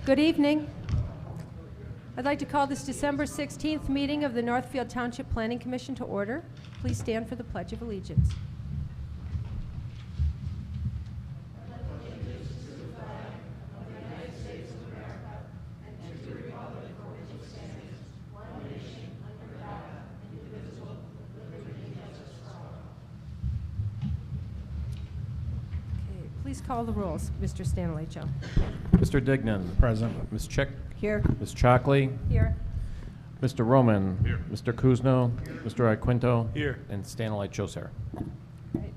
Good evening. I'd like to call this December 16th meeting of the Northfield Township Planning Commission to order. Please stand for the Pledge of Allegiance. Please call the rolls, Mr. Stanleycho. Mr. Dignan. Present. Ms. Chick. Here. Ms. Chalkley. Here. Mr. Roman. Here. Mr. Kuzno. Here. Mr. Iaquinto. Here. And Stanley Choser. Right.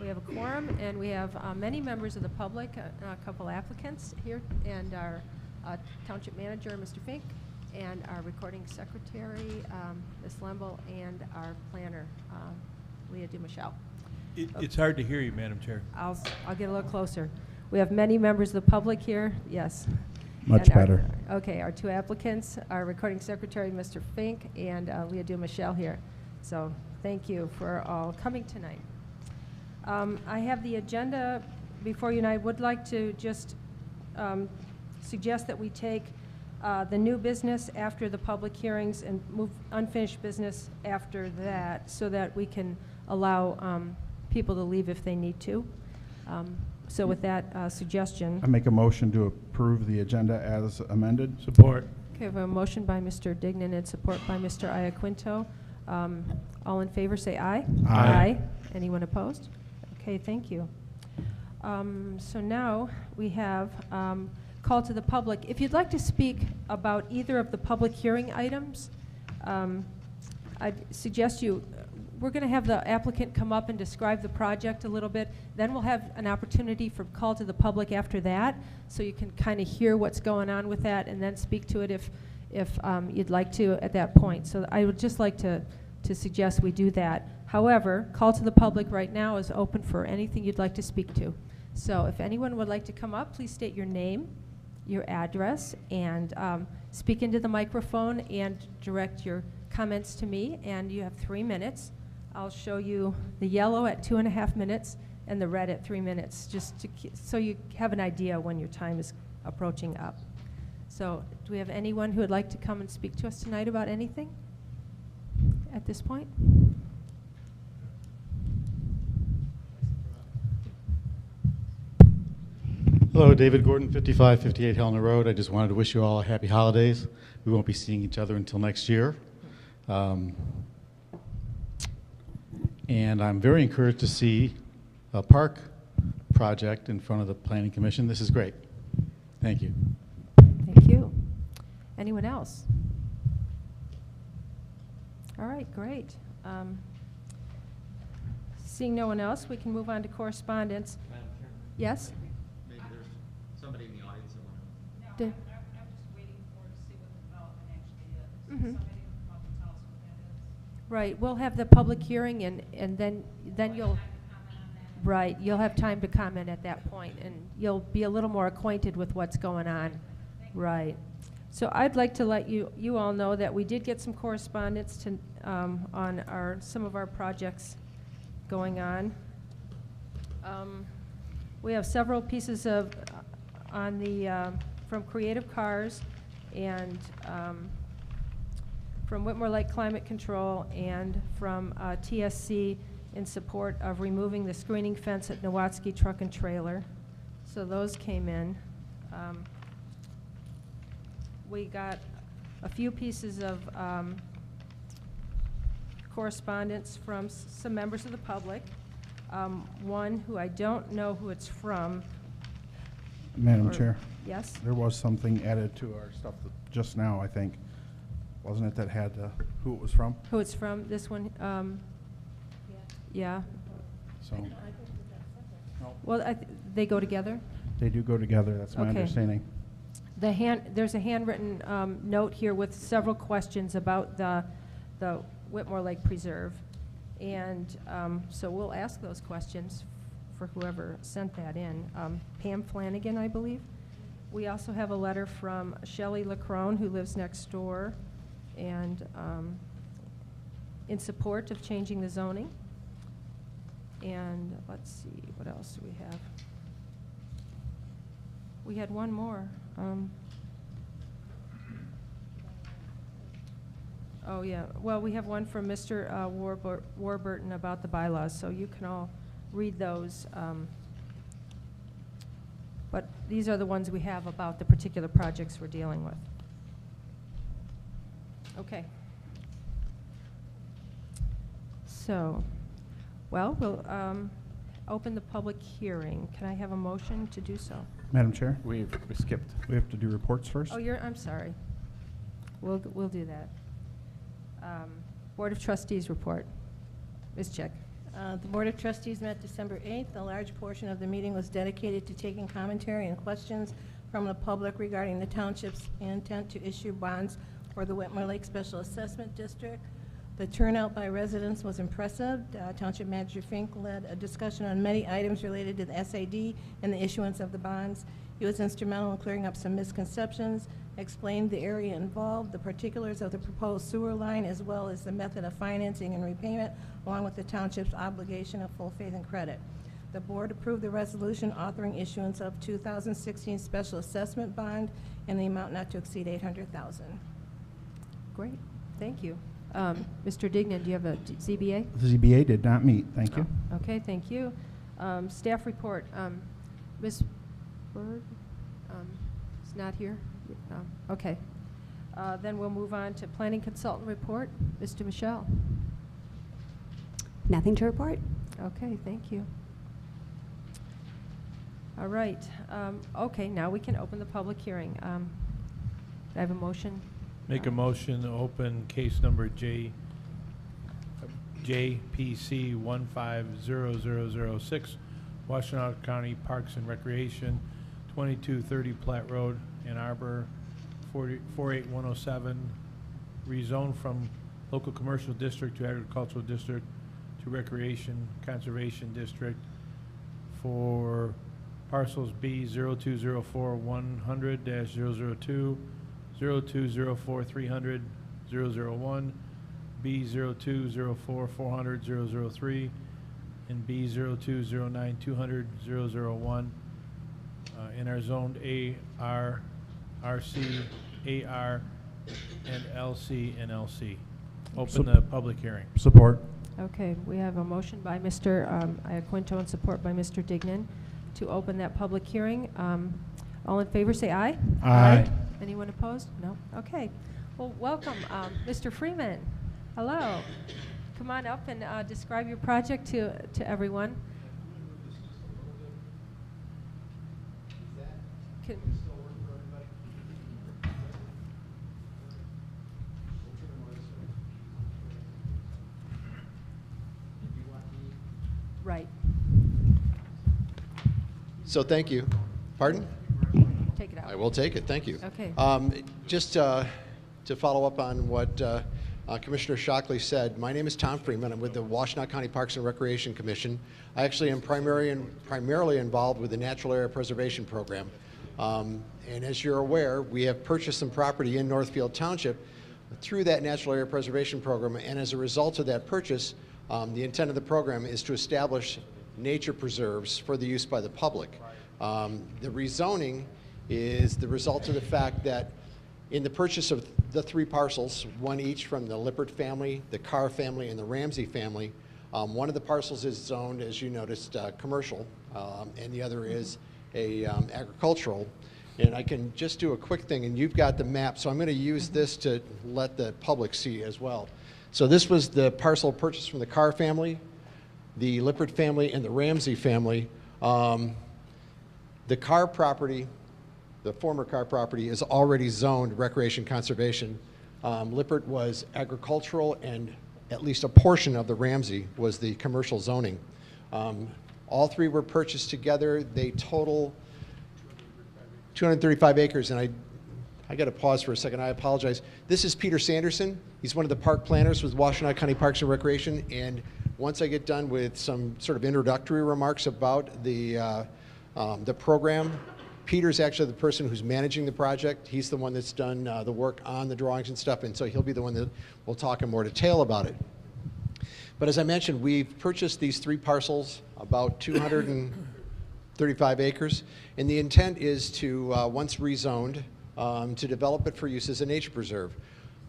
We have a quorum, and we have many members of the public, a couple applicants here, and our township manager, Mr. Fink, and our recording secretary, Ms. Lemble, and our planner, Leah DuMichel. It's hard to hear you, Madam Chair. I'll get a little closer. We have many members of the public here. Yes. Much And better. Okay, our two applicants, our recording secretary, Mr. Fink, and Leah DuMichel here. So thank you for all coming tonight. I have the agenda before you, and I would like to just suggest that we take the new business after the public hearings and move unfinished business after that, so that we can allow people to leave if they need to. So with that suggestion. I make a motion to approve the agenda as amended. Support. Okay, we have a motion by Mr. Dignan and support by Mr. Iaquinto. All in favor say aye. Aye. Anyone opposed? Okay, thank you. So now we have call to the public. If you'd like to speak about either of the public hearing items, I'd suggest we're going to have the applicant come up and describe the project a little bit. Then we'll have an opportunity for call to the public after that, so you can kind of hear what's going on with that and then speak to it if you'd like to at that point. So I would just like to suggest we do that. However, call to the public right now is open for anything you'd like to speak to. So if anyone would like to come up, please state your name, your address, and speak into the microphone and direct your comments to me. And you have 3 minutes. I'll show you the yellow at 2.5 minutes and the red at 3 minutes, just so you have an idea when your time is approaching up. So do we have anyone who would like to come and speak to us tonight about anything at this point? Hello, David Gordon, 5558 Helena Road. I just wanted to wish you all a happy holidays. We won't be seeing each other until next year. And I'm very encouraged to see a park project in front of the Planning Commission. This is great. Thank you. Thank you. Anyone else? All right, great. Seeing no one else, we can move on to correspondence. Madam Chair? Yes? Maybe there's somebody in the audience that want to. I'm just waiting to see what the development actually is. Mhm. Somebody can come up and tell us what that is. Right, we'll have the public hearing, and then you'll, Time to comment on that. right, you'll have time to comment at that point, and you'll be a little more acquainted with what's going on. Right. So I'd like to let you all know that we did get some correspondence to on some of our projects going on. We have several pieces of on the from Creative Cars and from Whitmore Lake Climate Control and from TSC in support of removing the screening fence at Nowatzki Truck and Trailer. So those came in. We got a few pieces of correspondence from some members of the public. One who I don't know who it's from. Madam Chair, Yes? there was something added to our stuff just now, I think. Wasn't it that had who it was from? Who it's from, this one? Yeah. So Well, they go together. they do go together, that's my Okay. understanding. There's a handwritten note here with several questions about the Whitmore Lake Preserve. And so we'll ask those questions for whoever sent that in. Pam Flanagan, I believe. We also have a letter from Shelley LaCrone, who lives next door, and in support of changing the zoning. And let's see, what else do we have? We had one more. Oh, yeah. Well, we have one from Mr. Warburton about the bylaws, so you can all read those. But these are the ones we have about the particular projects we're dealing with. Okay. So, well, we'll open the public hearing. Can I have a motion to do so? Madam Chair, We skipped. we have to do reports first. Oh, I'm sorry. We'll do that. Board of Trustees report. Ms. Chick. The Board of Trustees met December 8th. A large portion of the meeting was dedicated to taking commentary and questions from the public regarding the township's intent to issue bonds for the Whitmore Lake Special Assessment District. The turnout by residents was impressive. Township Manager Fink led a discussion on many items related to the SAD and the issuance of the bonds. He was instrumental in clearing up some misconceptions, explained the area involved, the particulars of the proposed sewer line, as well as the method of financing and repayment, along with the township's obligation of full faith and credit. The board approved the resolution authoring issuance of 2016 special assessment bond in the amount not to exceed $800,000. Great. Thank you. Mr. Dignan, do you have a ZBA? The ZBA did not meet, thank you. Okay, thank you. Staff report. Ms. Bird is not here? Okay. Then we'll move on to planning consultant report. Mr. Michelle. Nothing to report. Okay, thank you. All right. Okay, now we can open the public hearing. Do I have a motion? Make a motion to open case number JPC 150006, Washtenaw County Parks and Recreation, 2230 Platte Road, Ann Arbor, 48107, rezone from local commercial district to agricultural district to recreation conservation district for parcels B 0204 100-002, 0204 300 001, B 0204 400 003, and B 0209 200 001 in our zoned AR, RC, AR, and LC and LC. Open the public hearing. Support. Okay, we have a motion by Mr. Iaquinto and support by Mr. Dignan to open that public hearing. All in favor, say aye. Aye. Anyone opposed? No? Okay. Well, welcome, Mr. Freeman. Hello. Come on up and describe your project to everyone. Can, right. So thank you. Pardon? Take it out. I will take it. Thank you. Okay. Just to follow up on what Commissioner Shockley said, my name is Tom Freeman. I'm with the Washtenaw County Parks and Recreation Commission. I actually am primarily involved with the Natural Area Preservation Program. And as you're aware, we have purchased some property in Northfield Township through that Natural Area Preservation Program. And as a result of that purchase, the intent of the program is to establish nature preserves for the use by the public. The rezoning is the result of the fact that in the purchase of the three parcels, one each from the Lippert family, the Carr family, and the Ramsey family, one of the parcels is zoned, as you noticed, commercial, and the other is agricultural. And I can just do a quick thing, and you've got the map, so I'm going to use this to let the public see as well. So this was the parcel purchased from the Carr family, the Lippert family, and the Ramsey family. The Carr property, the former Carr property, is already zoned recreation conservation. Lippert was agricultural, and at least a portion of the Ramsey was the commercial zoning. All three were purchased together. They total 235 acres, and I got to pause for a second. I apologize. This is Peter Sanderson. He's one of the park planners with Washtenaw County Parks and Recreation, and once I get done with some sort of introductory remarks about the program, Peter's actually the person who's managing the project. He's the one that's done the work on the drawings and stuff, and so he'll be the one that will talk in more detail about it. But as I mentioned, we've purchased these three parcels, about 235 acres, and the intent is to, once rezoned, to develop it for use as a nature preserve.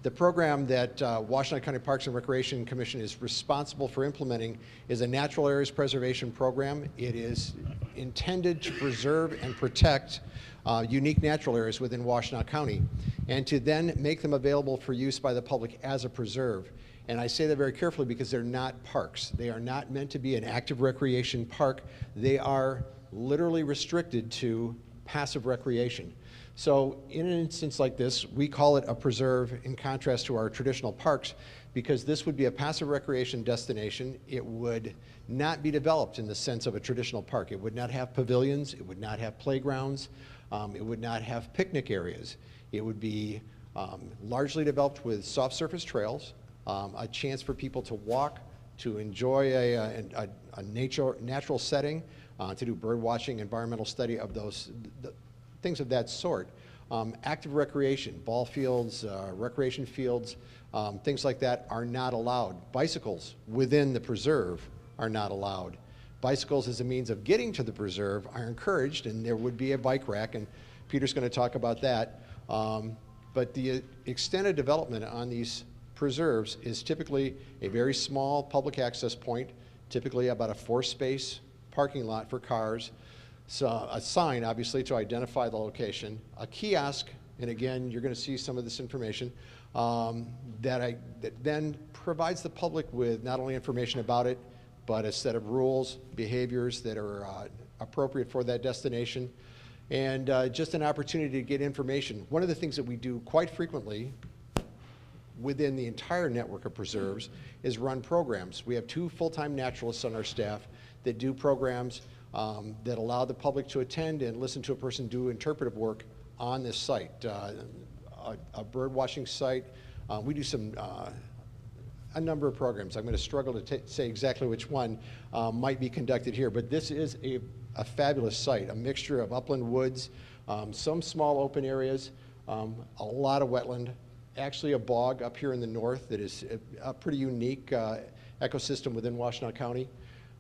The program that Washtenaw County Parks and Recreation Commission is responsible for implementing is a natural areas preservation program. It is intended to preserve and protect unique natural areas within Washtenaw County, and to then make them available for use by the public as a preserve. And I say that very carefully because they're not parks. They are not meant to be an active recreation park. They are literally restricted to passive recreation. So in an instance like this, we call it a preserve in contrast to our traditional parks, because this would be a passive recreation destination. It would not be developed in the sense of a traditional park. It would not have pavilions. It would not have playgrounds. It would not have picnic areas. It would be largely developed with soft surface trails, a chance for people to walk, to enjoy a natural setting, to do bird watching, environmental study of those things of that sort. Active recreation, ball fields, recreation fields, things like that are not allowed. Bicycles within the preserve are not allowed. Bicycles as a means of getting to the preserve are encouraged, and there would be a bike rack, and Peter's going to talk about that. But the extent of development on these preserves is typically a very small public access point, typically about a 4-space parking lot for cars, so a sign, obviously, to identify the location, a kiosk, and again, you're going to see some of this information, that then provides the public with not only information about it, but a set of rules, behaviors that are appropriate for that destination, and just an opportunity to get information. One of the things that we do quite frequently within the entire network of preserves is run programs. We have 2 full-time naturalists on our staff that do programs that allow the public to attend and listen to a person do interpretive work on this site. A bird watching site. We do a number of programs. I'm going to struggle to say exactly which one might be conducted here, but this is a fabulous site, a mixture of upland woods, some small open areas, a lot of wetland, actually a bog up here in the north that is a pretty unique ecosystem within Washtenaw County.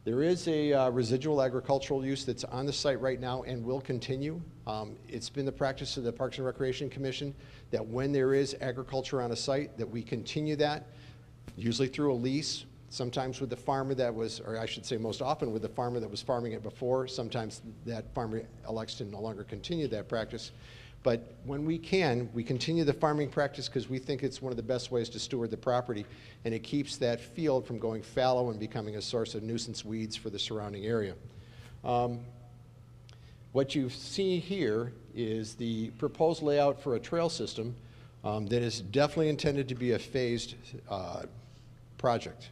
There is a residual agricultural use that's on the site right now and will continue. It's been the practice of the Parks and Recreation Commission that when there is agriculture on a site, that we continue that, usually through a lease, sometimes with the farmer that was, or I should say most often with the farmer that was farming it before. Sometimes that farmer elects to no longer continue that practice. But when we can, we continue the farming practice because we think it's one of the best ways to steward the property, and it keeps that field from going fallow and becoming a source of nuisance weeds for the surrounding area. What you see here is the proposed layout for a trail system that is definitely intended to be a phased project.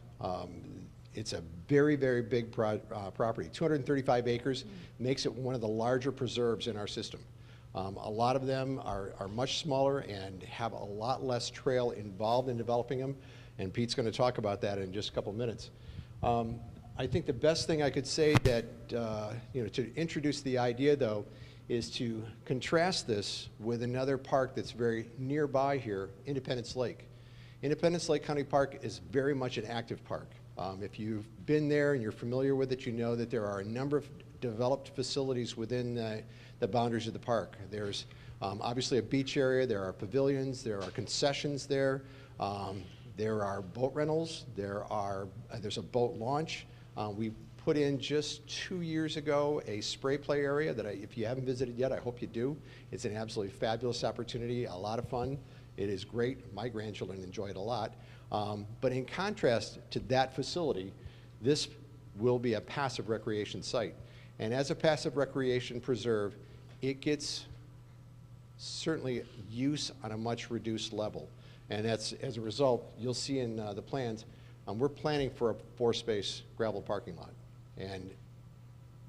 It's a very, very big property. 235 acres makes it one of the larger preserves in our system. A lot of them are much smaller and have a lot less trail involved in developing them, and Pete's going to talk about that in just a couple minutes. I think the best thing I could say that, to introduce the idea, though, is to contrast this with another park that's very nearby here, Independence Lake. Independence Lake County Park is very much an active park. If you've been there and you're familiar with it, you know that there are a number of developed facilities within the boundaries of the park. There's obviously a beach area, there are pavilions, there are concessions there, there are boat rentals, there's a boat launch. We put in just 2 years ago a spray play area that if you haven't visited yet, I hope you do. It's an absolutely fabulous opportunity, a lot of fun. It is great. My grandchildren enjoy it a lot. But in contrast to that facility, this will be a passive recreation site. And as a passive recreation preserve, it gets certainly use on a much reduced level. And that's, as a result, you'll see in the plans, we're planning for a 4-space gravel parking lot. And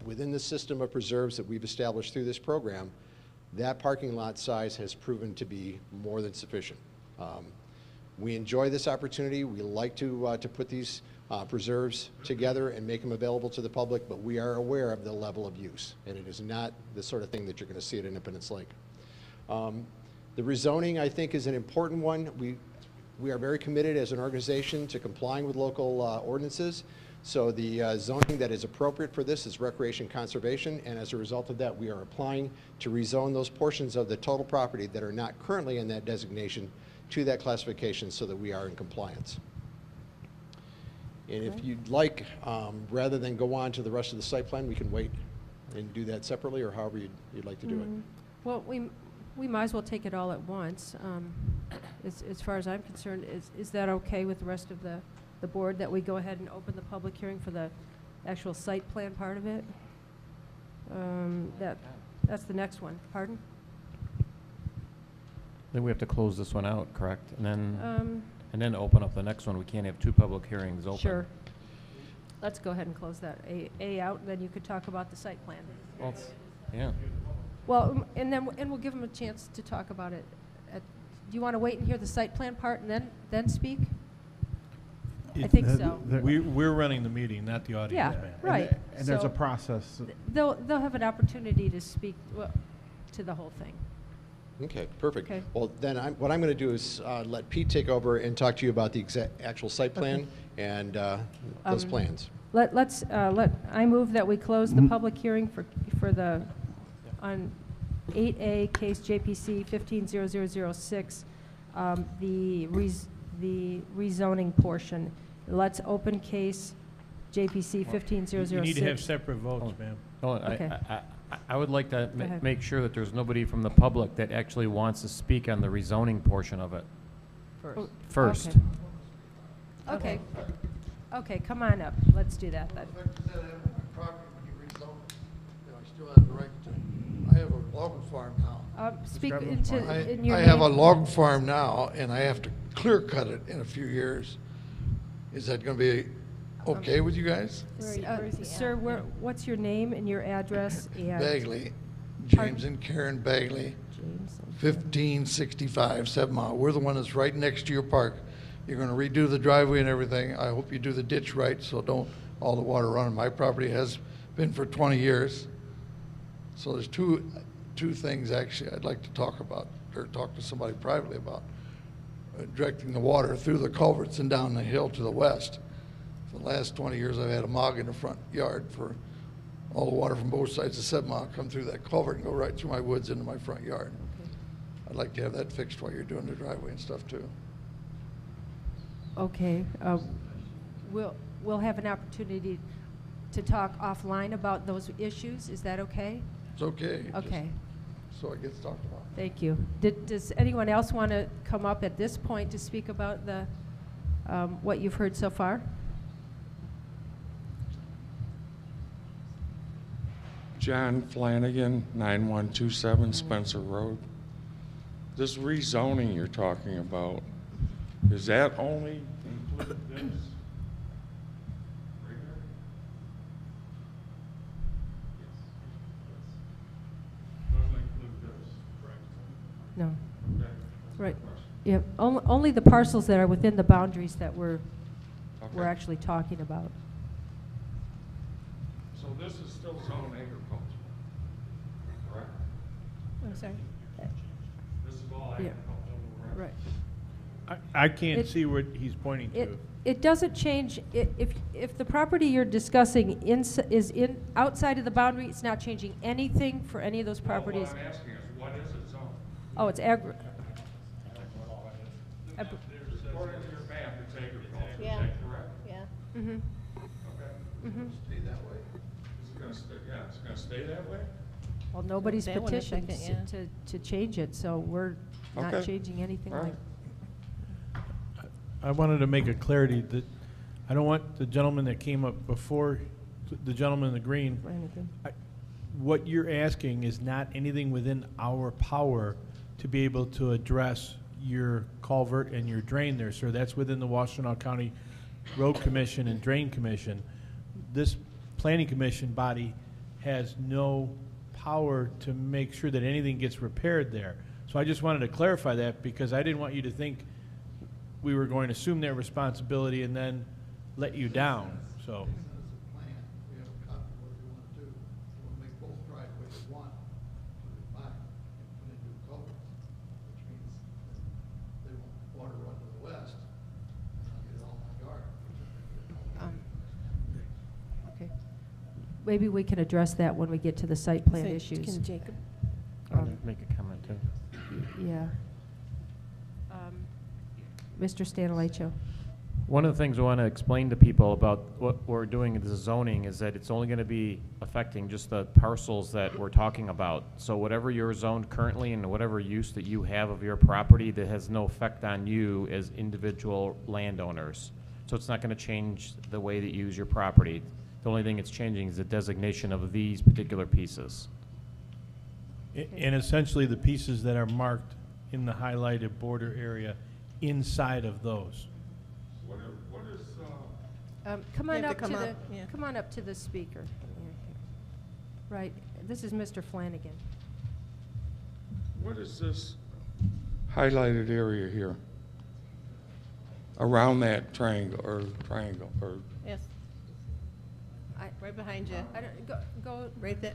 within the system of preserves that we've established through this program, that parking lot size has proven to be more than sufficient. We enjoy this opportunity. We like to put these preserves together and make them available to the public, but we are aware of the level of use, and it is not the sort of thing that you're going to see at Independence Lake. The rezoning, I think, is an important one. We are very committed as an organization to complying with local ordinances. So the zoning that is appropriate for this is recreation conservation, and as a result of that, we are applying to rezone those portions of the total property that are not currently in that designation to that classification so that we are in compliance. And if Okay. you'd like, rather than go on to the rest of the site plan, we can wait and do that separately, or however you'd like to do it. Well, we might as well take it all at once. As far as I'm concerned, is that okay with the rest of the board, that we go ahead and open the public hearing for the actual site plan part of it? That's the next one. Pardon? Then we have to close this one out, correct? And then open up the next one. We can't have two public hearings open. Sure. Let's go ahead and close that A out, and then you could talk about the site plan. Well, yeah. Well, and we'll give them a chance to talk about it. Do you want to wait and hear the site plan part and then speak? I think so. We're running the meeting, not the audience, Yeah, ma'am. right. And there's So a process. They'll have an opportunity to speak, well, to the whole thing. Okay, perfect. Okay. Well, then what I'm going to do is let Pete take over and talk to you about the actual site plan and those plans. I move that we close the public hearing for the, on 8A, case JPC 150006, the rezoning portion. Let's open case JPC 15006. You need to have separate votes, ma'am. Oh, Okay. I would like to Go ahead. make sure that there's nobody from the public that actually wants to speak on the rezoning portion of it first. Okay. Okay, come on up. Let's do that then. I have a log farm now. Speak Describe it. in your I name. have a log farm now, and I have to clear cut it in a few years. Is that going to be okay with you guys? Where's he at? Sir, what's your name and your address? And Bagley, Pardon? James and Karen Bagley, James. 1565 7 Mile. We're the one that's right next to your park. You're going to redo the driveway and everything. I hope you do the ditch right, so don't all the water run on my property. Has been for 20 years. So there's two things actually I'd like to talk about, or talk to somebody privately about. Directing the water through the culverts and down the hill to the west. For the last 20 years, I've had a mog in the front yard for all the water from both sides of 7 Mile come through that culvert and go right through my woods into my front yard. I'd like to have that fixed while you're doing the driveway and stuff too. Okay, we'll have an opportunity to talk offline about those issues. Is that okay? It's okay. just Okay, So it gets talked about. thank you. Does anyone else want to come up at this point to speak about the, what you've heard so far? John Flanagan, 9127 Spencer Road. This rezoning you're talking about, is that only include this? Right here? Doesn't include this, correct? No. Okay. Right. Yeah, only the parcels that are within the boundaries that we're Okay. actually talking about. So this is still zone agriculture, correct? I'm sorry. This is all Yeah. agricultural, correct? Right. I can't It- see what he's pointing to. It doesn't change, if the property you're discussing is outside of the boundary, it's not changing anything for any of those properties. Well, what I'm asking is, what is it zone? Oh, it's According to your map, it's agriculture, is Yeah. that correct? Yeah. Mm-hmm, Okay. mm-hmm. Stay that way. Is it gonna stay, yeah, it's gonna stay that way? Well, nobody's That one a petitioned second, to change it, so we're not Okay. changing anything All like. right. I wanted to make it clarity that I don't want the gentleman that came up before, the gentleman in the green, Anything. what you're asking is not anything within our power to be able to address your culvert and your drain there, sir. That's within the Washtenaw County Road Commission and Drain Commission. This planning commission body has no power to make sure that anything gets repaired there. So I just wanted to clarify that because I didn't want you to think we were going to assume their responsibility and then let you down, so. This is a plan. We have a copy of what we want to do. We want to make both driveways one to the back and put in new culverts, which means they want water run to the west and I'll get it all in my yard. Okay. Maybe we can address that when we get to the site plan So issues. Can Jacob? I'll make a comment too. Yeah. Mr. Stanilecho. One of the things we want to explain to people about what we're doing with the zoning is that it's only going to be affecting just the parcels that we're talking about. So whatever you're zoned currently and whatever use that you have of your property, that has no effect on you as individual landowners. So it's not going to change the way that you use your property. The only thing it's changing is the designation of these particular pieces. And essentially, the pieces that are marked in the highlighted border area inside of those. What is, Come You on have up to to come the, up, yeah. come on up to the speaker. Right, this is Mr. Flanagan. what is this highlighted area here? Around that triangle, or Yes, right behind you, I don't, go, right there.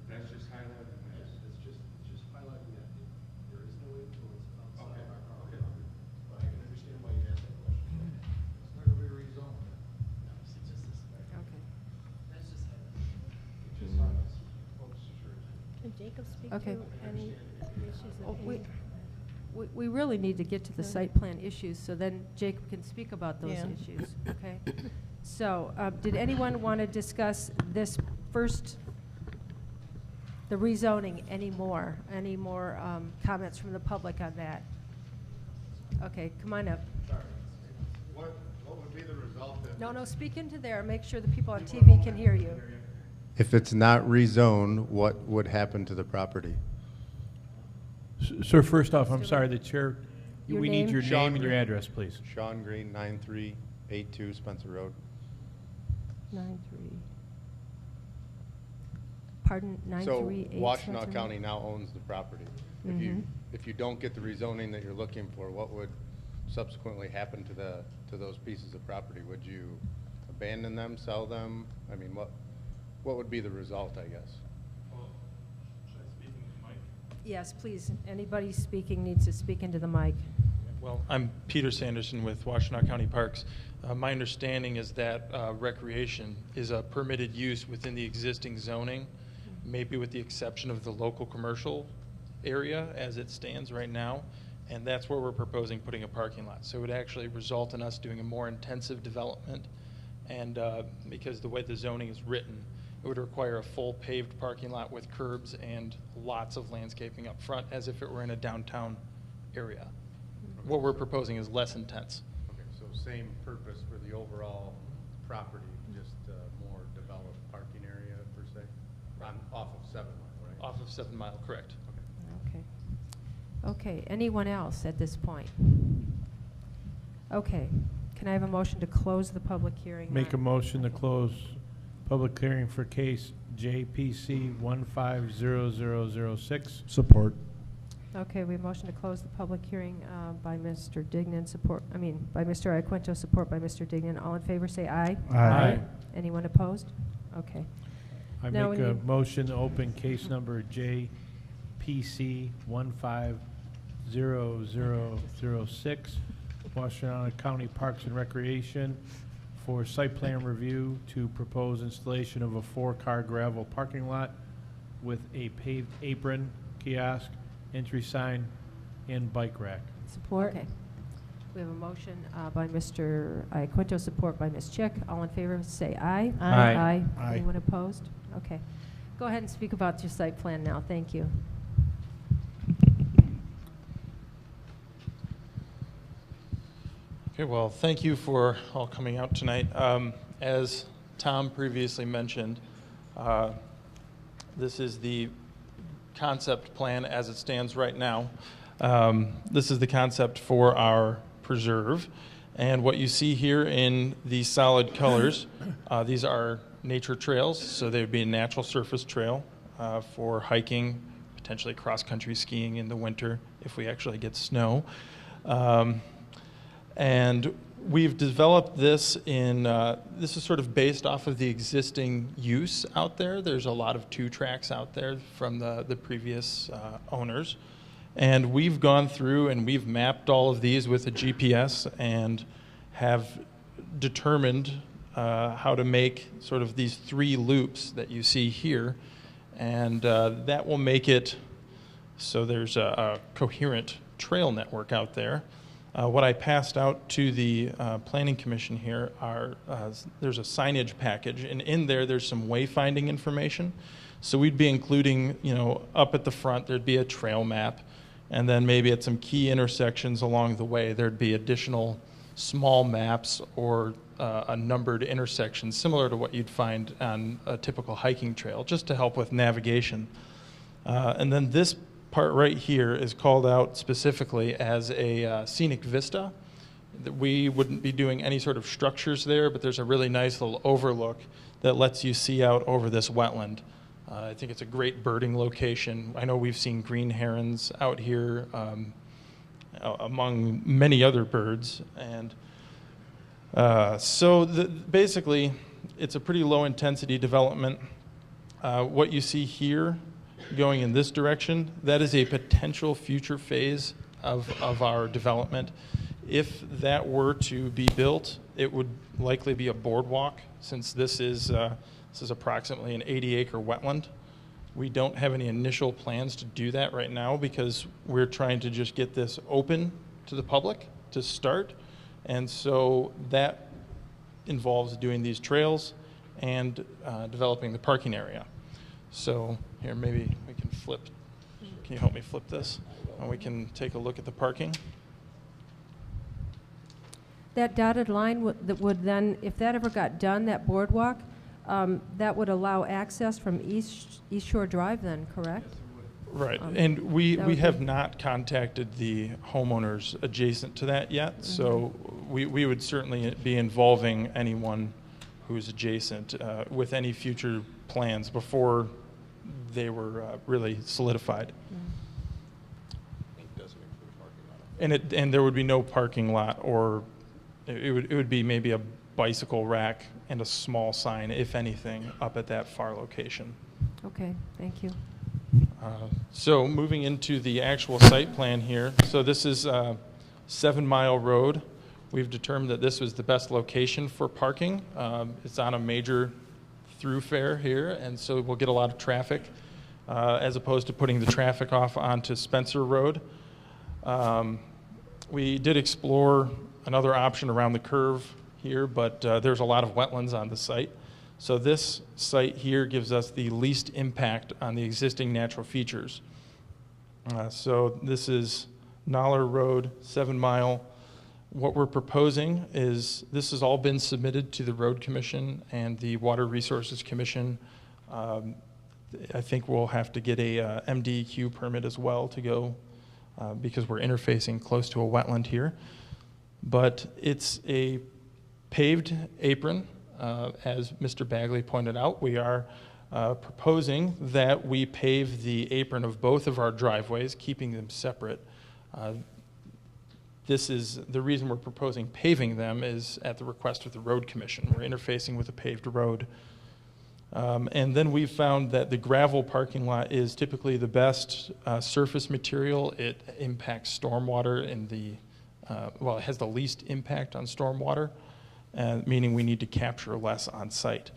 That's just highlighted there. It's just highlighting that there is no influence outside of our property. But I can understand why you asked that question. It's not gonna be rezoned. No, it's just this. okay. That's just highlighted. It just highlights, folks, sure. Can Jacob speak Okay. to any issues Oh, that we, he... we really need to get to the site plan issues, so then Jacob can speak about those Yeah. issues, okay? So, did anyone want to discuss this first, the rezoning anymore? Any more comments from the public on that? Okay, come on up. What would be the result if? No, speak into there. Make sure the people on TV can hear you. If it's not rezoned, what would happen to the property? Sir, first off, I'm sorry, the chair, Your we need name? your Sean name and your Green. address, please. Sean Green, 9382 Spencer Road. 9-3. Pardon, 938 So Washtenaw Spencer County Road? now owns the property. Mhm. If you don't get the rezoning that you're looking for, what would subsequently happen to those pieces of property? Would you abandon them, sell them? I mean, what would be the result, I guess? Yes, please. Anybody speaking needs to speak into the mic. Well, I'm Peter Sanderson with Washtenaw County Parks. My understanding is that recreation is a permitted use within the existing zoning, maybe with the exception of the local commercial area as it stands right now, and that's where we're proposing putting a parking lot. So it would actually result in us doing a more intensive development, and because the way the zoning is written, it would require a full paved parking lot with curbs and lots of landscaping up front as if it were in a downtown area. What we're proposing is less intense. Okay, so same purpose for the overall property, just more developed parking area per se? Off of 7 Mile, right? Off of 7 Mile, correct. Okay. Okay, anyone else at this point? Okay, can I have a motion to close the public hearing? Make a on- motion to close public hearing for case JPC 150006. Support. Okay, we have a motion to close the public hearing by Mr. Dignan, by Mr. Iaquinto, support by Mr. Dignan. All in favor, say aye. Aye. Anyone opposed? Okay. I Now make we a need- motion to open case number JPC 150006, Washtenaw County Parks and Recreation, for site plan review to propose installation of a 4-car gravel parking lot with a paved apron, kiosk, entry sign, and bike rack. Support? Okay. We have a motion by Mr. Iaquinto, support by Ms. Chick. All in favor, say aye. Aye. Aye. Aye. Anyone opposed? Okay. Go ahead and speak about your site plan now. Thank you. Okay, well, thank you for all coming out tonight. As Tom previously mentioned, this is the concept plan as it stands right now. This is the concept for our preserve. And what you see here in these solid colors, these are nature trails, so they would be a natural surface trail for hiking, potentially cross-country skiing in the winter if we actually get snow. And we've developed this this is sort of based off of the existing use out there. There's a lot of 2 tracks out there from the previous owners. And we've gone through and we've mapped all of these with a GPS and have determined how to make sort of these 3 loops that you see here. And that will make it so there's a coherent trail network out there. What I passed out to the Planning Commission here are, there's a signage package, and in there's some wayfinding information. So we'd be including, up at the front, there'd be a trail map, and then maybe at some key intersections along the way, there'd be additional small maps or a numbered intersection, similar to what you'd find on a typical hiking trail, just to help with navigation. And then this part right here is called out specifically as a scenic vista. We wouldn't be doing any sort of structures there, but there's a really nice little overlook that lets you see out over this wetland. I think it's a great birding location. I know we've seen green herons out here among many other birds. And so basically, it's a pretty low intensity development. What you see here going in this direction, that is a potential future phase of our development. If that were to be built, it would likely be a boardwalk, since this is approximately an 80-acre wetland. We don't have any initial plans to do that right now because we're trying to just get this open to the public to start. And so that involves doing these trails and developing the parking area. So here, maybe we can flip. Can you help me flip this? And we can take a look at the parking. That dotted line that would then, if that ever got done, that boardwalk, that would allow access from East Shore Drive then, correct? Right, and we would have be- not contacted the homeowners adjacent to that yet, so we would certainly be involving anyone who's adjacent with any future plans before they were really solidified. It doesn't include parking lot. And there would be no parking lot, or it would be maybe a bicycle rack and a small sign, if anything, up at that far location. Okay, thank you. So moving into the actual site plan here, so this is 7 Mile Road. We've determined that this was the best location for parking. It's on a major thoroughfare here, and so we'll get a lot of traffic as opposed to putting the traffic off onto Spencer Road. We did explore another option around the curve here, but there's a lot of wetlands on the site. So this site here gives us the least impact on the existing natural features. So this is Noller Road, 7 Mile. What we're proposing is, this has all been submitted to the Road Commission and the Water Resources Commission. I think we'll have to get a MDEQ permit as well to go because we're interfacing close to a wetland here. But it's a paved apron. As Mr. Bagley pointed out, we are proposing that we pave the apron of both of our driveways, keeping them separate. This is the reason we're proposing paving them is at the request of the Road Commission. We're interfacing with a paved road. And then we've found that the gravel parking lot is typically the best surface material. It impacts stormwater in the, well, it has the least impact on stormwater, meaning we need to capture less on site.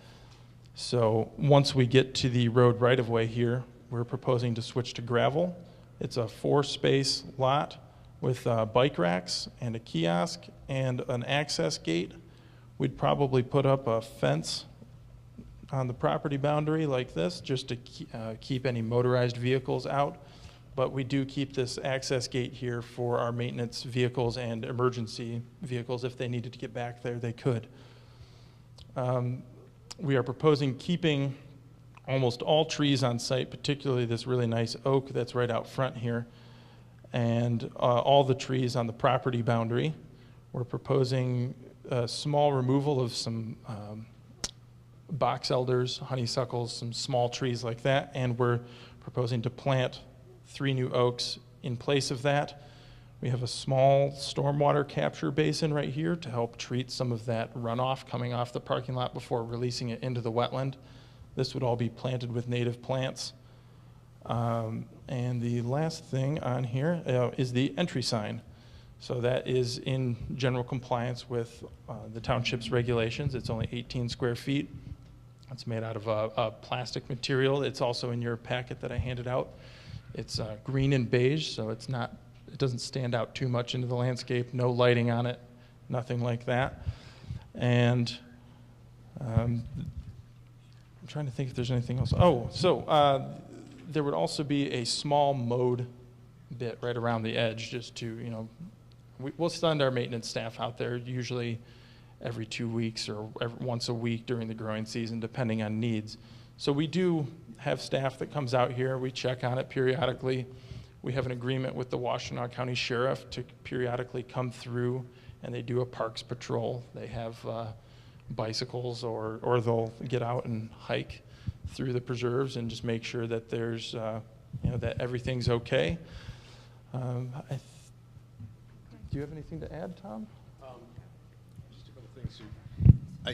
So once we get to the road right-of-way here, we're proposing to switch to gravel. It's a 4-space lot with bike racks and a kiosk and an access gate. We'd probably put up a fence on the property boundary like this just to keep any motorized vehicles out. But we do keep this access gate here for our maintenance vehicles and emergency vehicles. If they needed to get back there, they could. We are proposing keeping almost all trees on site, particularly this really nice oak that's right out front here, and all the trees on the property boundary. We're proposing a small removal of some box elders, honeysuckles, some small trees like that, and we're proposing to plant 3 new oaks in place of that. We have a small stormwater capture basin right here to help treat some of that runoff coming off the parking lot before releasing it into the wetland. This would all be planted with native plants. And the last thing on here is the entry sign. So that is in general compliance with the township's regulations. It's only 18 square feet. It's made out of a plastic material. It's also in your packet that I handed out. It's green and beige, so it doesn't stand out too much into the landscape. No lighting on it, nothing like that. And I'm trying to think if there's anything else. Oh, so there would also be a small mowed bit right around the edge, just to, we'll send our maintenance staff out there usually every 2 weeks or once a week during the growing season, depending on needs. So we do have staff that comes out here. We check on it periodically. We have an agreement with the Washtenaw County Sheriff to periodically come through, and they do a parks patrol. They have bicycles, or they'll get out and hike through the preserves and just make sure that there's, that everything's okay. Do you have anything to add, Tom? Just a couple things.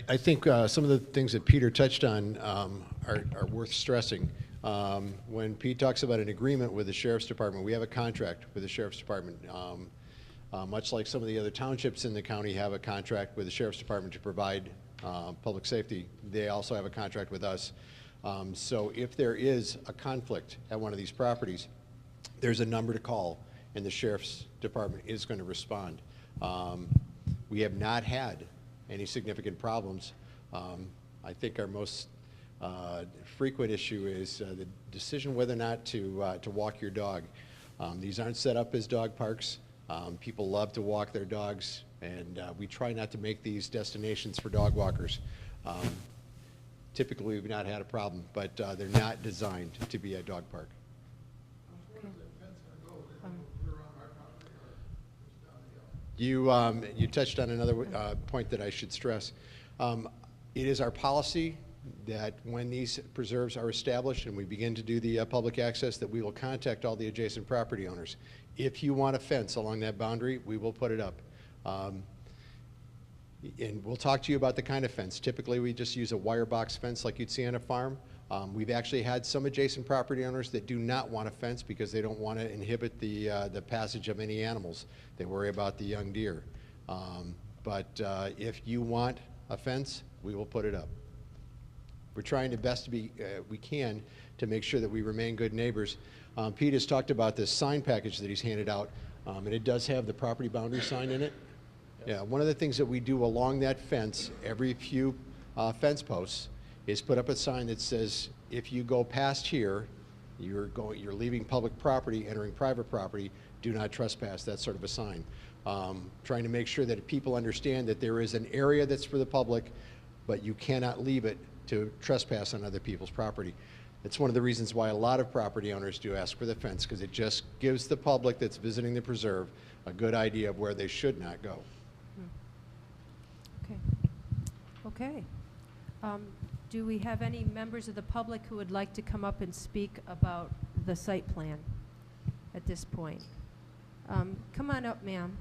I think some of the things that Peter touched on are worth stressing. When Pete talks about an agreement with the Sheriff's Department, we have a contract with the Sheriff's Department. Much like some of the other townships in the county have a contract with the Sheriff's Department to provide public safety, they also have a contract with us. So if there is a conflict at one of these properties, there's a number to call, and the Sheriff's Department is going to respond. We have not had any significant problems. I think our most frequent issue is the decision whether or not to walk your dog. These aren't set up as dog parks. People love to walk their dogs, and we try not to make these destinations for dog walkers. Typically, we've not had a problem, but they're not designed to be a dog park. You touched on another point that I should stress. It is our policy that when these preserves are established and we begin to do the public access, that we will contact all the adjacent property owners. If you want a fence along that boundary, we will put it up. And we'll talk to you about the kind of fence. Typically, we just use a wire box fence like you'd see on a farm. We've actually had some adjacent property owners that do not want a fence because they don't want to inhibit the passage of any animals. They worry about the young deer. But if you want a fence, we will put it up. We're trying the best we can to make sure that we remain good neighbors. Pete has talked about this sign package that he's handed out, and it does have the property boundary sign in it. Yeah, one of the things that we do along that fence, every few fence posts, is put up a sign that says, if you go past here, you're leaving public property, entering private property, do not trespass. That's sort of a sign. Trying to make sure that people understand that there is an area that's for the public, but you cannot leave it to trespass on other people's property. It's one of the reasons why a lot of property owners do ask for the fence, because it just gives the public that's visiting the preserve a good idea of where they should not go. Okay. Do we have any members of the public who would like to come up and speak about the site plan at this point? Come on up, ma'am.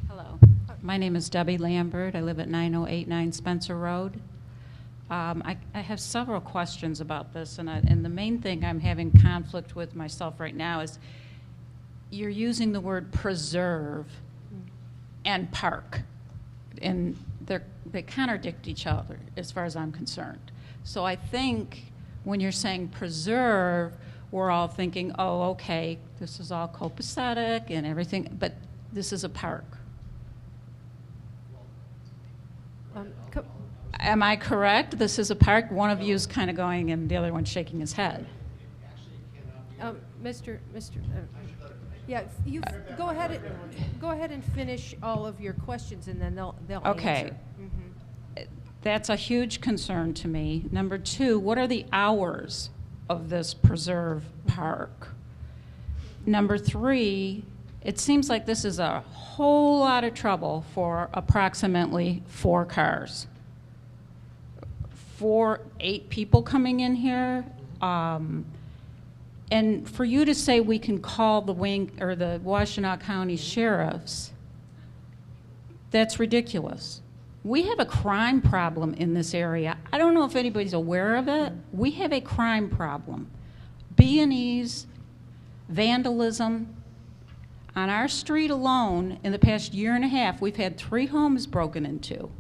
Hello. My name is Debbie Lambert. I live at 9089 Spencer Road. I have several questions about this, and the main thing I'm having conflict with myself right now is you're using the word preserve and park, and they contradict each other as far as I'm concerned. So I think when you're saying preserve, we're all thinking, oh, okay, this is all copacetic and everything, but this is a park. Am I correct? This is a park? One of you is kind of going and the other one's shaking his head. Yeah, you go ahead and finish all of your questions, and then they'll okay. answer. Mm-hmm. That's a huge concern to me. Number two, what are the hours of this preserve park? Number three, it seems like this is a whole lot of trouble for approximately 4 cars. 8 people coming in here. And for you to say we can call the Washtenaw County sheriffs, that's ridiculous. We have a crime problem in this area. I don't know if anybody's aware of it. We have a crime problem. B&Es, vandalism. On our street alone, in the past year and a half, we've had 3 homes broken into.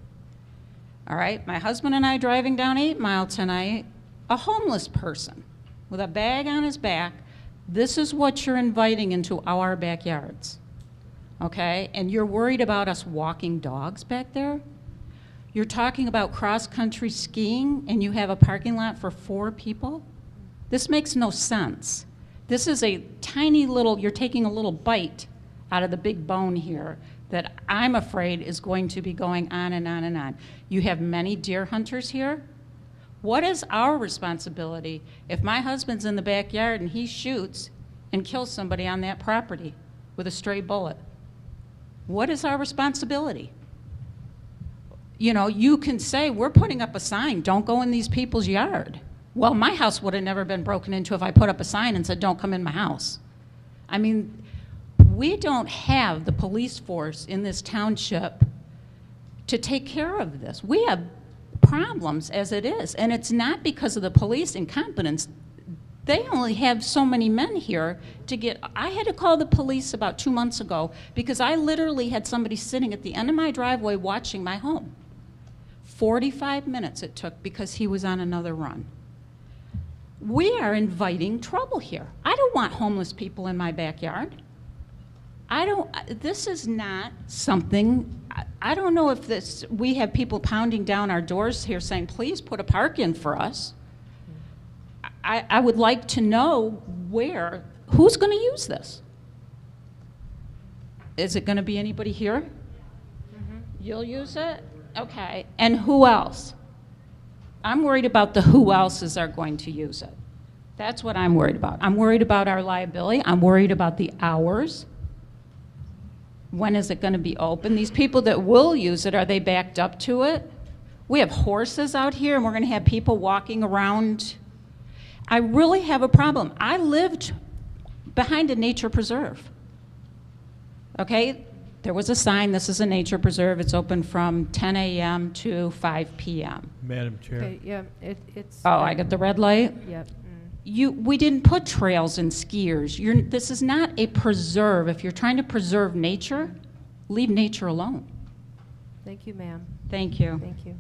All right, my husband and I driving down 8 Mile tonight, a homeless person with a bag on his back. This is what you're inviting into our backyards, okay? And you're worried about us walking dogs back there? You're talking about cross-country skiing and you have a parking lot for 4 people? This makes no sense. This is a tiny little, you're taking a little bite out of the big bone here that I'm afraid is going to be going on and on and on. You have many deer hunters here. What is our responsibility if my husband's in the backyard and he shoots and kills somebody on that property with a stray bullet? What is our responsibility? You know, you can say, we're putting up a sign, don't go in these people's yard. Well, my house would have never been broken into if I put up a sign and said, don't come in my house. I mean, we don't have the police force in this township to take care of this. We have problems as it is, and it's not because of the police incompetence. They only have so many men here to get. I had to call the police about 2 months ago because I literally had somebody sitting at the end of my driveway watching my home. 45 minutes it took because he was on another run. We are inviting trouble here. I don't want homeless people in my backyard. This is not something, I don't know if this, we have people pounding down our doors here saying, please put a park in for us. I would like to know who's going to use this? Is it going to be anybody here? Mm-hmm. You'll use it? Okay. And who else? I'm worried about the who else's are going to use it. That's what I'm worried about. I'm worried about our liability. I'm worried about the hours. When is it going to be open? These people that will use it, are they backed up to it? We have horses out here and we're going to have people walking around. I really have a problem. I lived behind a nature preserve. Okay? There was a sign, this is a nature preserve. It's open from 10 a.m. to 5 p.m. Madam Chair. Okay, yeah, it's. Oh, I got the red light? Yep. We didn't put trails and skiers. This is not a preserve. If you're trying to preserve nature, leave nature alone. Thank you, ma'am. Thank you. Thank you.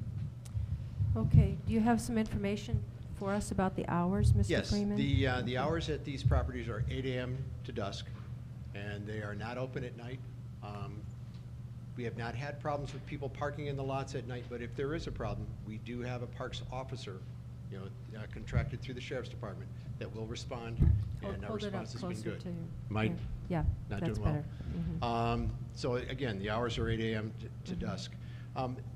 Okay, do you have some information for us about the hours, Mr. Freeman? Yes, the hours at these properties are 8 a.m. to dusk, and they are not open at night. We have not had problems with people parking in the lots at night, but if there is a problem, we do have a parks officer, contracted through the sheriff's department that will respond, and our response has been good. To you. Mine? Yeah, Not that's doing well. better. Mm-hmm. So again, the hours are 8 a.m. to dusk.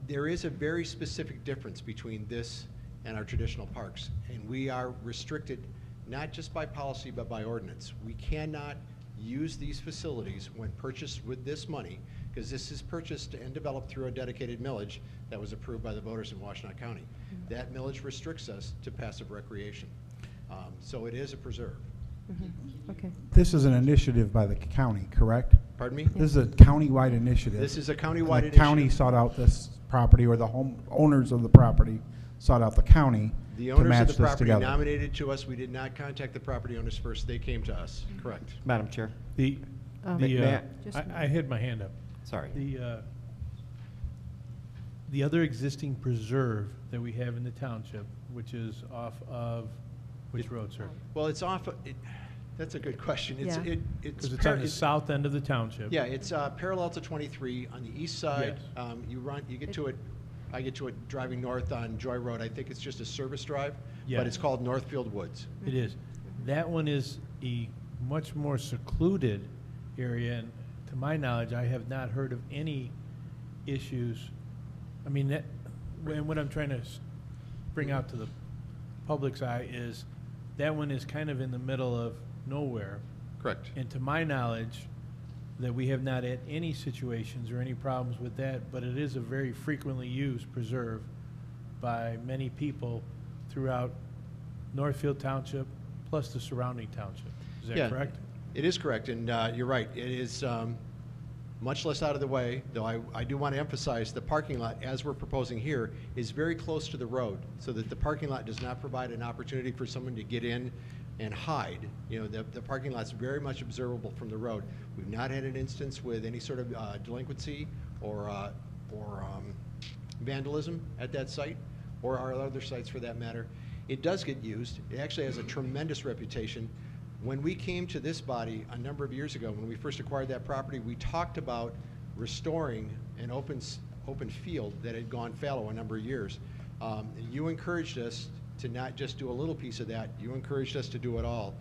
There is a very specific difference between this and our traditional parks, and we are restricted not just by policy but by ordinance. We cannot use these facilities when purchased with this money, because this is purchased and developed through a dedicated millage that was approved by the voters in Washtenaw County. Mm-hmm. That millage restricts us to passive recreation. So it is a preserve. Mm-hmm. Okay. This is an initiative by the county, correct? Pardon me? This is a county-wide initiative. This is a county-wide The initiative. county sought out this property, or the home owners of the property sought out the county The to owners match of the this property together. nominated to us. We did not contact the property owners first. They came to us. Correct. Madam Chair. I had my hand up. Sorry. The other existing preserve that we have in the township, which is off of which road, sir? Well, it's off. That's a good question. It's Yeah. Because it's on the south end of the township. Yeah, it's parallel to 23 on the east side. Yes. You get to it. I get to it driving north on Joy Road. I think it's just a service drive, Yeah. but it's called Northfield Woods. It is. That one is a much more secluded area, and to my knowledge, I have not heard of any issues. I mean, what I'm trying to bring out to the public's eye is that one is kind of in the middle of nowhere. Correct. And to my knowledge, that we have not had any situations or any problems with that, but it is a very frequently used preserve by many people throughout Northfield Township, plus the surrounding township. Is that correct? It is correct, and you're right. It is. much less out of the way, though I do want to emphasize the parking lot, as we're proposing here, is very close to the road, so that the parking lot does not provide an opportunity for someone to get in and hide. You know, the parking lot's very much observable from the road. We've not had an instance with any sort of delinquency or vandalism at that site, or our other sites for that matter. It does get used. It actually has a tremendous reputation. When we came to this body a number of years ago, when we first acquired that property, we talked about restoring an open field that had gone fallow a number of years. You encouraged us to not just do a little piece of that, you encouraged us to do it all.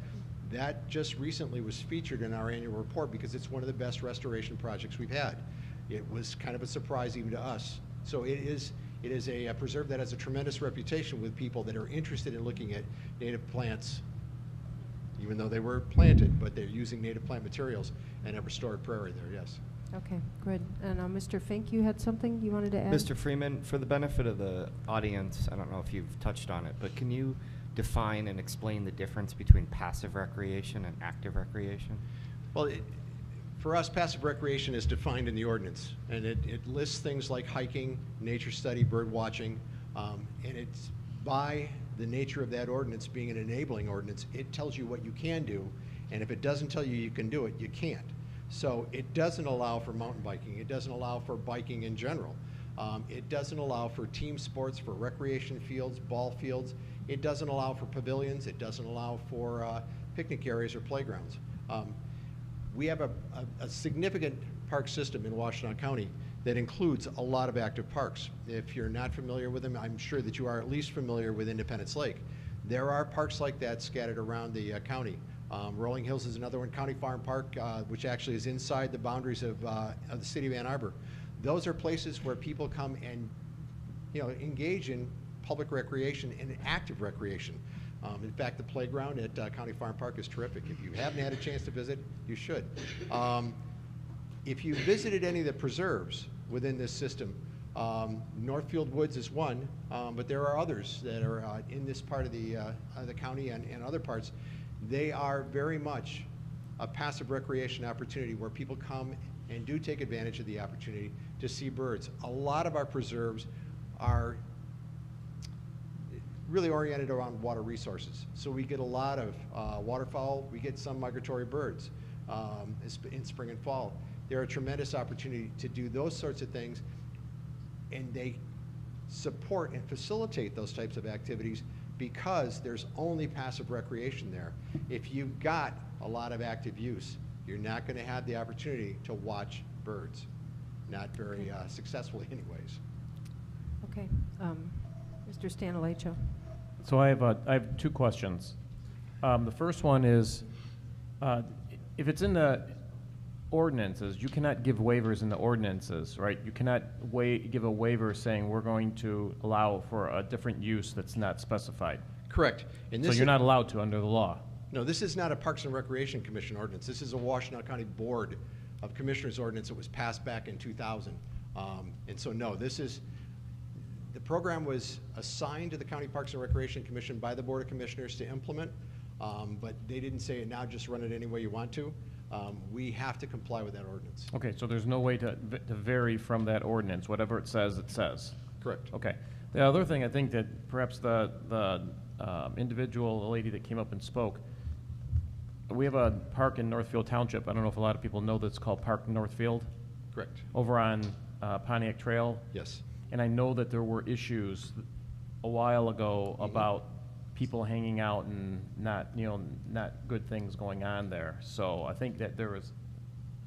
That just recently was featured in our annual report because it's one of the best restoration projects we've had. It was kind of a surprise even to us. So it is a preserve that has a tremendous reputation with people that are interested in looking at native plants, even though they were planted, but they're using native plant materials and a restored prairie there, yes. Okay, good. And Mr. Fink, you had something you wanted to add? Mr. Freeman, for the benefit of the audience, I don't know if you've touched on it, but can you define and explain the difference between passive recreation and active recreation? Well, for us, passive recreation is defined in the ordinance, and it lists things like hiking, nature study, bird watching, and it's by the nature of that ordinance being an enabling ordinance, it tells you what you can do, and if it doesn't tell you you can do it, you can't. So it doesn't allow for mountain biking. It doesn't allow for biking in general. It doesn't allow for team sports, for recreation fields, ball fields. It doesn't allow for pavilions. It doesn't allow for picnic areas or playgrounds. We have a significant park system in Washtenaw County that includes a lot of active parks. If you're not familiar with them, I'm sure that you are at least familiar with Independence Lake. There are parks like that scattered around the county. Rolling Hills is another one, County Farm Park, which actually is inside the boundaries of the city of Ann Arbor. Those are places where people come and, you know, engage in public recreation and active recreation. In fact, the playground at County Farm Park is terrific. If you haven't had a chance to visit, you should. If you visited any of the preserves within this system, Northfield Woods is one, but there are others that are in this part of the county and other parts. They are very much a passive recreation opportunity where people come and do take advantage of the opportunity to see birds. A lot of our preserves are really oriented around water resources. So we get a lot of waterfowl, we get some migratory birds in spring and fall. They're a tremendous opportunity to do those sorts of things, and they support and facilitate those types of activities because there's only passive recreation there. If you've got a lot of active use, you're not going to have the opportunity to watch birds. Not very successfully anyways. Okay. Mr. Stanilecho. So I have two questions. The first one is, if it's in the ordinances, you cannot give waivers in the ordinances, right? You cannot give a waiver saying we're going to allow for a different use that's not specified. Correct. And this so you're not allowed to under the law. No, this is not a Parks and Recreation Commission ordinance. This is a Washtenaw County Board of Commissioners ordinance that was passed back in 2000. And so no, the program was assigned to the County Parks and Recreation Commission by the Board of Commissioners to implement, but they didn't say now just run it any way you want to. We have to comply with that ordinance. Okay, so there's no way to vary from that ordinance. Whatever it says, it says. Correct. Okay. The other thing, I think that perhaps the individual, the lady that came up and spoke, we have a park in Northfield Township. I don't know if a lot of people know that's called Park Northfield. Correct. Over on Pontiac Trail. Yes. And I know that there were issues a while ago about people hanging out and not good things going on there. So I think that there was,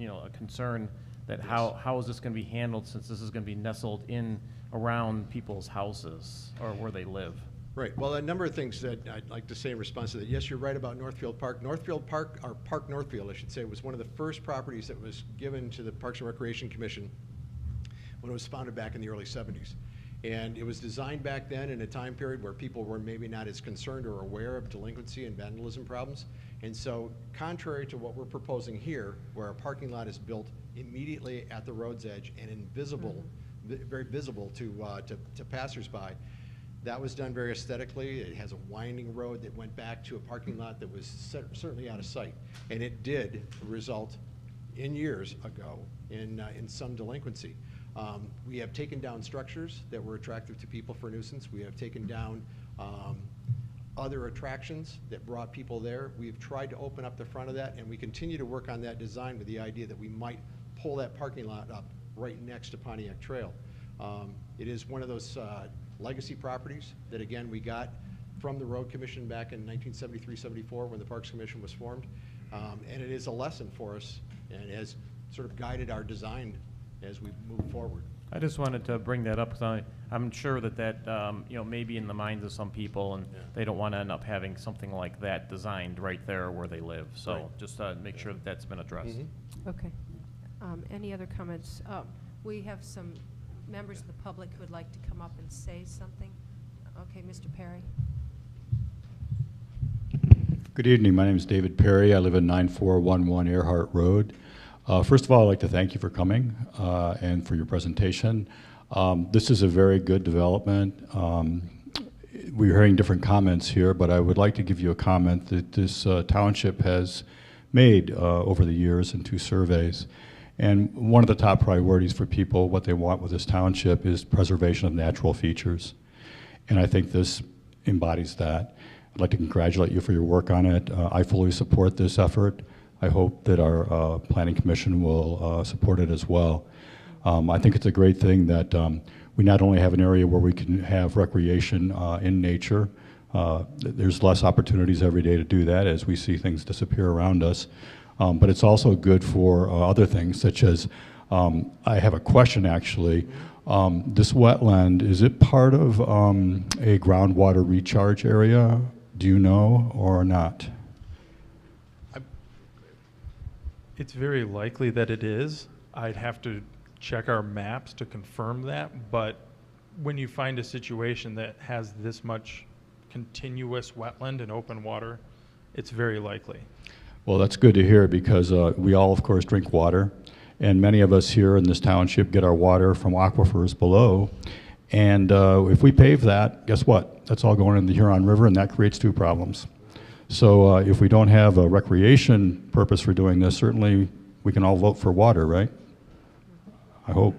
a concern that Yes. how is this going to be handled since this is going to be nestled in around people's houses or where they live. Right. Well, a number of things that I'd like to say in response to that. Yes, you're right about Northfield Park. Northfield Park, or Park Northfield, I should say, was one of the first properties that was given to the Parks and Recreation Commission when it was founded back in the early 70s. And it was designed back then in a time period where people were maybe not as concerned or aware of delinquency and vandalism problems. And so, contrary to what we're proposing here, where a parking lot is built immediately at the road's edge and invisible, very visible to passersby, that was done very aesthetically. It has a winding road that went back to a parking lot that was certainly out of sight. And it did result in years ago in some delinquency. We have taken down structures that were attractive to people for nuisance. We have taken down other attractions that brought people there. We've tried to open up the front of that, and we continue to work on that design with the idea that we might pull that parking lot up right next to Pontiac Trail. It is one of those legacy properties that, again, we got from the Road Commission back in 1973-74 when the Parks Commission was formed. And it is a lesson for us and has sort of guided our design as we move forward. I just wanted to bring that up because I'm sure that you know, maybe in the minds of some people, and they don't want to end up having something like that designed right there where they live. So Right. just make sure that that's been addressed. Okay. Any other comments? We have some members of the public who would like to come up and say something. Okay, Mr. Perry. Good evening. My name is David Perry. I live at 9411 Earhart Road. First of all, I'd like to thank you for coming and for your presentation. This is a very good development. We're hearing different comments here, but I would like to give you a comment that this township has made over the years in 2 surveys. And one of the top priorities for people, what they want with this township, is preservation of natural features. And I think this embodies that. I'd like to congratulate you for your work on it. I fully support this effort. I hope that our Planning Commission will support it as well. I think it's a great thing that we not only have an area where we can have recreation in nature, there's less opportunities every day to do that as we see things disappear around us, but it's also good for other things, such as, I have a question actually. This wetland, is it part of a groundwater recharge area? Do you know or not? It's very likely that it is. I'd have to check our maps to confirm that, but when you find a situation that has this much continuous wetland and open water, it's very likely. Well, that's good to hear because we all, of course, drink water, and many of us here in this township get our water from aquifers below. And if we pave that, guess what? That's all going in the Huron River, and that creates 2 problems. So if we don't have a recreation purpose for doing this, certainly we can all vote for water, right? I hope.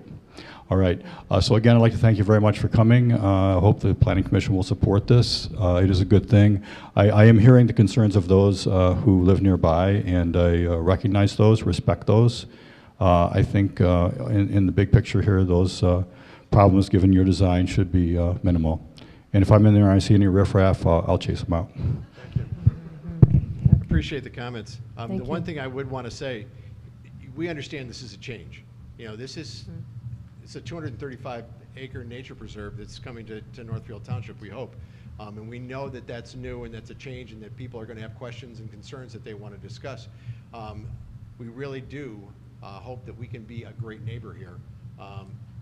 All right. So again, I'd like to thank you very much for coming. I hope the Planning Commission will support this. It is a good thing. I am hearing the concerns of those who live nearby, and I recognize those, respect those. I think in the big picture here, those problems, given your design, should be minimal. And if I'm in there and I see any riffraff, I'll chase them out. Appreciate the comments. Thank The you. one thing I would want to say, we understand this is a change. You know, this is, it's a 235-acre nature preserve that's coming to Northfield Township, we hope. And we know that that's new and that's a change and that people are going to have questions and concerns that they want to discuss. We really do hope that we can be a great neighbor here.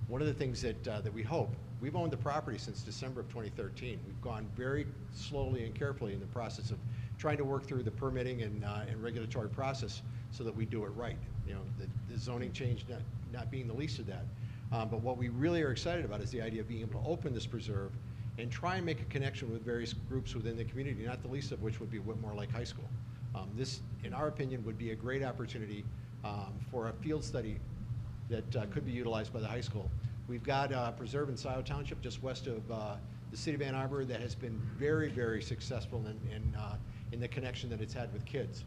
One of the things that we hope, we've owned the property since December of 2013. We've gone very slowly and carefully in the process of trying to work through the permitting and regulatory process so that we do it right. You know, the zoning change not being the least of that. But what we really are excited about is the idea of being able to open this preserve and try and make a connection with various groups within the community, not the least of which would be Whitmore Lake High School. This, in our opinion, would be a great opportunity for a field study that could be utilized by the high school. We've got a preserve in Scioto Township just west of the city of Ann Arbor that has been very, very successful in the connection that it's had with kids.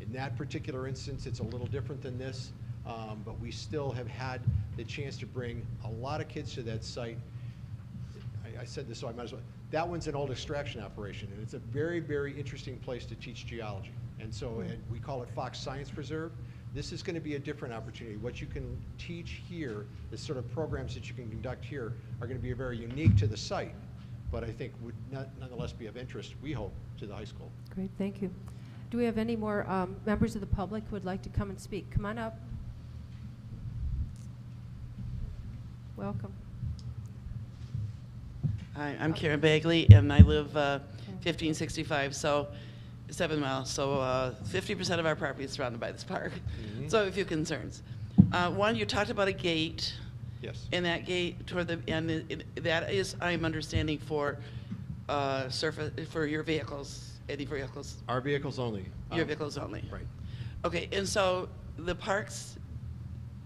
In that particular instance, it's a little different than this, but we still have had the chance to bring a lot of kids to that site. I said this, so I might as well. That one's an old extraction operation, and it's a very, very interesting place to teach geology. And so and we call it Fox Science Preserve. This is going to be a different opportunity. What you can teach here, the sort of programs that you can conduct here, are going to be very unique to the site, but I think would nonetheless be of interest, we hope, to the high school. Great, thank you. Do we have any more members of the public who would like to come and speak? Come on up. Welcome. Hi, I'm Karen Bagley, and I live 1565, so 7 miles. So 50% of our property is surrounded by this park. So I have a few concerns. One, you talked about a gate. Yes. And that gate toward the end, that is, I'm understanding, for surface for your vehicles, any vehicles. Our vehicles only. Your vehicles only. Right. Okay, and so the park's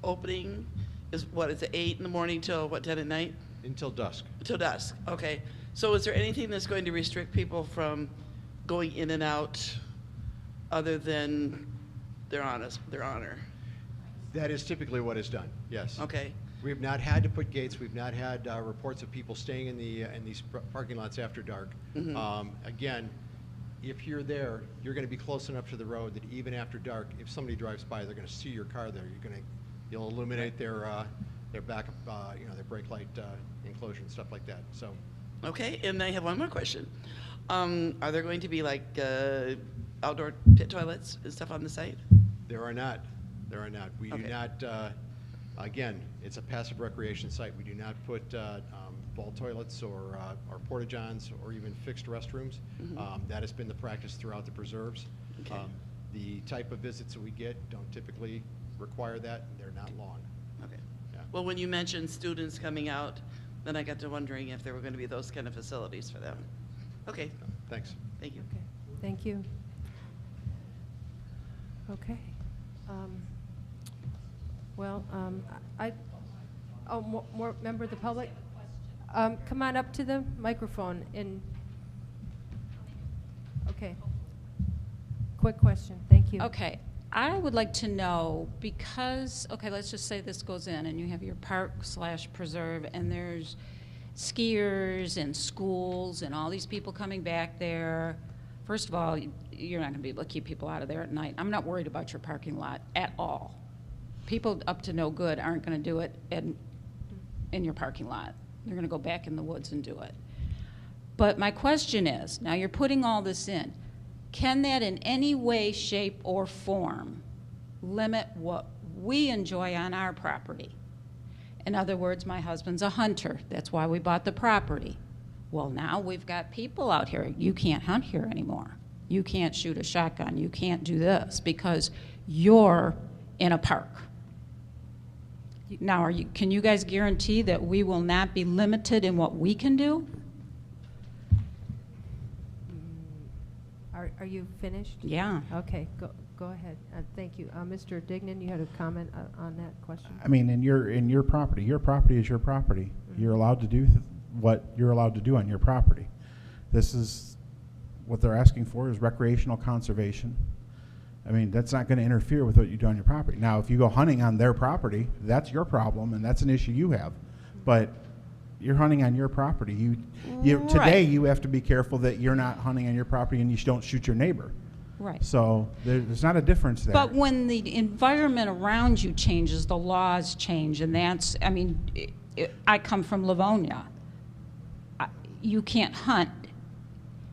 opening is what, is it 8 in the morning till what, 10 at night? Until dusk. Till dusk, okay. So is there anything that's going to restrict people from going in and out other than their honor? That is typically what is done, yes. Okay. We have not had to put gates. We've not had reports of people staying in these parking lots after dark. Mhm. Again, if you're there, you're going to be close enough to the road that even after dark, if somebody drives by, they're going to see your car there. You'll illuminate their backup, their brake light enclosure and stuff like that. So. Okay, and I have one more question. Are there going to be like outdoor pit toilets and stuff on the site? There are not. There are not. We do not, again, it's a passive recreation site. We do not put vault toilets or porta-johns or even fixed restrooms. That has been the practice throughout the preserves. Okay. The type of visits that we get don't typically require that, and they're not long. Okay. Yeah. Well, when you mentioned students coming out, then I got to wondering if there were going to be those kind of facilities for them. Okay. Thanks. Thank you. Okay, thank you. Okay. Well, more member of the public? Come on up to the microphone and, okay. Quick question, thank you. Okay, I would like to know, because, okay, let's just say this goes in and you have your park/preserve and there's skiers and schools and all these people coming back there. First of all, you're not going to be able to keep people out of there at night. I'm not worried about your parking lot at all. People up to no good aren't going to do it in your parking lot. They're going to go back in the woods and do it. But my question is, now you're putting all this in, can that in any way, shape, or form limit what we enjoy on our property? In other words, my husband's a hunter. That's why we bought the property. Well, now we've got people out here. You can't hunt here anymore. You can't shoot a shotgun. You can't do this because you're in a park. Now, can you guys guarantee that we will not be limited in what we can do? Are you finished? Yeah. Okay, go ahead. Thank you. Mr. Dignan, you had a comment on that question? I mean, in your property is your property. You're allowed to do what you're allowed to do on your property. This is what they're asking for is recreational conservation. I mean, that's not going to interfere with what you do on your property. Now, if you go hunting on their property, that's your problem, and that's an issue you have. But you're hunting on your property. Today, you have to be careful that you're not hunting on your property and you don't shoot your neighbor. Right. So there's not a difference there. But when the environment around you changes, the laws change, and that's, I mean, I come from Livonia. You can't hunt.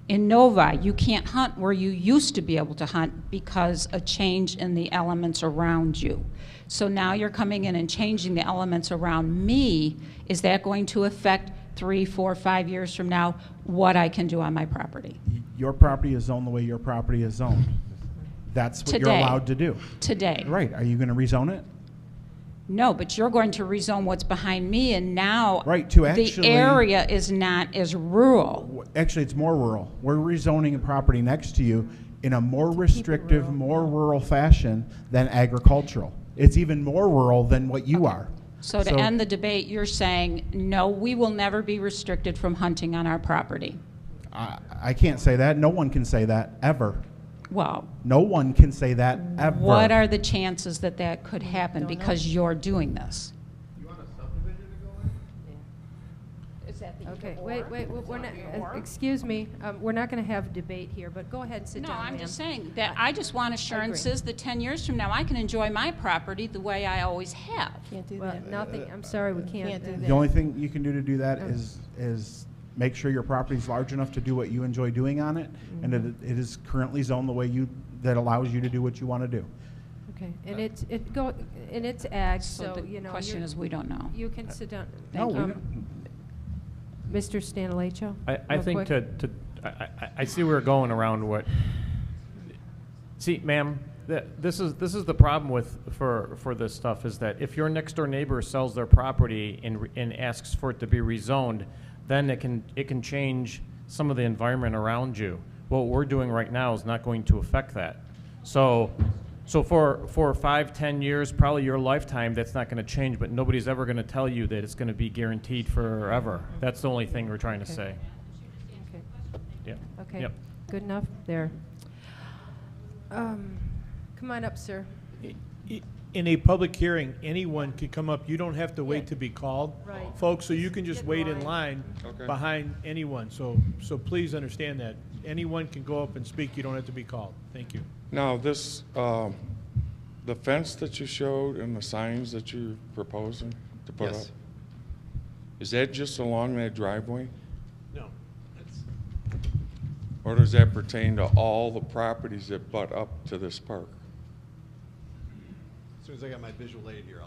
In Novi, you can't hunt where you used to be able to hunt because a change in the elements around you. So now you're coming in and changing the elements around me. Is that going to affect 3, 4, 5 years from now what I can do on my property? Your property is zoned the way your property is zoned. That's what you're allowed to do. Today. Right. Are you going to rezone it? No, but you're going to rezone what's behind me, and now the area is not as rural. Actually, it's more rural. We're rezoning a property next to you in a more restrictive, more rural fashion than agricultural. It's even more rural than what you are. So to end the debate, you're saying, no, we will never be restricted from hunting on our property. I can't say that. No one can say that, ever. Well, no one can say that ever. What are the chances that that could happen because you're doing this? You want a subdivision to go in? Is that Okay, wait, we're not, excuse me, we're not going to have a debate here, but go ahead and sit down, No, I'm ma'am. just saying that I just want assurances that 10 years from now I can enjoy my property the way I always have. Can't do Well, that. nothing, I'm sorry, we can't. do that. The only thing you can do to do that is make sure your property is large enough to do what you enjoy doing on it, and it is currently zoned the way that allows you to do what you want to do. Okay, and it's ag, so, the you know. question is we don't know. You can sit down. Thank you. Mr. Stanilecho? I think I see where we're going around what. See, ma'am, this is the problem for this stuff is that if your next door neighbor sells their property and asks for it to be rezoned, then it can change some of the environment around you. What we're doing right now is not going to affect that. So So for 5, 10 years, probably your lifetime, that's not going to change, but nobody's ever going to tell you that it's going to be guaranteed forever. That's the only thing we're trying to say. Okay. Yeah. Okay. Yep. Good enough there. Come on up, sir. In a public hearing, anyone could come up. You don't have to wait Yeah. to be called. Right. Folks, so you can just Get in wait in line. line Okay. behind anyone. So please understand that. Anyone can go up and speak. You don't have to be called. Thank you. Now, this, the fence that you showed and the signs that you're proposing to put up? Yes. Is that just along that driveway? No. That's, Or does that pertain to all the properties that butt up to this park? as soon as I got my visual aid here,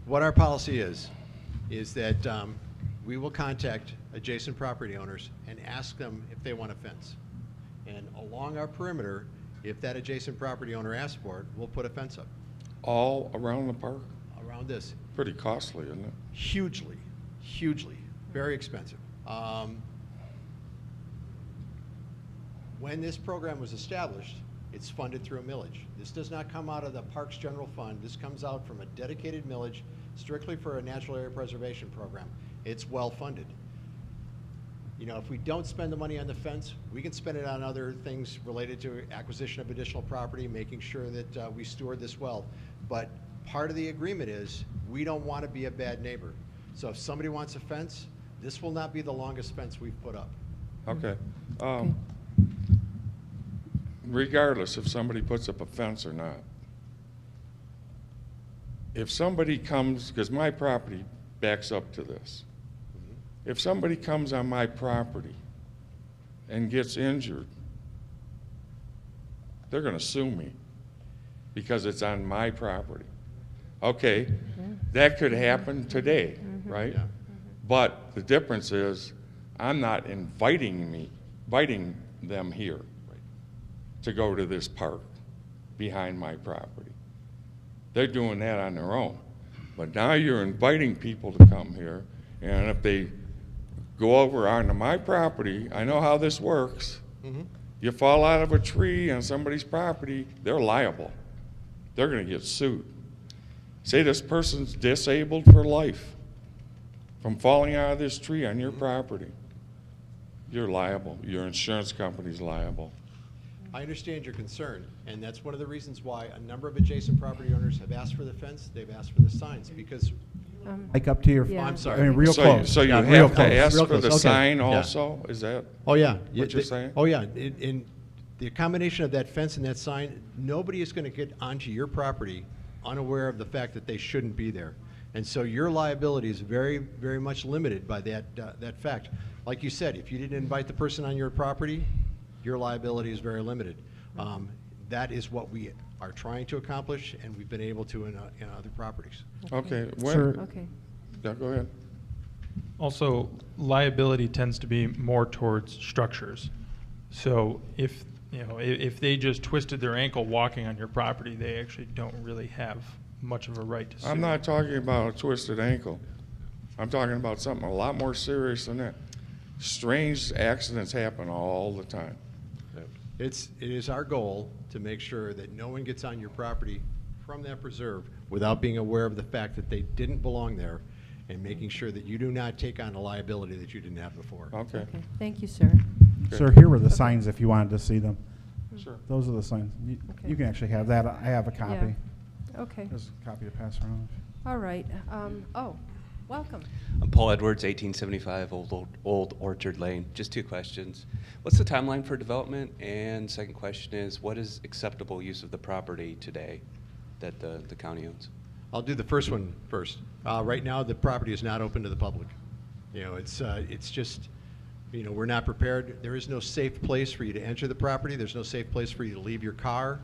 what our policy is that we will contact adjacent property owners and ask them if they want a fence. And along our perimeter, if that adjacent property owner asks for it, we'll put a fence up All around the park? around this. Pretty costly, isn't it? Hugely, very expensive. When this program was established, it's funded through a millage. This does not come out of the Parks General Fund. This comes out from a dedicated millage strictly for a natural area preservation program. It's well funded. You know, if we don't spend the money on the fence, we can spend it on other things related to acquisition of additional property, making sure that we steward this well. But part of the agreement is we don't want to be a bad neighbor. So if somebody wants a fence, this will not be the longest fence we've put up. Okay. Regardless if somebody puts up a fence or not, if somebody comes, because my property backs up to this, if somebody comes on my property and gets injured, they're going to sue me because it's on my property. Okay, that could happen today, right? Yeah. But the difference is I'm not inviting them here to go to this park behind my property. They're doing that on their own. But now you're inviting people to come here, and if they go over onto my property, I know how this works. You fall out of a tree on somebody's property, they're liable. They're going to get sued. Say this person's disabled for life from falling out of this tree on your property. You're liable. Your insurance company's liable. I understand your concern, and that's one of the reasons why a number of adjacent property owners have asked for the fence, they've asked for the signs, because, Like up to your, Yeah. I'm I sorry. mean, real So close. you Yeah, have real to close, ask real for the close. Okay. sign Yeah. also? Is that Oh, yeah. what you're saying? Oh, yeah. In the combination of that fence and that sign, nobody is going to get onto your property unaware of the fact that they shouldn't be there. And so your liability is very, very much limited by that fact. Like you said, if you didn't invite the person on your property, your liability is very limited. That is what we are trying to accomplish, and we've been able to in other properties. Okay. Sir. Okay. Yeah, go ahead. Also, liability tends to be more towards structures. So if, you know, if they just twisted their ankle walking on your property, they actually don't really have much of a right to sue. I'm not talking about a twisted ankle. I'm talking about something a lot more serious than that. Strange accidents happen all the time. It is our goal to make sure that no one gets on your property from that preserve without being aware of the fact that they didn't belong there, and making sure that you do not take on a liability that you didn't have before. Okay. Okay. Thank you, sir. Sir, here were the signs if you wanted to see them. Sure. Those are the signs. Okay. You can actually have that. I have a copy. Okay. There's a copy to pass around. All right. Welcome. I'm Paul Edwards, 1875 Old Orchard Lane. Just 2 questions. What's the timeline for development? And second question is, what is acceptable use of the property today that the county owns? I'll do the first one first. Right now, the property is not open to the public. You know, it's just, you know, we're not prepared. There is no safe place for you to enter the property. There's no safe place for you to leave your car.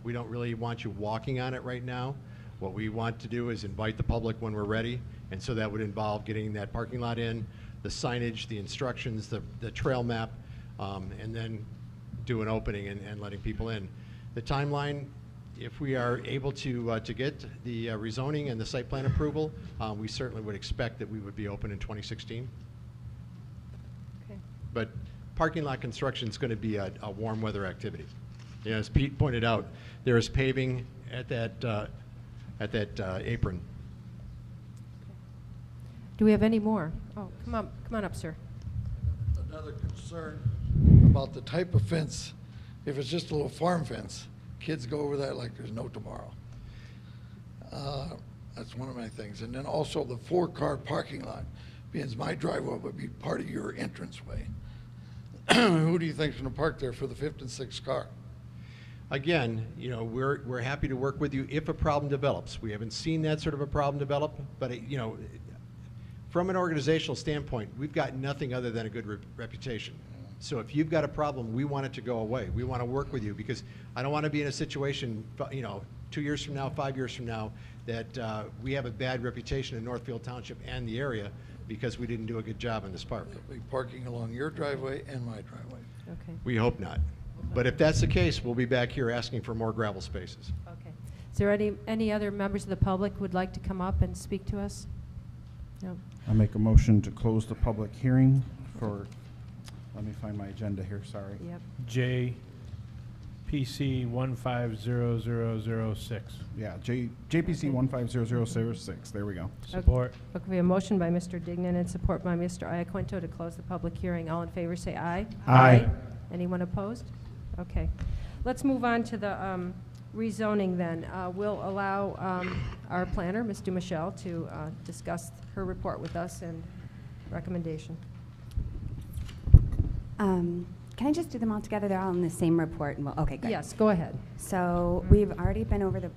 We don't really want you walking on it right now. What we want to do is invite the public when we're ready, and so that would involve getting that parking lot in, the signage, the instructions, the trail map, and then do an opening and letting people in. The timeline, if we are able to get the rezoning and the site plan approval, we certainly would expect that we would be open in 2016. Okay. But parking lot construction is going to be a warm weather activity. You know, as Pete pointed out, there is paving at that apron. Do we have any more? Oh, come on up, sir. Another concern about the type of fence. If it's just a little farm fence, kids go over that like there's no tomorrow. That's one of my things. And then also the 4-car parking lot, being my driveway would be part of your entranceway. Who do you think's going to park there for the 5th and 6th car? Again, you know, we're happy to work with you if a problem develops. We haven't seen that sort of a problem develop, but you know, from an organizational standpoint, we've got nothing other than a good reputation. So if you've got a problem, we want it to go away. We want to work with you because I don't want to be in a situation, you know, 2 years from now, 5 years from now, that we have a bad reputation in Northfield Township and the area because we didn't do a good job in this park. They'll be parking along your driveway and my driveway. Okay. We hope not. But if that's the case, we'll be back here asking for more gravel spaces. Okay. Is there any other members of the public who would like to come up and speak to us? No. I make a motion to close the public hearing for, let me find my agenda here, sorry. Yep. JPC 150006. Yeah, JPC 150006, there we go. Support. Okay, we have a motion by Mr. Dignan and support by Mr. Iaquinto to close the public hearing. All in favor say aye. Aye. Anyone opposed? Okay. Let's move on to the rezoning then. We'll allow our planner, Ms. Dumichel, to discuss her report with us and recommendation. Can I just do them all together? They're all in the same report. And okay, good. Yes, go ahead. So we've already been over the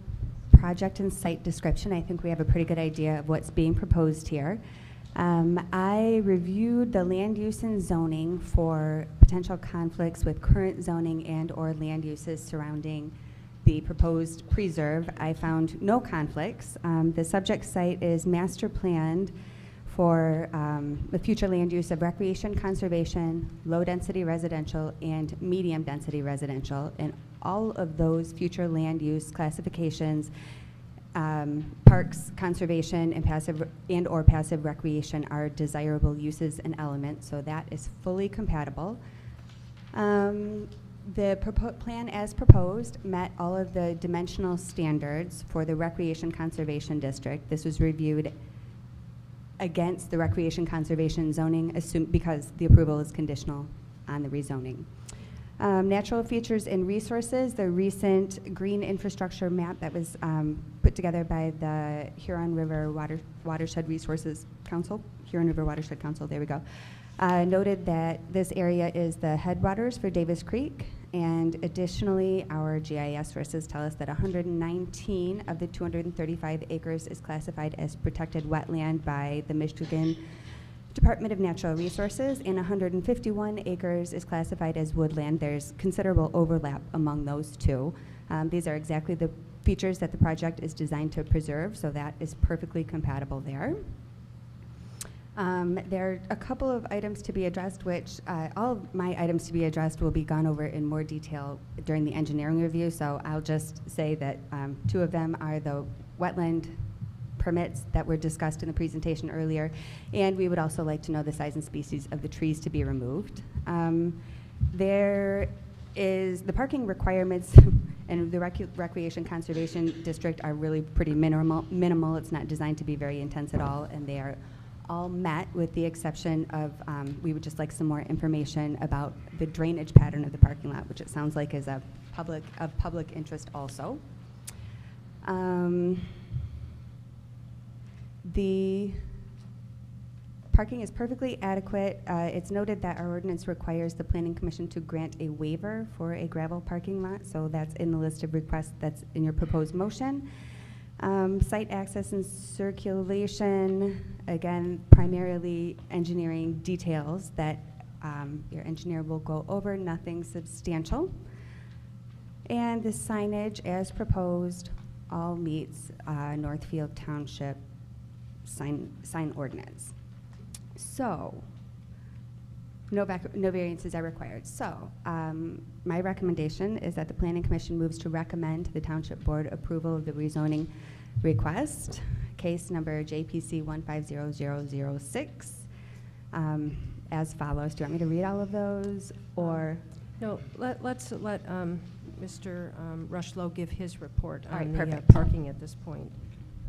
project and site description. I think we have a pretty good idea of what's being proposed here. I reviewed the land use and zoning for potential conflicts with current zoning and or land uses surrounding the proposed preserve. I found no conflicts. The subject site is master planned for the future land use of recreation, conservation, low-density residential, and medium-density residential. And all of those future land use classifications, parks, conservation, and passive and/or passive recreation are desirable uses and elements. So that is fully compatible. The plan as proposed met all of the dimensional standards for the Recreation Conservation District. This was reviewed against the Recreation Conservation zoning because the approval is conditional on the rezoning. Natural features and resources, the recent green infrastructure map that was put together by the Huron River Watershed Resources Council, Huron River Watershed Council, there we go, noted that this area is the headwaters for Davis Creek, and additionally, our GIS sources tell us that 119 of the 235 acres is classified as protected wetland by the Michigan Department of Natural Resources, and 151 acres is classified as woodland. There's considerable overlap among those two. These are exactly the features that the project is designed to preserve, so that is perfectly compatible there. There are a couple of items to be addressed, which all of my items to be addressed will be gone over in more detail during the engineering review, so I'll just say that 2 of them are the wetland permits that were discussed in the presentation earlier, and we would also like to know the size and species of the trees to be removed. There is the parking requirements and the Recreation Conservation District are really pretty minimal. It's not designed to be very intense at all, and they are all met with the exception of we would just like some more information about the drainage pattern of the parking lot, which it sounds like is of public interest also. The parking is perfectly adequate. It's noted that our ordinance requires the Planning Commission to grant a waiver for a gravel parking lot, so that's in the list of requests that's in your proposed motion. Site access and circulation, again, primarily engineering details that your engineer will go over, nothing substantial. And the signage as proposed all meets Northfield Township sign ordinance. So, no variances are required. So, my recommendation is that the Planning Commission moves to recommend to the Township Board approval of the rezoning request, case number JPC 150006. as follows. Do you want me to read all of those, or? No, let's let Mr. Rushlow give his report All right, on the perfect. parking at this point.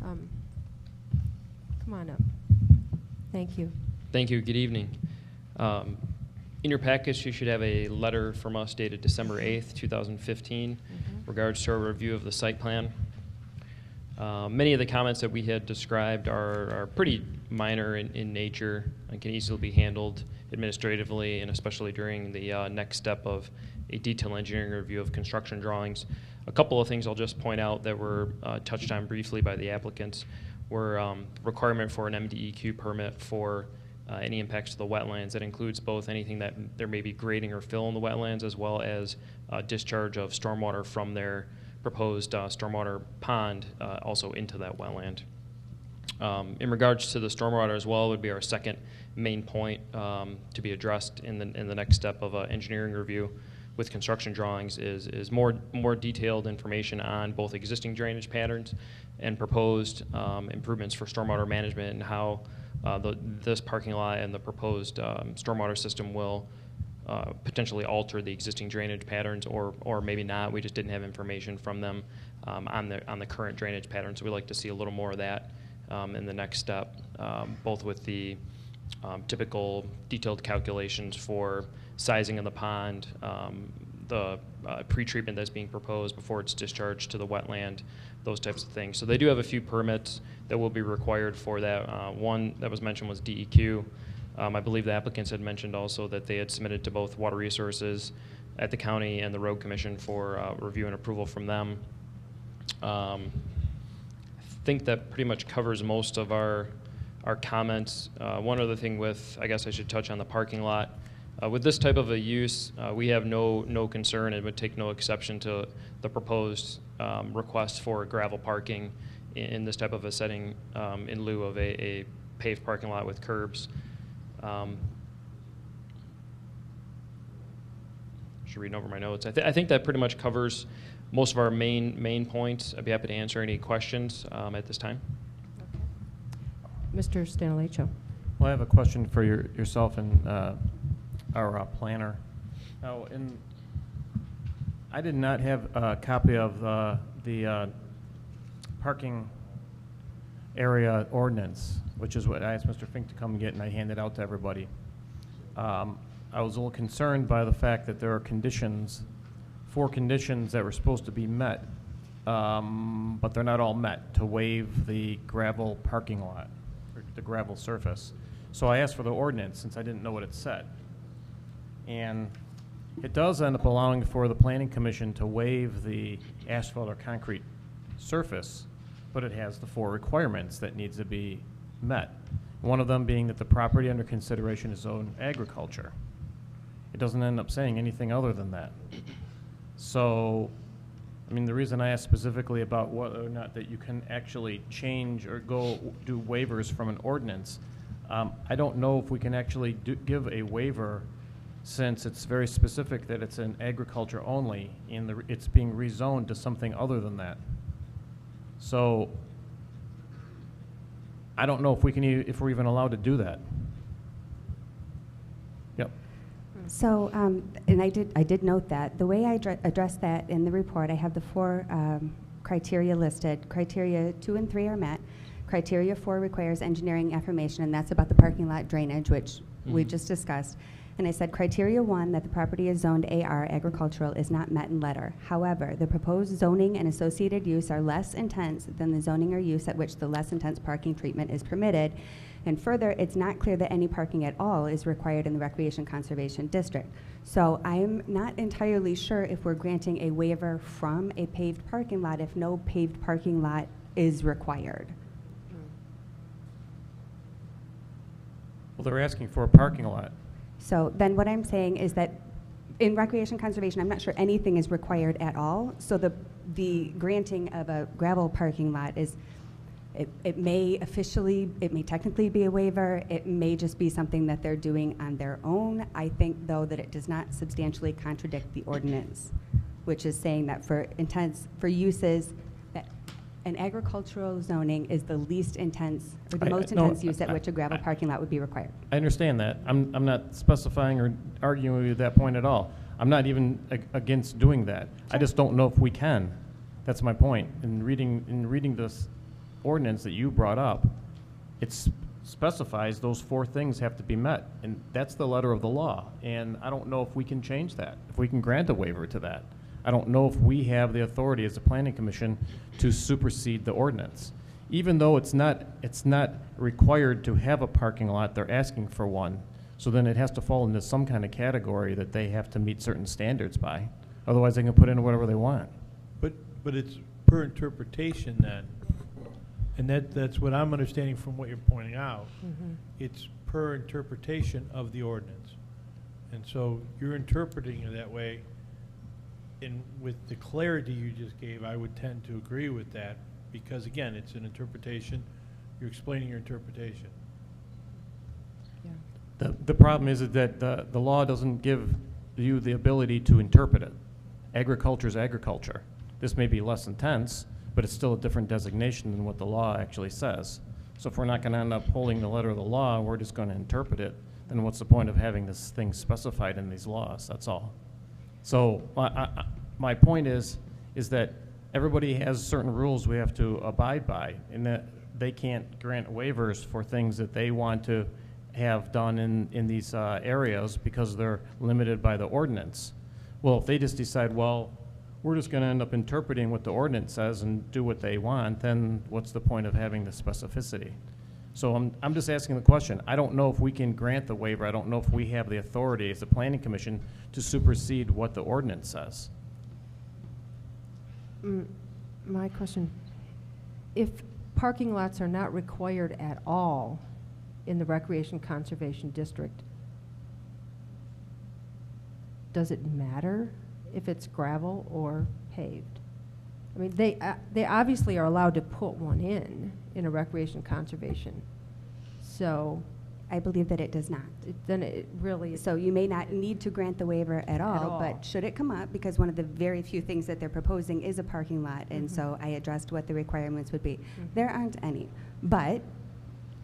Come on up. Thank you. Thank you. Good evening. In your package, you should have a letter from us dated December 8th, 2015, regards to our review of the site plan. Many of the comments that we had described are pretty minor in nature and can easily be handled administratively, and especially during the next step of a detailed engineering review of construction drawings. A couple of things I'll just point out that were touched on briefly by the applicants were requirement for an MDEQ permit for any impacts to the wetlands. That includes both anything that there may be grading or fill in the wetlands, as well as discharge of stormwater from their proposed stormwater pond also into that wetland. In regards to the stormwater as well, would be our second main point to be addressed in the next step of engineering review with construction drawings is more detailed information on both existing drainage patterns and proposed improvements for stormwater management, and how this parking lot and the proposed stormwater system will potentially alter the existing drainage patterns, or maybe not. We just didn't have information from them on the current drainage patterns. So we'd like to see a little more of that in the next step, both with the typical detailed calculations for sizing of the pond, the pre-treatment that's being proposed before it's discharged to the wetland, those types of things. So they do have a few permits that will be required for that. One that was mentioned was DEQ. I believe the applicants had mentioned also that they had submitted to both Water Resources at the county and the Road Commission for review and approval from them. I think that pretty much covers most of our comments. One other thing I guess I should touch on the parking lot. With this type of a use, we have no concern and would take no exception to the proposed request for gravel parking in this type of a setting in lieu of a paved parking lot with curbs. Just reading over my notes. I think that pretty much covers most of our main points. I'd be happy to answer any questions at this time. Mr. Stanilecho. Well, I have a question for yourself and our planner. Now, I did not have a copy of the parking area ordinance, which is what I asked Mr. Fink to come get, and I handed out to everybody. I was a little concerned by the fact that there are four conditions that were supposed to be met, but they're not all met, to waive the gravel parking lot, or the gravel surface. So I asked for the ordinance since I didn't know what it said. And it does end up allowing for the Planning Commission to waive the asphalt or concrete surface, but it has the four requirements that needs to be met. One of them being that the property under consideration is zoned agriculture. It doesn't end up saying anything other than that. So, I mean, the reason I asked specifically about whether or not that you can actually change or go do waivers from an ordinance, I don't know if we can actually give a waiver, since it's very specific that it's in agriculture only, and it's being rezoned to something other than that. So I don't know if if we're even allowed to do that. Yep. So, and I did note that. The way I addressed that in the report, I have the four criteria listed. Criteria 2 and 3 are met. Criteria 4 requires engineering affirmation, and that's about the parking lot drainage, which we just discussed. And I said criteria 1, that the property is zoned AR, agricultural, is not met in letter. However, the proposed zoning and associated use are less intense than the zoning or use at which the less intense parking treatment is permitted. And further, it's not clear that any parking at all is required in the Recreation Conservation District. So I'm not entirely sure if we're granting a waiver from a paved parking lot if no paved parking lot is required. Well, they're asking for a parking lot. So then what I'm saying is that in recreation conservation, I'm not sure anything is required at all. So the granting of a gravel parking lot is, it may technically be a waiver. It may just be something that they're doing on their own. I think, though, that it does not substantially contradict the ordinance, which is saying that for uses that An agricultural zoning is the least intense, or the I- most no, intense use at which a gravel parking lot would be required. I understand that. I'm not specifying or arguing with you at that point at all. I'm not even against doing that. I just don't know if we can. That's my point. In reading this ordinance that you brought up, it specifies those 4 things have to be met, and that's the letter of the law. And I don't know if we can change that, if we can grant a waiver to that. I don't know if we have the authority as a planning commission to supersede the ordinance. Even though it's not required to have a parking lot, they're asking for one. So then it has to fall into some kind of category that they have to meet certain standards by. Otherwise, they can put in whatever they want. But it's per interpretation then. And that's what I'm understanding from what you're pointing out. It's per interpretation of the ordinance. And so you're interpreting it that way. And with the clarity you just gave, I would tend to agree with that because, again, it's an interpretation. You're explaining your interpretation. The problem is that the law doesn't give you the ability to interpret it. Agriculture is agriculture. This may be less intense, but it's still a different designation than what the law actually says. So if we're not going to end up holding the letter of the law, we're just going to interpret it, then what's the point of having this thing specified in these laws? That's all. So my point is that everybody has certain rules we have to abide by, and that they can't grant waivers for things that they want to have done in these areas because they're limited by the ordinance. Well, if they just decide, well, we're just going to end up interpreting what the ordinance says and do what they want, then what's the point of having the specificity? So I'm just asking the question. I don't know if we can grant the waiver. I don't know if we have the authority as a planning commission to supersede what the ordinance says. My question, if parking lots are not required at all in the Recreation Conservation District, does it matter if it's gravel or paved? I mean, they obviously are allowed to put one in a recreation conservation. So I believe that it does not. Then it really is. So you may not need to grant the waiver at all, all. but should it come up, because one of the very few things that they're proposing is a parking lot, and so I addressed what the requirements would be. There aren't any. But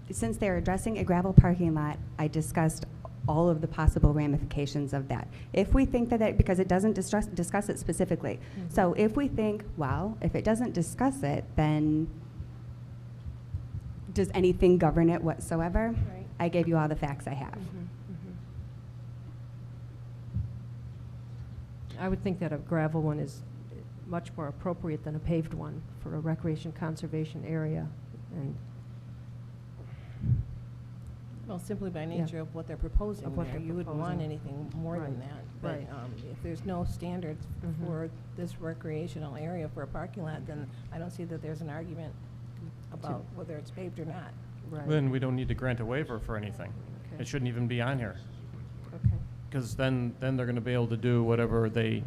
since they're addressing a gravel parking lot, I discussed all of the possible ramifications of that. If we think that, because it doesn't discuss it specifically. So if we think, well, if it doesn't discuss it, then does anything govern it whatsoever? Right. I gave you all the facts I have. I would think that a gravel one is much more appropriate than a paved one for a recreation conservation area. And Well, simply by nature of what they're proposing Of what there, they're you wouldn't want proposing. anything more than Right, that. But right. if there's no standards for this recreational area for a parking lot, then I don't see that there's an argument about whether it's paved or not. Then we don't need to grant a waiver for anything. Okay. It shouldn't even be on here. Okay. Because then they're going to be able to do whatever they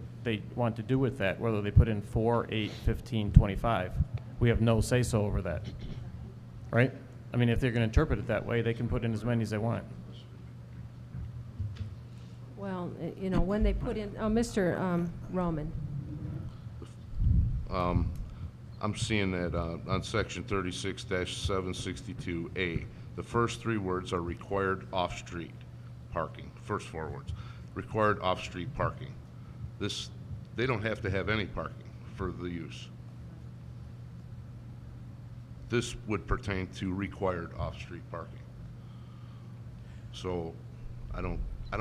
want to do with that, whether they put in 4, 8, 15, 25. We have no say-so over that, right? I mean, if they're going to interpret it that way, they can put in as many as they want. Well, you know, when they put in, Mr. Roman. I'm seeing that on section 36-762A, the first 3 words are required off-street parking. First 4 words, required off-street parking. They don't have to have any parking for the use. This would pertain to required off-street parking. So I don't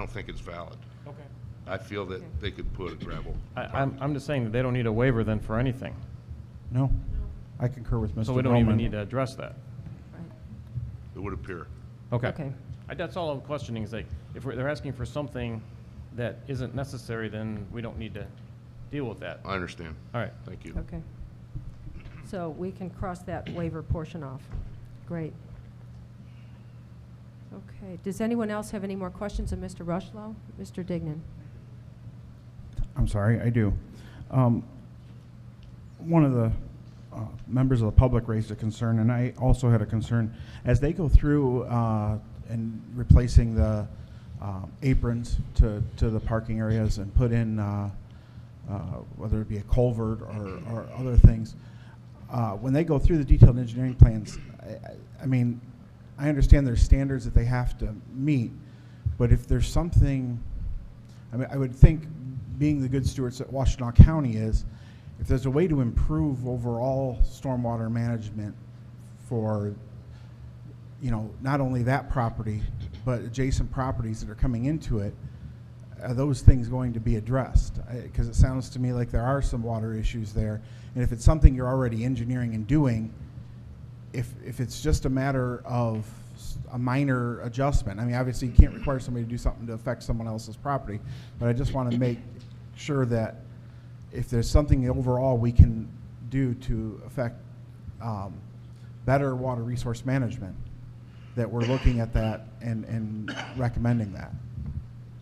think it's valid. Okay. I feel that they could put a gravel. I'm just saying that they don't need a waiver then for anything. No, I concur with Mr. So we don't even Roman. need to address that. It would appear. Okay. Okay. That's all I'm questioning is like, if they're asking for something that isn't necessary, then we don't need to deal with that. I understand. All right. Thank you. Okay. So we can cross that waiver portion off. Great. Okay. Does anyone else have any more questions of Mr. Rushlow? Mr. Dignan? I'm sorry, I do. One of the members of the public raised a concern, and I also had a concern. As they go through and replacing the aprons to the parking areas and put in, whether it be a culvert or other things, when they go through the detailed engineering plans, I mean, I understand there's standards that they have to meet, but if there's something, I mean, I would think, being the good stewards that Washtenaw County is, if there's a way to improve overall stormwater management for, you know, not only that property, but adjacent properties that are coming into it, are those things going to be addressed? Because it sounds to me like there are some water issues there, and if it's something you're already engineering and doing, if it's just a matter of a minor adjustment, I mean, obviously you can't require somebody to do something to affect someone else's property, but I just want to make sure that if there's something overall we can do to affect better water resource management, that we're looking at that and recommending that.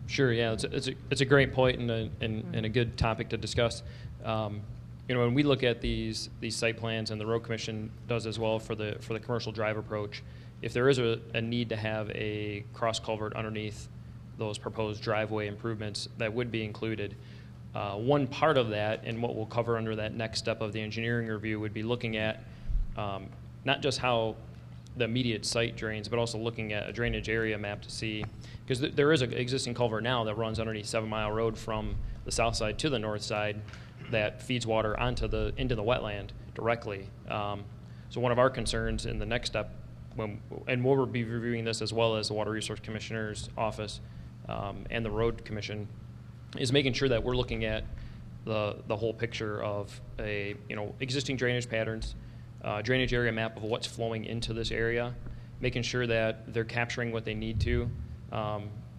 Sure, yeah, it's a great point and a good topic to discuss. You know, when we look at these site plans, and the road commission does as well for the commercial drive approach, if there is a need to have a cross culvert underneath those proposed driveway improvements, that would be included. One part of that, and what we'll cover under that next step of the engineering review, would be looking at not just how the immediate site drains, but also looking at a drainage area map to see, because there is an existing culvert now that runs underneath 7 Mile Road from the south side to the north side that feeds water into the wetland directly. So one of our concerns in the next step, and we'll be reviewing this as well as the Water Resource Commissioner's office and the Road Commission, is making sure that we're looking at the whole picture of existing drainage patterns, drainage area map of what's flowing into this area, making sure that they're capturing what they need to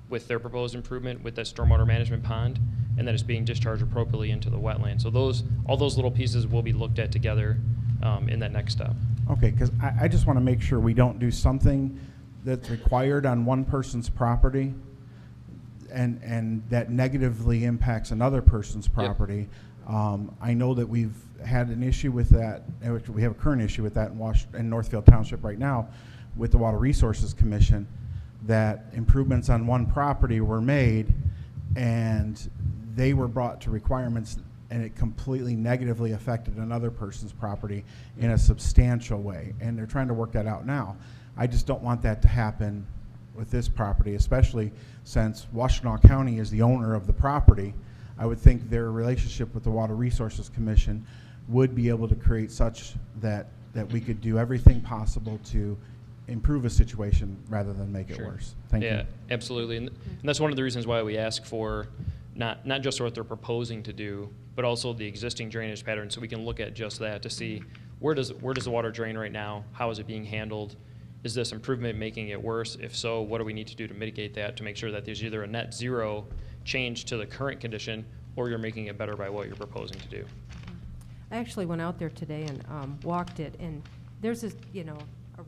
with their proposed improvement with that stormwater management pond, and that it's being discharged appropriately into the wetland. So all those little pieces will be looked at together in that next step. Okay, because I just want to make sure we don't do something that's required on one person's property and that negatively impacts another person's property. Yep. I know that we've had an issue with that. We have a current issue with that in Northfield Township right now with the Water Resources Commission, that improvements on one property were made and they were brought to requirements, and it completely negatively affected another person's property in a substantial way. And they're trying to work that out now. I just don't want that to happen with this property, especially since Washtenaw County is the owner of the property. I would think their relationship with the Water Resources Commission would be able to create such that we could do everything possible to improve a situation rather than make it worse. Thank you. Yeah, absolutely. And that's one of the reasons why we ask for not just what they're proposing to do, but also the existing drainage pattern, so we can look at just that to see where does the water drain right now, how is it being handled, is this improvement making it worse? If so, what do we need to do to mitigate that, to make sure that there's either a net zero change to the current condition, or you're making it better by what you're proposing to do. I actually went out there today and walked it, and there's a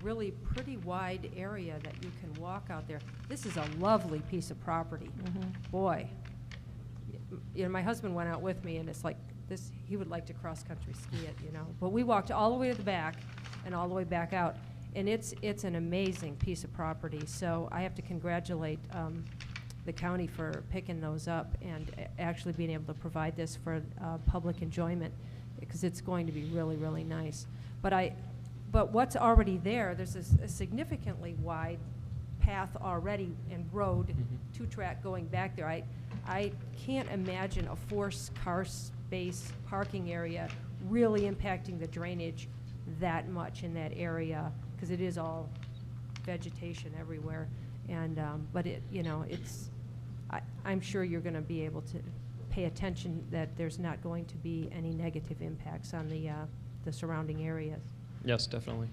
really pretty wide area that you can walk out there. This is a lovely piece of property. Boy, my husband went out with me, and it's like this. He would like to cross-country ski it, But we walked all the way to the back and all the way back out, and it's an amazing piece of property. So I have to congratulate the county for picking those up and actually being able to provide this for public enjoyment, because it's going to be really, really nice. But what's already there, there's a significantly wide path already and road, two-track going back there. I can't imagine a forced car space parking area really impacting the drainage that much in that area, because it is all vegetation everywhere. And but I'm sure you're going to be able to pay attention that there's not going to be any negative impacts on the surrounding areas. Yes, definitely.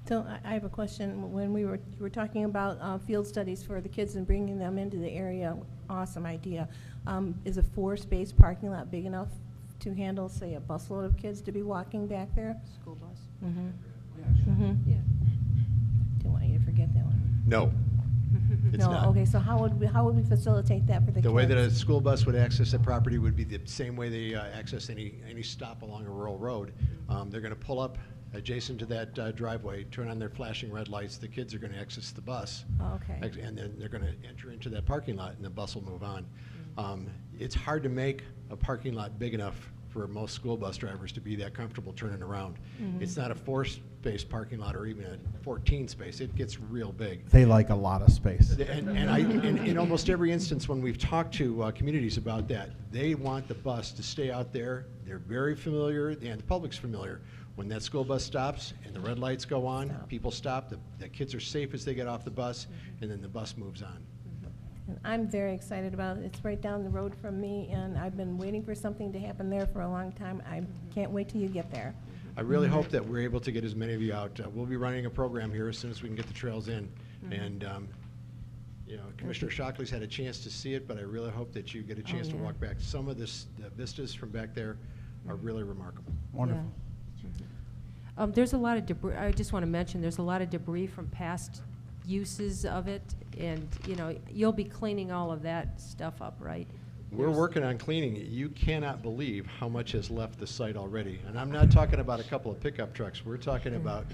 So I have a question. When you were talking about field studies for the kids and bringing them into the area, awesome idea. Is a 4-space parking lot big enough to handle, say, a busload of kids to be walking back there? School bus. Yeah. Didn't want you to forget that one. No. It's no. not. Okay. So how would we facilitate that for the kids? The way that a school bus would access that property would be the same way they access any stop along a rural road. They're going to pull up adjacent to that driveway, turn on their flashing red lights. The kids are going to access the bus. Oh, okay. And then they're going to enter into that parking lot, and the bus will move on. It's hard to make a parking lot big enough for most school bus drivers to be that comfortable turning around. It's not a 4-space parking lot or even a 14-space. It gets real big. They like a lot of space. And in almost every instance when we've talked to communities about that, they want the bus to stay out there. They're very familiar, and the public's familiar. When that school bus stops and the red lights go on, people stop, the kids are safe as they get off the bus, and then the bus moves on. And I'm very excited about it. It's right down the road from me, and I've been waiting for something to happen there for a long time. I can't wait till you get there. I really hope that we're able to get as many of you out. We'll be running a program here as soon as we can get the trails in. And you know, Commissioner Shockley's had a chance to see it, but I really hope that you get a chance to walk back. Some of the vistas from back there are really remarkable. Wonderful. There's a lot of debris. I just want to mention there's a lot of debris from past uses of it, and you know, you'll be cleaning all of that stuff up, right? We're working on cleaning it. You cannot believe how much has left the site already. And I'm not talking about a couple of pickup trucks. We're talking about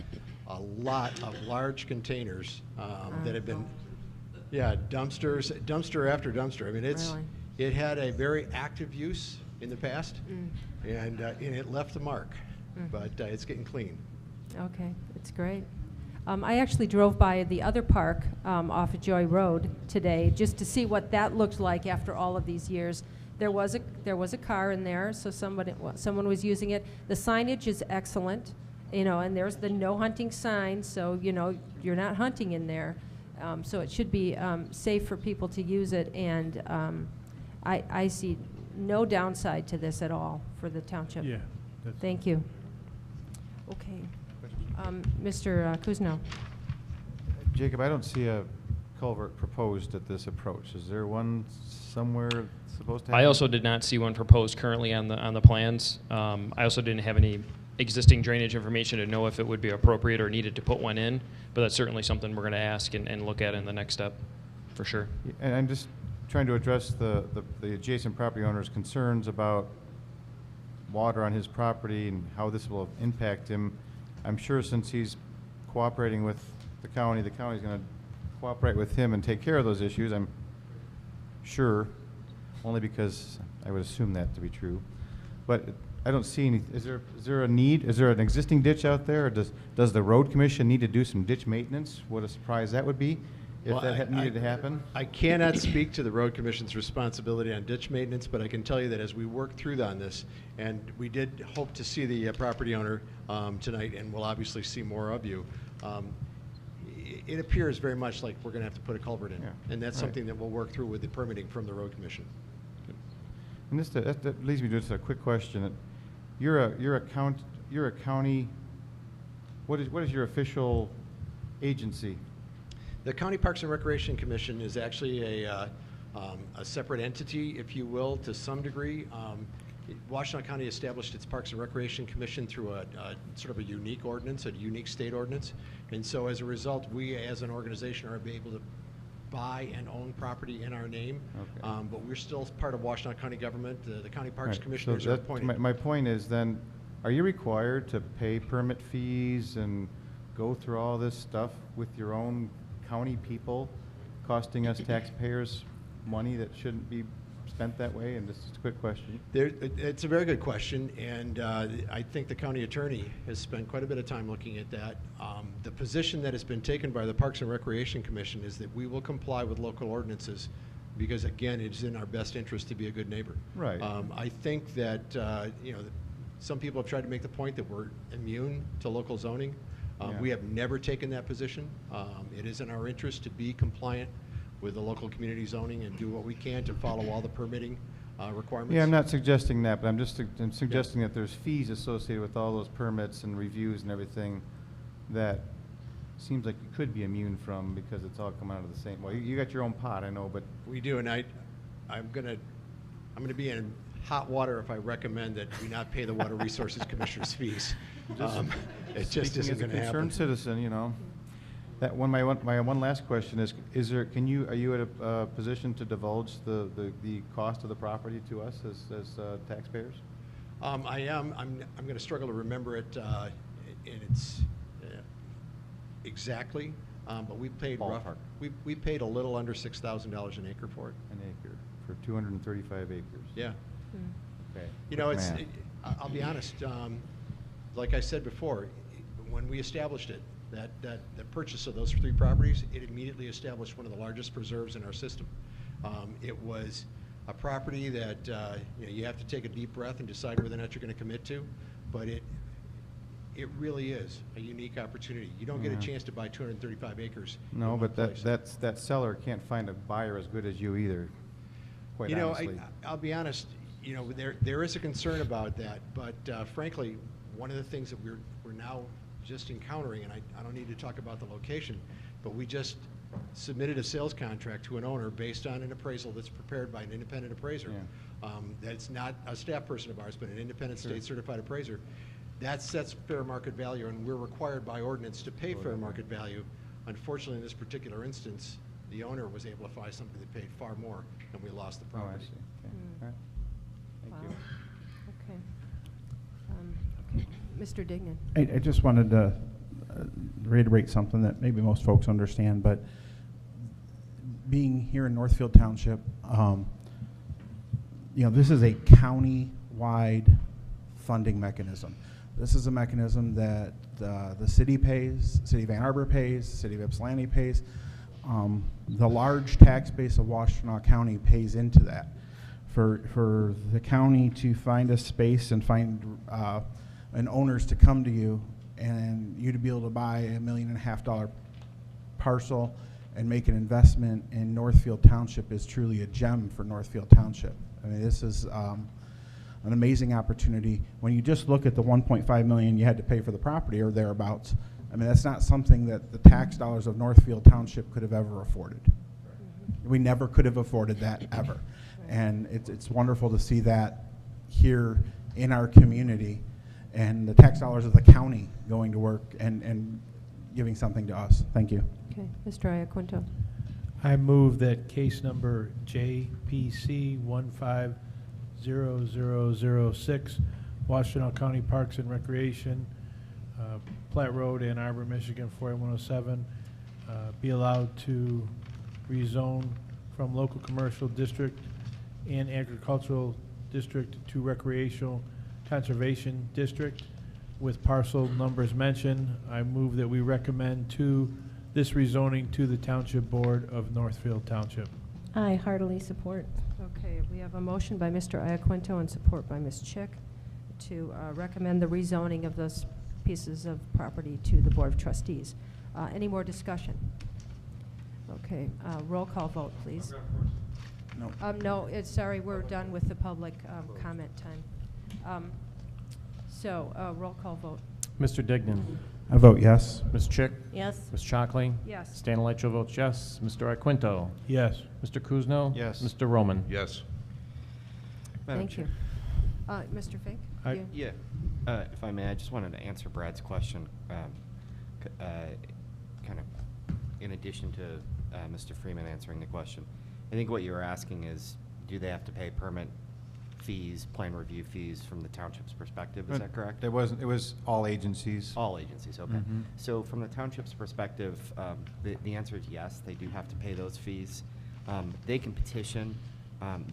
a lot of large containers that have been, dumpster after dumpster. I mean, it had a very active use in the past, and it left a mark, but it's getting clean. Okay, that's great. I actually drove by the other park off of Joy Road today just to see what that looked like after all of these years. There was a car in there, so someone was using it. The signage is excellent, you know, and there's the no hunting sign, so you know you're not hunting in there. So it should be safe for people to use it, and I see no downside to this at all for the township. Yeah. Thank you. Okay. Mr. Kuzno. Jacob, I don't see a culvert proposed at this approach. Is there one somewhere supposed to happen? I also did not see one proposed currently on the plans. I also didn't have any existing drainage information to know if it would be appropriate or needed to put one in, but that's certainly something we're going to ask and look at in the next step, for sure. And I'm just trying to address the adjacent property owner's concerns about water on his property and how this will impact him. I'm sure since he's cooperating with the county's going to cooperate with him and take care of those issues. I'm sure, only because I would assume that to be true. But I don't see any. Is there a need? Is there an existing ditch out there? Or does the road commission need to do some ditch maintenance? What a surprise that would be if that needed to happen. I cannot speak to the road commission's responsibility on ditch maintenance, but I can tell you that as we work through on this, and we did hope to see the property owner tonight, and we'll obviously see more of you. It appears very much like we're going to have to put a culvert in, and that's something that we'll work through with the permitting from the road commission. And this that leads me to just a quick question. You're a county. What is your official agency? The County Parks and Recreation Commission is actually a separate entity, if you will, to some degree. Washtenaw County established its Parks and Recreation Commission through a sort of a unique ordinance, a unique state ordinance. And so as a result, we as an organization are able to buy and own property in our name. Okay. But we're still part of Washtenaw County government. The County Parks Commissioners are appointed. My point is then, are you required to pay permit fees and go through all this stuff with your own county people, costing us taxpayers money that shouldn't be spent that way? And this is a quick question. It's a very good question, and I think the county attorney has spent quite a bit of time looking at that. The position that has been taken by the Parks and Recreation Commission is that we will comply with local ordinances because, again, it is in our best interest to be a good neighbor. Right. I think that some people have tried to make the point that we're immune to local zoning. We have never taken that position. It is in our interest to be compliant with the local community zoning and do what we can to follow all the permitting requirements. Yeah, I'm not suggesting that, but I'm suggesting that there's fees associated with all those permits and reviews and everything that seems like you could be immune from because it's all coming out of the same. Well, you got your own pot, I know, but we do, and I'm gonna be in hot water if I recommend that we not pay the Water Resources Commissioner's fees. It just isn't going to happen. As a concerned citizen, you know. That one. My one last question is there? Are you at a position to divulge the cost of the property to us as taxpayers? I am. I'm going to struggle to remember it in its exactly, but we paid we paid a little under $6,000 an acre for it. An acre for 235 acres. Yeah. Okay. You know, I'll be honest, like I said before, when we established it, the purchase of those 3 properties, it immediately established one of the largest preserves in our system. It was a property that you have to take a deep breath and decide whether or not you're going to commit to, but it really is a unique opportunity. You don't get a chance to buy 235 acres. No, in but one place. that seller can't find a buyer as good as you either, quite honestly. I'll be honest, there is a concern about that, but frankly, one of the things that we're now just encountering, and I don't need to talk about the location, but we just submitted a sales contract to an owner based on an appraisal that's prepared by an independent appraiser. That's not a staff person of ours, but an independent state certified appraiser. That sets fair market value, and we're required by ordinance to pay fair market value. Unfortunately, in this particular instance, the owner was able to find something that paid far more, and we lost the property. All right. Thank Wow. you. Okay. Mr. Dignan. I just wanted to reiterate something that maybe most folks understand, but being here in Northfield Township, this is a county-wide funding mechanism. This is a mechanism that the city pays, City of Ann Arbor pays, City of Ypsilanti pays. The large tax base of Washtenaw County pays into that. For the county to find a space and find and owners to come to you and you to be able to buy $1.5 million parcel and make an investment in Northfield Township is truly a gem for Northfield Township. I mean, this is an amazing opportunity. When you just look at the $1.5 million you had to pay for the property or thereabouts, I mean, that's not something that the tax dollars of Northfield Township could have ever afforded. We never could have afforded that ever. And it's wonderful to see that here in our community and the tax dollars of the county going to work and giving something to us. Thank you. Okay, Mr. Iaquinto. I move that case number JPC 150006, Washtenaw County Parks and Recreation, Platte Road, Ann Arbor, Michigan 48107, be allowed to rezone from local commercial district and agricultural district to recreational conservation district with parcel numbers mentioned. I move that we recommend this rezoning to the Township Board of Northfield Township. I heartily support. Okay, we have a motion by Mr. Iaquinto and support by Ms. Chick to recommend the rezoning of those pieces of property to the Board of Trustees. Any more discussion? Okay, roll call vote, please. No. No, sorry, we're done with the public comment time. Roll call vote. Mr. Dignan. I vote yes. Ms. Chick. Yes. Ms. Chalkley. Yes. Stan Electro votes yes. Mr. Iaquinto. Yes. Mr. Kuzno. Yes. Mr. Roman. Yes. Madam Thank Chair. you. Mr. Fink? you? Yeah, if I may, I just wanted to answer Brad's question, kind of in addition to Mr. Freeman answering the question. I think what you were asking is, do they have to pay permit fees, plan review fees from the township's perspective? Is that correct? It was all agencies. All agencies, okay. So from the township's perspective, the answer is yes, they do have to pay those fees. They can petition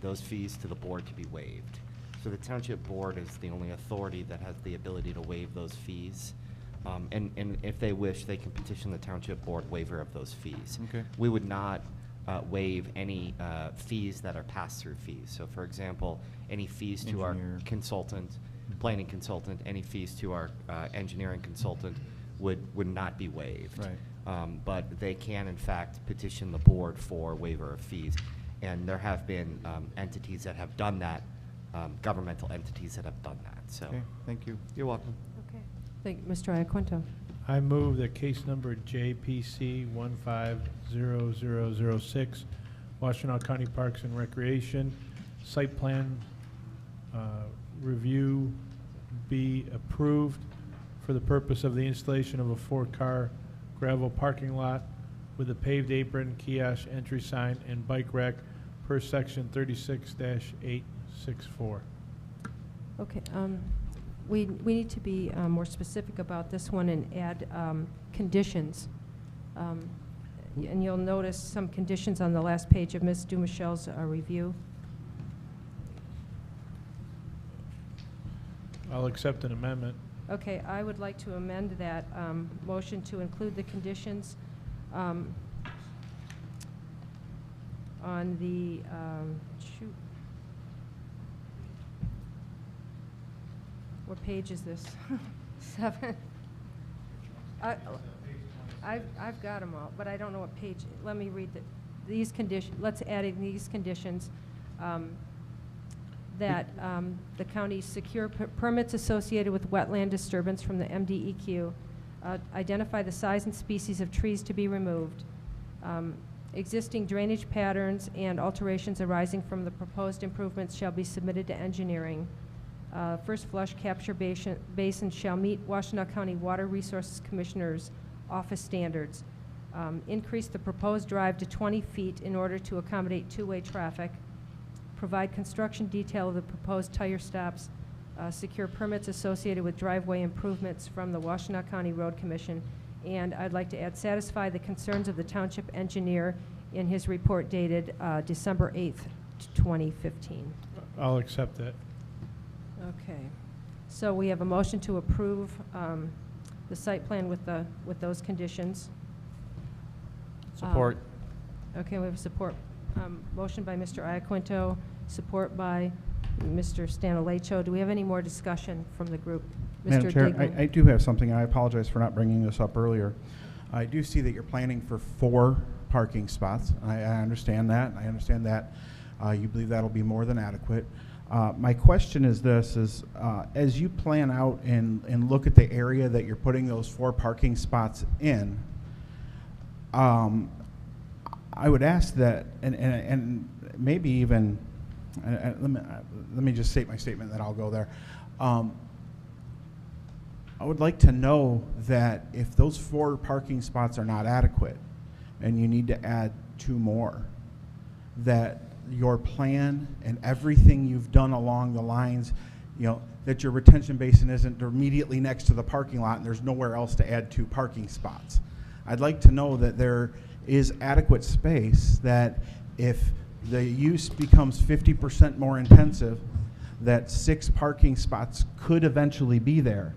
those fees to the board to be waived. So the township board is the only authority that has the ability to waive those fees. And if they wish, they can petition the township board waiver of those fees. Okay. We would not waive any fees that are pass-through fees. So for example, any fees to our Engineer. consultant, planning consultant, any fees to our engineering consultant would not be waived. Right. But they can in fact petition the board for waiver of fees. And there have been entities that have done that, governmental entities that have done that. So Okay, thank you. you're welcome. Okay. Thank you. Mr. Iaquinto. I move that case number JPC 150006, Washtenaw County Parks and Recreation, site plan review be approved for the purpose of the installation of a 4-car gravel parking lot with a paved apron, kiosk, entry sign, and bike rack per section 36-864. Okay. We need to be more specific about this one and add conditions. And you'll notice some conditions on the last page of Ms. Dumichelle's review. I'll accept an amendment. Okay, I would like to amend that motion to include the conditions on the, shoot. What page is this? 7. I've got them all, but I don't know what page. Let me read these conditions. Let's add in these conditions. That the county secure permits associated with wetland disturbance from the MDEQ, identify the size and species of trees to be removed, existing drainage patterns and alterations arising from the proposed improvements shall be submitted to engineering. First flush capture basin shall meet Washtenaw County Water Resources Commissioner's office standards. Increase the proposed drive to 20 feet in order to accommodate two-way traffic. Provide construction detail of the proposed tire stops, secure permits associated with driveway improvements from the Washtenaw County Road Commission, and I'd like to add, satisfy the concerns of the township engineer in his report dated December 8th, 2015. I'll accept that. Okay. So we have a motion to approve the site plan with those conditions. Support. Okay, we have support. Motion by Mr. Iaquinto, support by Mr. Stanilecho. Do we have any more discussion from the group? Madam Mr. Chair, Dignan? I do have something. I apologize for not bringing this up earlier. I do see that you're planning for 4 parking spots. I understand that. I understand that you believe that'll be more than adequate. My question is this, as you plan out and look at the area that you're putting those 4 parking spots in, I would ask that, and maybe even, let me just state my statement, then I'll go there. I would like to know that if those 4 parking spots are not adequate and you need to add 2 more, that your plan and everything you've done along the lines, that your retention basin isn't immediately next to the parking lot and there's nowhere else to add 2 parking spots. I'd like to know that there is adequate space, that if the use becomes 50% more intensive, that 6 parking spots could eventually be there,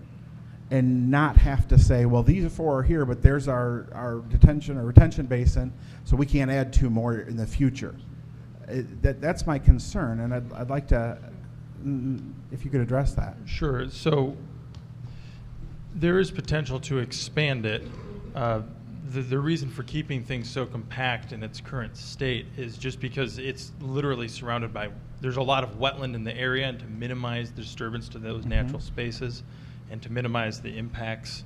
and not have to say, well, these 4 are here, but there's our detention or retention basin, so we can't add 2 more in the future. That's my concern, and I'd like to, if you could address that. Sure. So there is potential to expand it. The reason for keeping things so compact in its current state is just because it's literally surrounded by, there's a lot of wetland in the area, and to minimize the disturbance to those natural spaces and to minimize the impacts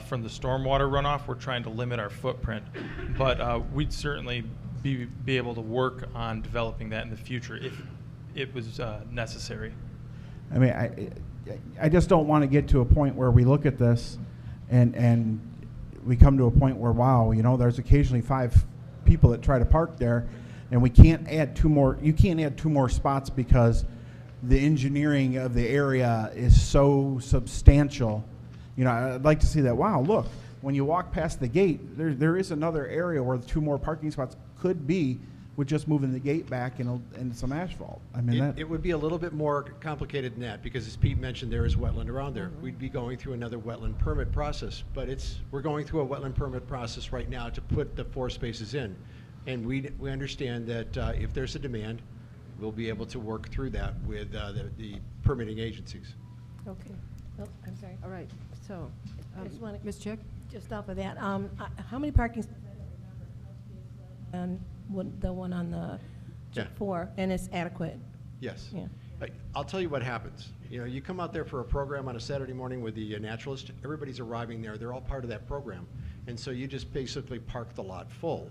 from the stormwater runoff, we're trying to limit our footprint. But we'd certainly be able to work on developing that in the future if it was necessary. I mean, I just don't want to get to a point where we look at this and we come to a point where, wow, there's occasionally 5 people that try to park there, and we can't add 2 more. You can't add 2 more spots because the engineering of the area is so substantial. I'd like to see that. Wow, look, when you walk past the gate, there is another area where 2 more parking spots could be with just moving the gate back and some asphalt. I mean, It would be a little bit more complicated than that, because as Pete mentioned, there is wetland around there. We'd be going through another wetland permit process, but we're going through a wetland permit process right now to put the 4 spaces in. And we understand that if there's a demand, we'll be able to work through that with the permitting agencies. Okay. Oh, I'm sorry. All right. So, I just want to, Ms. Chick? just off of that, how many parking spaces and the one on the Yeah. 4, and it's adequate? Yes. Yeah. I'll tell you what happens. You come out there for a program on a Saturday morning with the naturalist, everybody's arriving there, they're all part of that program. And so you just basically park the lot full.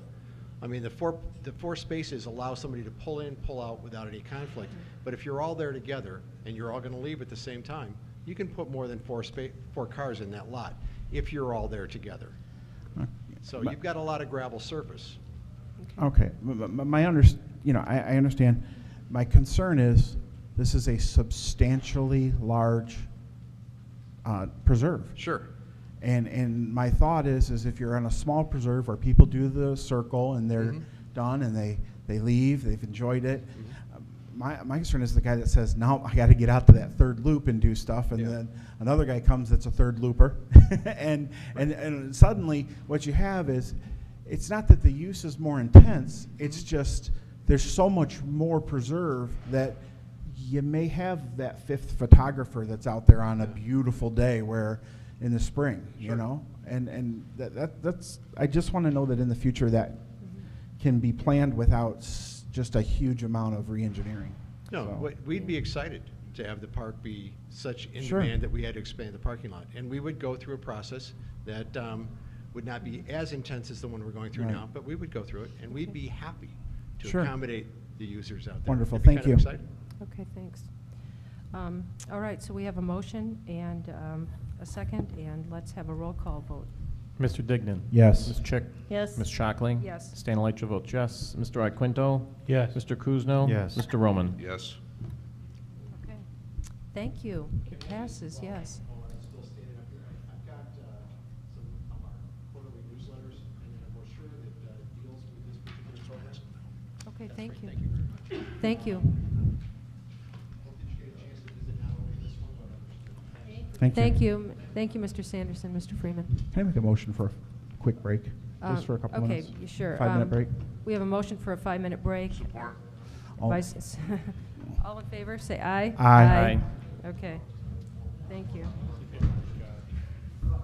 I mean, the four spaces allow somebody to pull in, pull out without any conflict. But if you're all there together and you're all going to leave at the same time, you can put more than 4 cars in that lot if you're all there together. So you've got a lot of gravel surface. Okay, I understand. My concern is this is a substantially large preserve. Sure. And my thought is if you're on a small preserve where people do the circle and they're done and they leave, they've enjoyed it, my concern is the guy that says, no, I got to get out to that third loop and do stuff, and then another guy comes that's a third looper, and suddenly what you have is, it's not that the use is more intense, it's just there's so much more preserve that you may have that fifth photographer that's out there on a beautiful day where in the spring, you know, and that's I just want to know that in the future that can be planned without just a huge amount of re-engineering. No, So, we'd be excited to have the park be such in Sure. demand that we had to expand the parking lot. And we would go through a process that would not be as intense as the one we're going through Right. now, but we would go through it, and we'd be happy to Sure. accommodate the users out there. Wonderful. It'd be Thank kind of you. exciting. Okay, thanks. All right, so we have a motion and a second, and let's have a roll call vote. Mr. Dignan? Yes. Ms. Chick? Yes. Ms. Shockling? Yes. Stan Leitcher votes yes. Mr. Iaquinto? Yes. Mr. Kuzno? Yes. Mr. Roman? Yes. Okay. Thank you. It passes, yes. I've got some of our quarterly newsletters and a brochure that deals with this particular program. Okay, thank you. Thank you. Thank you. Hope that you get a chance to visit not only this one, but others. Thank you. Thank you. Thank you, Mr. Sanderson, Mr. Freeman. Can I make a motion for a quick break? Just for a couple minutes? Okay, sure. 5-minute break? We have a motion for a 5-minute break. Support. All- Vice- All in favor, say aye. Aye. Okay. Thank you. Yeah. All right.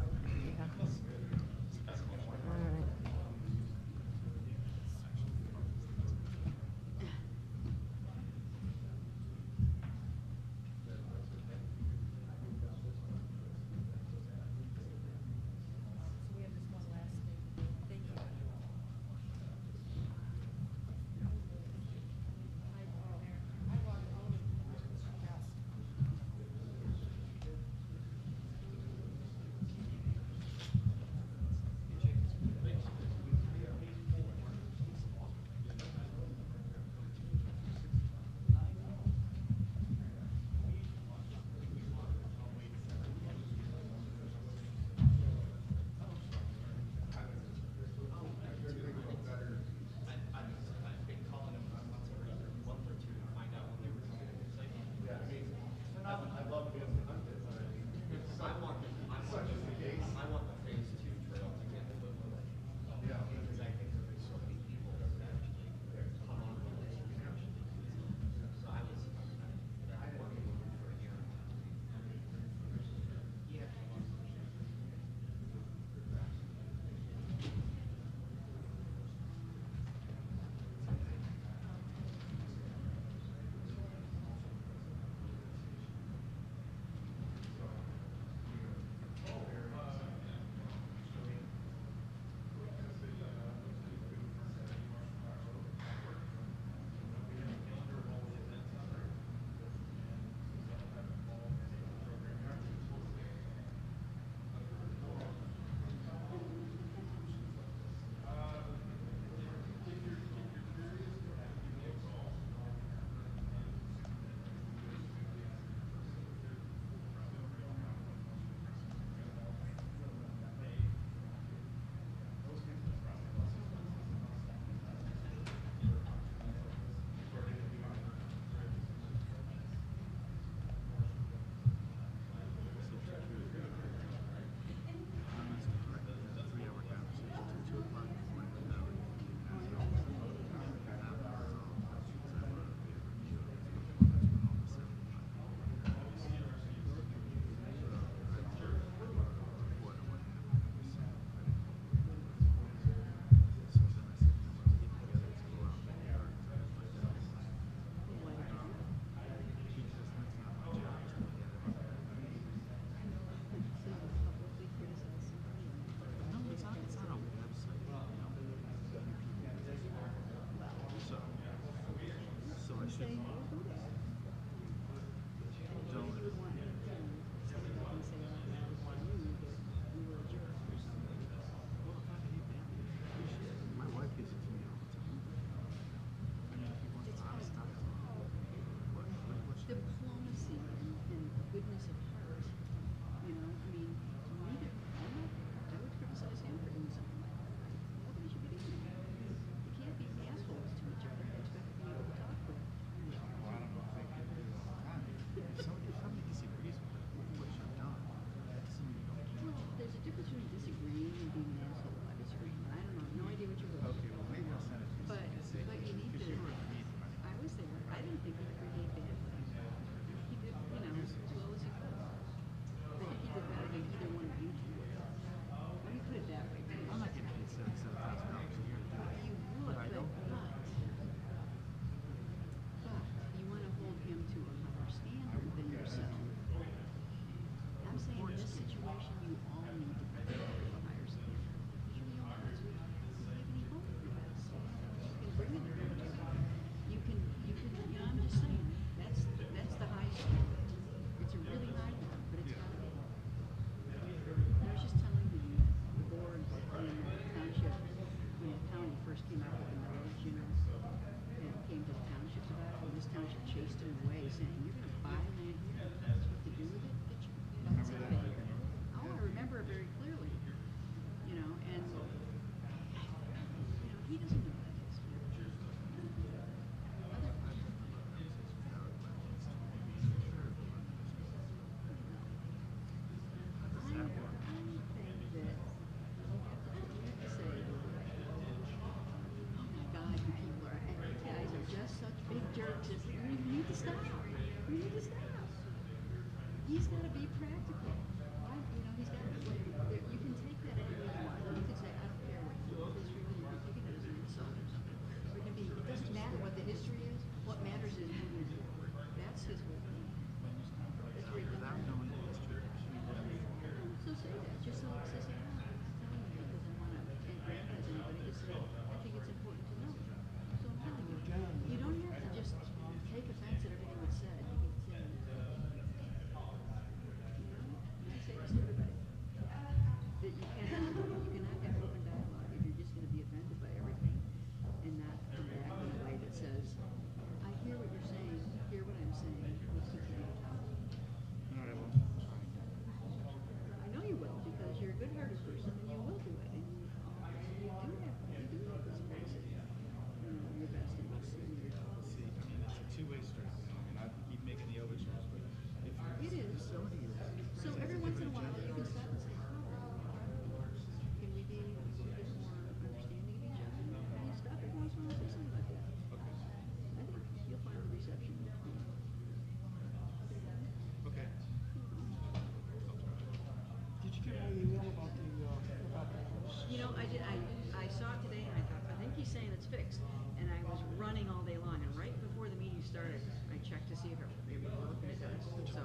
fixed. And I was running all day long, and right before the meeting started, I checked to see if it would work, and it does. So,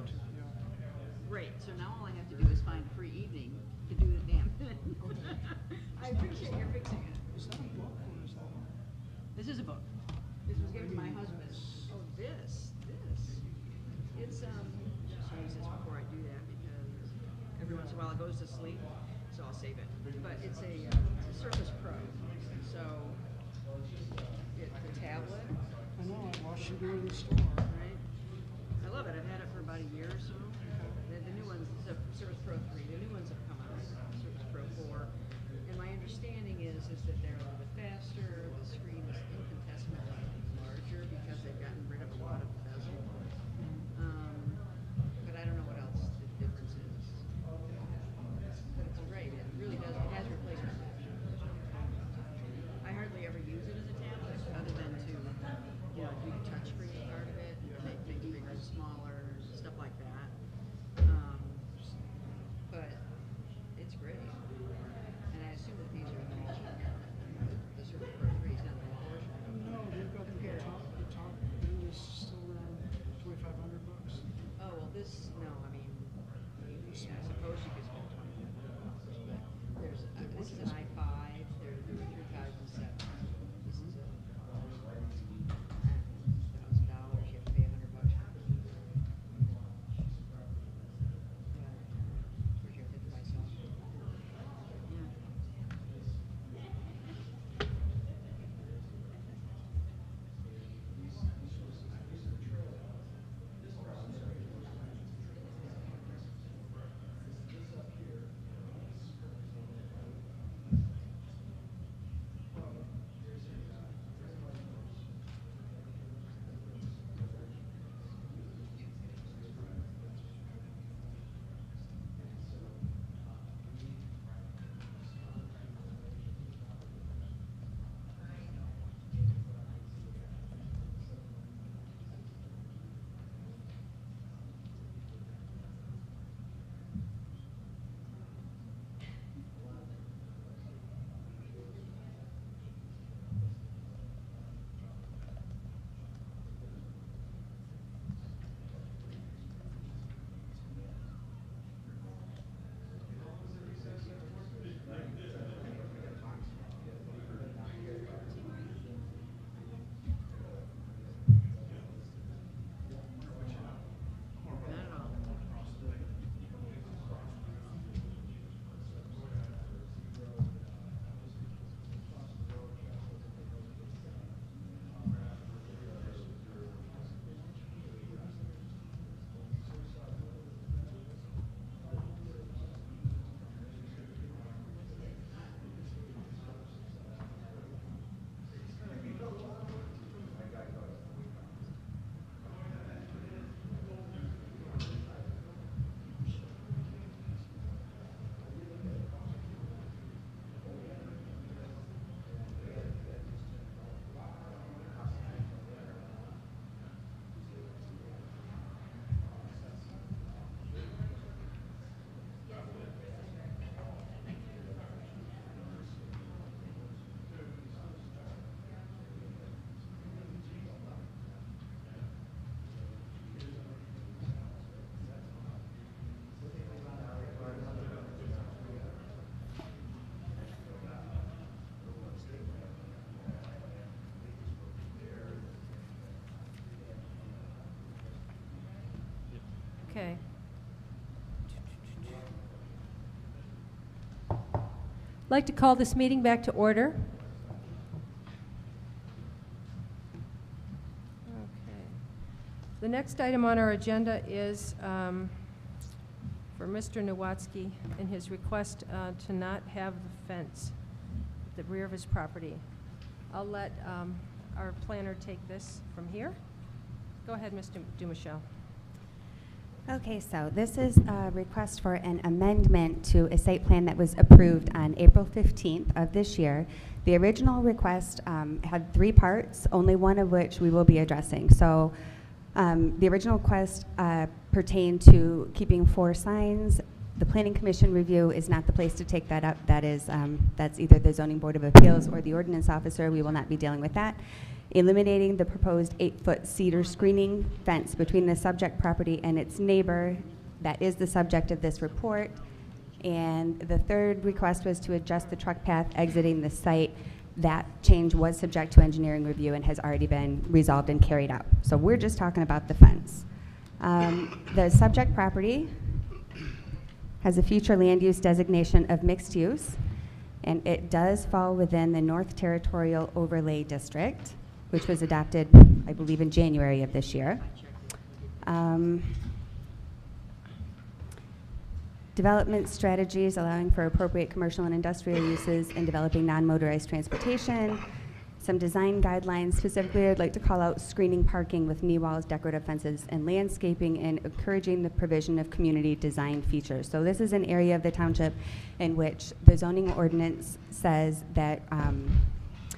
great. So now all I have to do is find a free evening to do the damn thing. I appreciate your fixing it. Is that a book or is that? This is a book. This was given to my husband. Oh, this. It's, just use this before I do that because every once in a while it goes to sleep, so I'll save it. But it's a Surface Pro. So, it's a tablet. I know, I watched you do it in the store. Right? I love it. I've had it for about a year or so. The new ones, the Surface Pro 3, the new ones have come out, Surface Pro 4. And my understanding is that they're a little bit faster, the screen is infinitesimally larger because they've gotten rid of a lot of the bezel. But I don't know what else the difference is. But it's great. It really does, it has replaced my laptop. I hardly ever use it as a tablet other than to, do the touchscreen part of it, make things bigger and smaller, stuff like that. But it's great. And I assume that these are the Surface Pro 3 is not the portion. No, they've got the top end is still around $2,500. Oh, well, this, no, I mean, I suppose you could spend $2,500, but there's, this is an i5, they're 3007. This is a, $1,000, you have to pay $100 for it. Of course, you have to buy software. Yeah. Okay. I'd like to call this meeting back to order. Okay. The next item on our agenda is for Mr. Nowatzki and his request to not have the fence at the rear of his property. I'll let our planner take this from here. Go ahead, Mr. Dumichel. Okay, so this is a request for an amendment to a site plan that was approved on April 15th of this year. The original request had 3 parts, only one of which we will be addressing. So the original request pertained to keeping 4 signs The Planning Commission review is not the place to take that up. That is, that's either the Zoning Board of Appeals or the Ordinance Officer. We will not be dealing with that. Eliminating the proposed 8-foot cedar screening fence between the subject property and its neighbor. That is the subject of this report. And the third request was to adjust the truck path exiting the site. That change was subject to engineering review and has already been resolved and carried out. So we're just talking about the fence. The subject property has a future land use designation of mixed use, and it does fall within the North Territorial Overlay District, which was adopted, I believe, in January of this year. Development strategies allowing for appropriate commercial and industrial uses and developing non-motorized transportation. Some design guidelines. Specifically, I'd like to call out screening parking with knee walls, decorative fences, and landscaping, and encouraging the provision of community design features. So this is an area of the township in which the zoning ordinance says that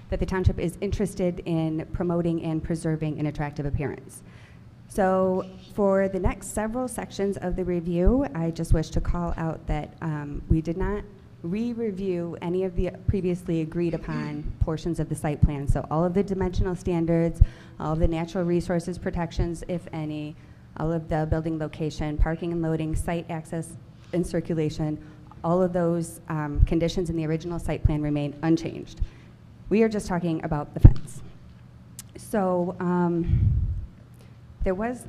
that the township is interested in promoting and preserving an attractive appearance. So for the next several sections of the review, I just wish to call out that we did not re-review any of the previously agreed upon portions of the site plan. So all of the dimensional standards, all of the natural resources protections, if any, all of the building location, parking and loading, site access and circulation, all of those conditions in the original site plan remain unchanged. We are just talking about the fence. So there was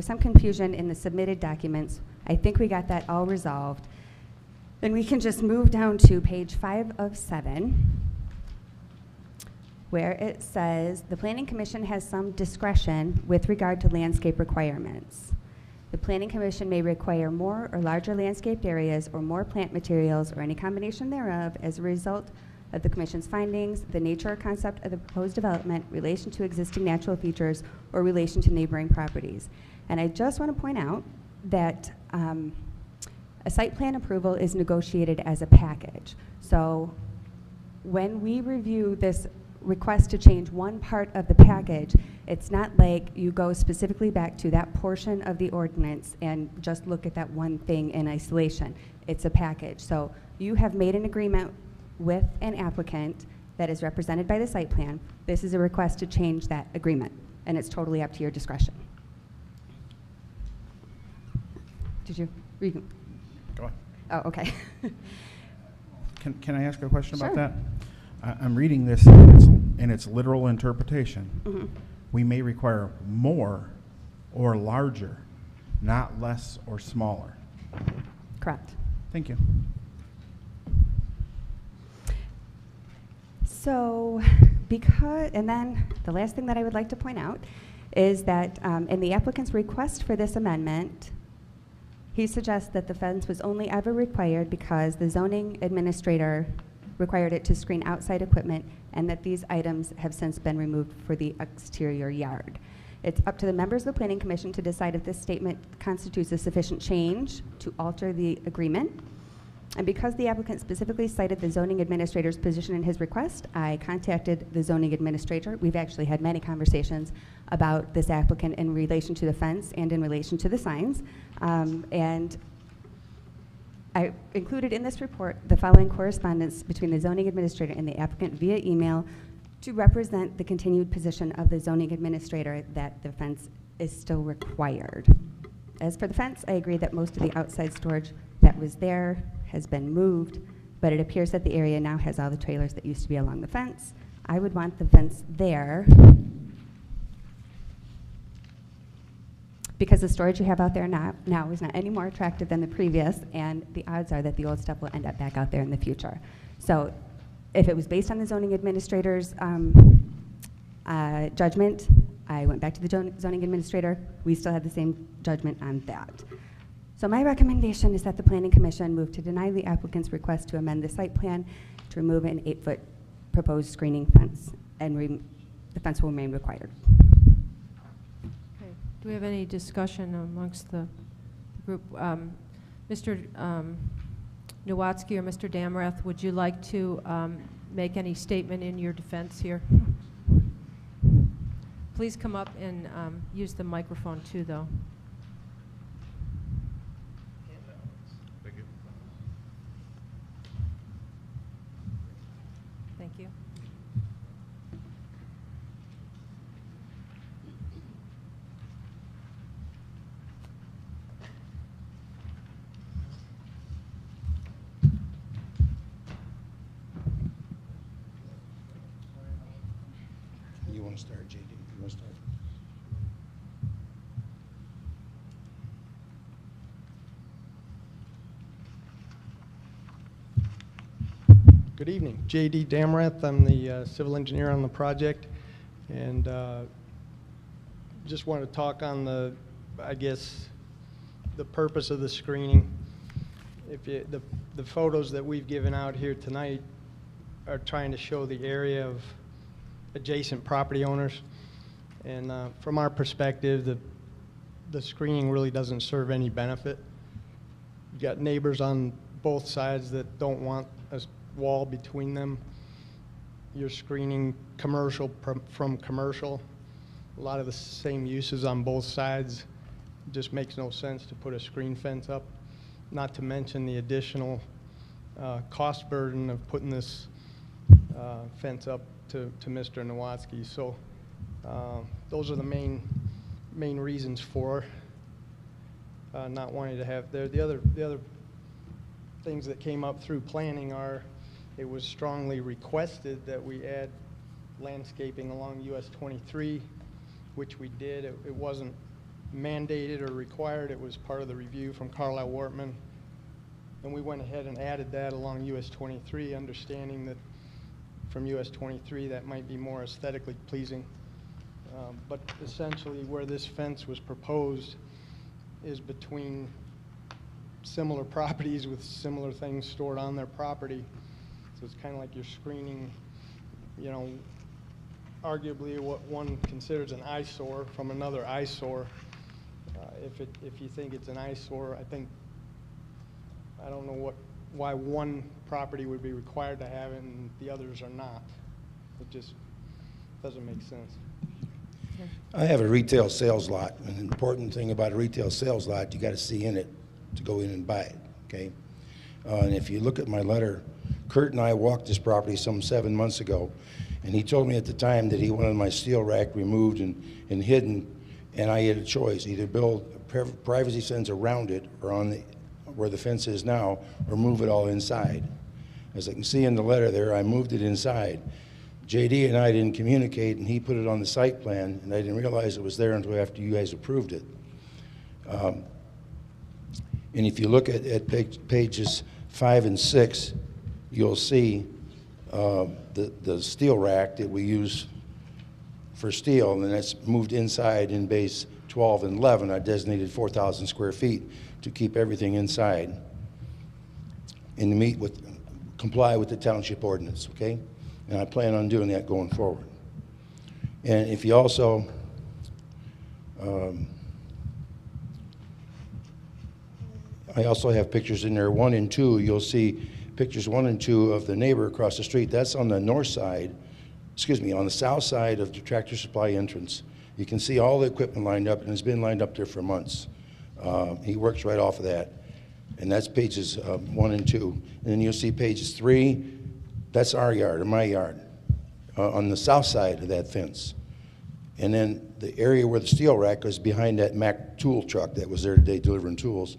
some confusion in the submitted documents. I think we got that all resolved. Then we can just move down to page 5 of 7, where it says the Planning Commission has some discretion with regard to landscape requirements. The Planning Commission may require more or larger landscaped areas or more plant materials or any combination thereof as a result of the Commission's findings, the nature or concept of the proposed development, relation to existing natural features, or relation to neighboring properties. And I just want to point out that a site plan approval is negotiated as a package. So when we review this request to change one part of the package, it's not like you go specifically back to that portion of the ordinance and just look at that one thing in isolation. It's a package. So you have made an agreement with an applicant that is represented by the site plan. This is a request to change that agreement, and it's totally up to your discretion. Did you read? Go on. Oh, okay. Can I ask a question about Sure. that? I'm reading this in its literal interpretation. Mm-hmm. We may require more or larger, not less or smaller. Correct. Thank you. So, and then the last thing that I would like to point out is that in the applicant's request for this amendment, he suggests that the fence was only ever required because the zoning administrator required it to screen outside equipment, and that these items have since been removed for the exterior yard. It's up to the members of the Planning Commission to decide if this statement constitutes a sufficient change to alter the agreement. And because the applicant specifically cited the zoning administrator's position in his request, I contacted the zoning administrator. We've actually had many conversations about this applicant in relation to the fence and in relation to the signs. And I included in this report the following correspondence between the zoning administrator and the applicant via email to represent the continued position of the zoning administrator that the fence is still required. As for the fence, I agree that most of the outside storage that was there has been moved, but it appears that the area now has all the trailers that used to be along the fence. I would want the fence there because the storage you have out there now is not any more attractive than the previous, and the odds are that the old stuff will end up back out there in the future. So if it was based on the zoning administrator's judgment, I went back to the zoning administrator. We still have the same judgment on that. So my recommendation is that the Planning Commission move to deny the applicant's request to amend the site plan to remove an 8-foot proposed screening fence, and the fence will remain required. Okay. Do we have any discussion amongst the group? Mr. Nowatzki or Mr. Damrath, would you like to make any statement in your defense here? Please come up and use the microphone too, though. want to start, JD? You want to start? Good evening. J.D. Damrath. I'm the civil engineer on the project, and just want to talk on the, I guess, the purpose of the screening. If you, the photos that we've given out here tonight are trying to show the area of adjacent property owners, and from our perspective, the screening really doesn't serve any benefit. You got neighbors on both sides that don't want a wall between them. You're screening commercial from commercial. A lot of the same uses on both sides. It just makes no sense to put a screen fence up, not to mention the additional cost burden of putting this fence up to Mr. Nowatzki. So those are the main reasons for not wanting to have there. The other things that came up through planning are, it was strongly requested that we add landscaping along US 23, which we did. It wasn't mandated or required. It was part of the review from Carlisle Wortman. And we went ahead and added that along US 23, understanding that from US 23 that might be more aesthetically pleasing. But essentially where this fence was proposed is between similar properties with similar things stored on their property. So it's kind of like you're screening, you know, arguably what one considers an eyesore from another eyesore. If you think it's an eyesore, I don't know why one property would be required to have it and the others are not. It just doesn't make sense. I have a retail sales lot. An important thing about a retail sales lot, you got to see in it to go in and buy it, okay? And if you look at my letter, Kurt and I walked this property some 7 months ago, and he told me at the time that he wanted my steel rack removed and hidden, and I had a choice, either build a privacy fence around it or on the, where the fence is now, or move it all inside. As I can see in the letter there, I moved it inside. JD and I didn't communicate, and he put it on the site plan, and I didn't realize it was there until after you guys approved it. And if you look at pages 5 and 6, you'll see the steel rack that we use for steel, and that's moved inside in base 12 and 11. I designated 4,000 square feet to keep everything inside and to comply with the township ordinance, okay? And I plan on doing that going forward. And if you also, I also have pictures in there, 1 and 2. You'll see pictures 1 and 2 of the neighbor across the street. That's on the north side, excuse me, on the south side of the Tractor Supply entrance. You can see all the equipment lined up, and it's been lined up there for months. He works right off of that. And that's pages 1 and 2. And then you'll see pages 3, that's our yard, or my yard, on the south side of that fence. And then the area where the steel rack was behind that Mack tool truck that was there today delivering tools,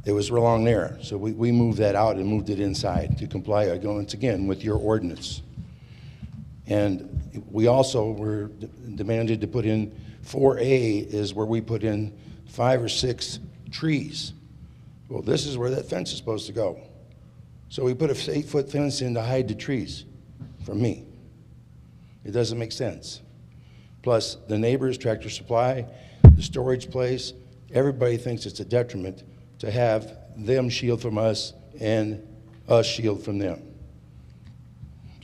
it was along there. So we moved that out and moved it inside to comply, once again, with your ordinance. And we also were demanded to put in 4A is where we put in 5 or 6 trees. Well, this is where that fence is supposed to go. So we put a 8-foot fence in to hide the trees from me. It doesn't make sense. Plus, the neighbors, Tractor Supply, the storage place, everybody thinks it's a detriment to have them shield from us and us shield from them.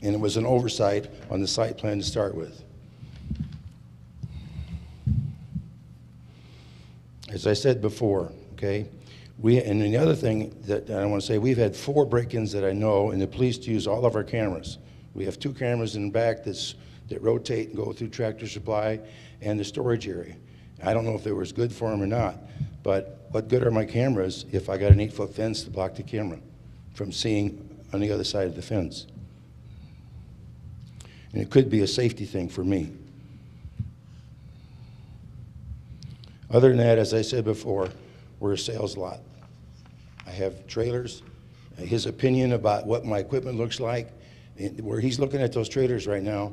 And it was an oversight on the site plan to start with. As I said before, okay, and the other thing that I want to say, we've had 4 break-ins that I know, and the police use all of our cameras. We have 2 cameras in the back that rotate and go through Tractor Supply and the storage area. I don't know if they were as good for them or not, but what good are my cameras if I got an 8-foot fence to block the camera from seeing on the other side of the fence? And it could be a safety thing for me. Other than that, as I said before, we're a sales lot. I have trailers. His opinion about what my equipment looks like, where he's looking at those trailers right now,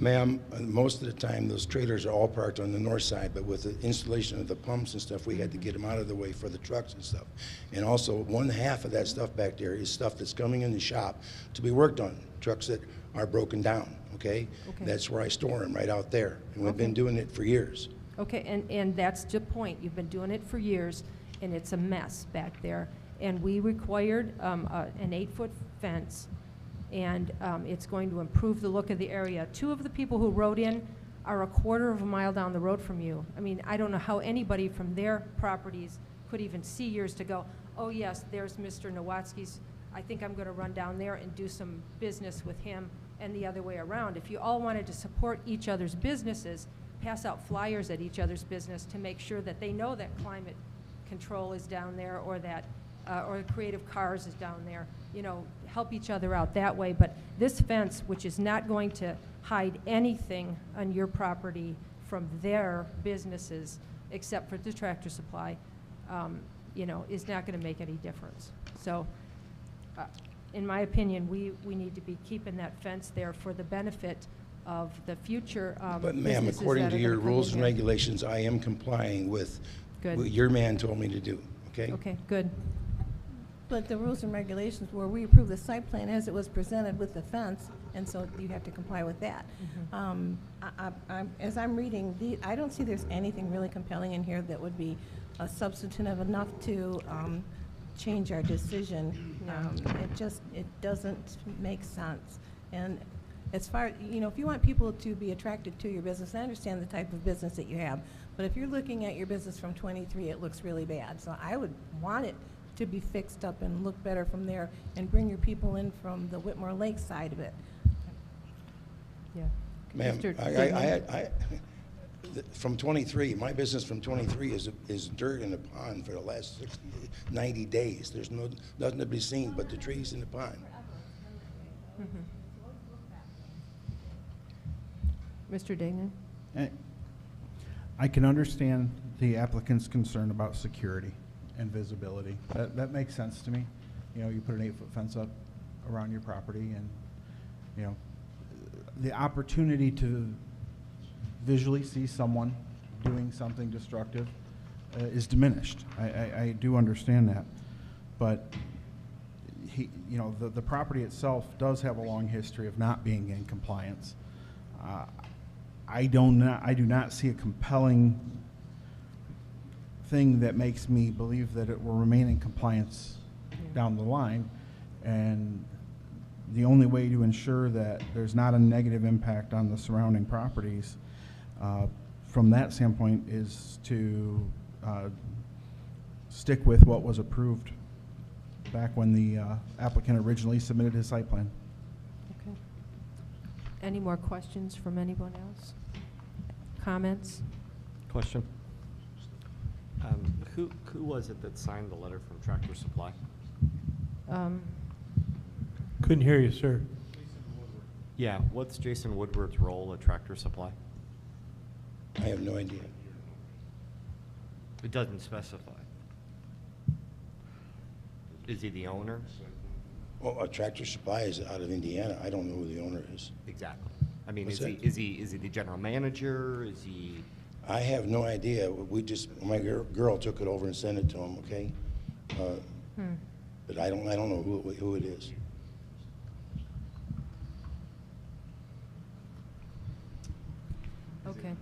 Ma'am, most of the time, those trailers are all parked on the north side, but with the installation of the pumps and stuff, we had to get them out of the way for the trucks and stuff. And also, 1/2 of that stuff back there is stuff that's coming in the shop to be worked on, trucks that are broken down, okay? Okay. That's where I store them, right out there. And we've been Okay. doing it for years. Okay, and that's the point. You've been doing it for years, and it's a mess back there. And we required an 8-foot fence, and it's going to improve the look of the area. 2 of the people who wrote in are a 1/4 of a mile down the road from you. I mean, I don't know how anybody from their properties could even see yours to go, oh yes, there's Mr. Nowatzki's. I think I'm going to run down there and do some business with him, and the other way around. If you all wanted to support each other's businesses, pass out flyers at each other's business to make sure that they know that climate control is down there, or that or Creative Cars is down there. You know, help each other out that way. But this fence, which is not going to hide anything on your property from their businesses, except for the Tractor Supply, you know, is not going to make any difference. So, in my opinion, we need to be keeping that fence there for the benefit of the future But ma'am, businesses according that to are your gonna come rules in and here. regulations, I am complying with Good. what your man told me to do, okay? Okay, good. But the rules and regulations where we approve the site plan as it was presented with the fence, and so you have to comply with that. As I'm reading, I don't see there's anything really compelling in here that would be substantive enough to change our decision. It doesn't make sense. And as far, you know, if you want people to be attracted to your business, I understand the type of business that you have, but if you're looking at your business from 23, it looks really bad. So I would want it to be fixed up and look better from there, and bring your people in from the Whitmore Lake side of it. Yeah. Ma'am, Mr. from 23, my business from 23 is dirt in the pond for the last 90 days. There's nothing to be seen but the trees in the pond. Mr. Dignan? I can understand the applicant's concern about security and visibility. That makes sense to me. You know, you put an 8-foot fence up around your property, and, you know, the opportunity to visually see someone doing something destructive is diminished. I do understand that. But you know, the property itself does have a long history of not being in compliance. I do not see a compelling thing that makes me believe that it will remain in compliance down the line. And the only way to ensure that there's not a negative impact on the surrounding properties from that standpoint is to stick with what was approved back when the applicant originally submitted his site plan. Okay. Any more questions from anyone else? Comments? Question. Who was it that signed the letter from Tractor Supply? Couldn't hear you, sir. Yeah, what's Jason Woodward's role at Tractor Supply? I have no idea. It doesn't specify. Is he the owner? Well, a Tractor Supply is out of Indiana. I don't know who the owner is. Exactly. I mean, What's is he the general manager? Is he? I have no idea. My girl took it over and sent it to him, okay? But I don't know who it is. Okay.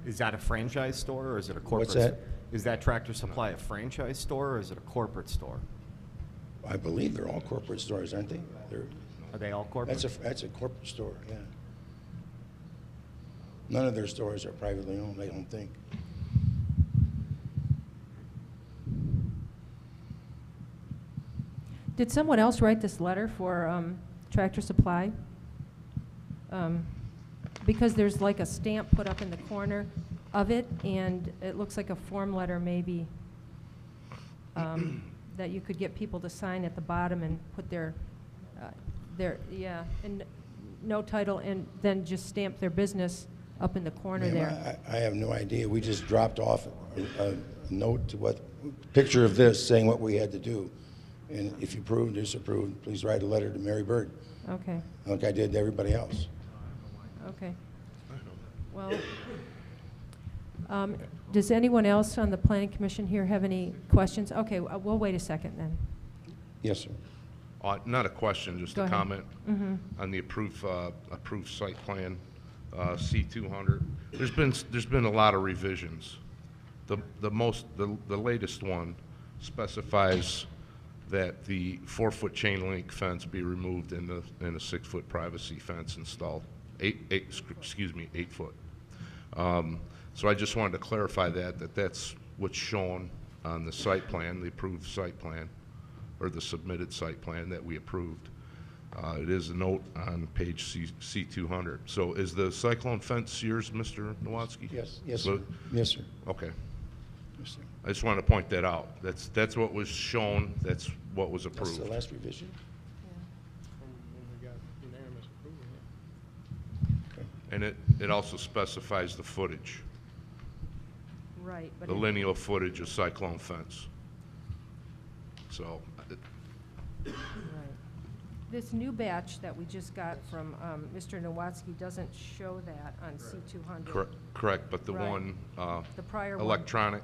Is that a franchise store, or is it a corporate? What's that? Is that Tractor Supply a franchise store, or is it a corporate store? I believe they're all corporate stores, aren't they? Are they all corporate? That's a corporate store, yeah. None of their stores are privately owned, I don't think. Did someone else write this letter for Tractor Supply? Because there's like a stamp put up in the corner of it, and it looks like a form letter maybe that you could get people to sign at the bottom and put their and no title, and then just stamp their business up in the corner Ma'am, there. I have no idea. We just dropped off a note to picture of this saying what we had to do. And if you approved, disapprove, please write a letter to Mary Bird. Okay. Like I did to everybody else. Okay. Well, does anyone else on the planning commission here have any questions? Okay, we'll wait a second then. Yes, sir. Not a question, just Go a ahead. comment on the approved site plan, C200. There's been a lot of revisions. The latest one specifies that the 4-foot chain link fence be removed and a 6-foot privacy fence installed. 8 foot. So I just wanted to clarify that's what's shown on the site plan, the approved site plan, or the submitted site plan that we approved. It is a note on page C200. So is the cyclone fence yours, Mr. Nowatzki? Yes, yes, sir. Yes, sir. Okay. Yes, sir. I just wanted to point that out. That's what was shown. That's what was approved. That's the last revision? From when we got unanimous approval, yeah. And it also specifies the footage, Right. But the lineal footage of cyclone fence. So, Right. This new batch that we just got from Mr. Nowatzki doesn't show that on C200. correct, but the Right. one, The prior one. electronic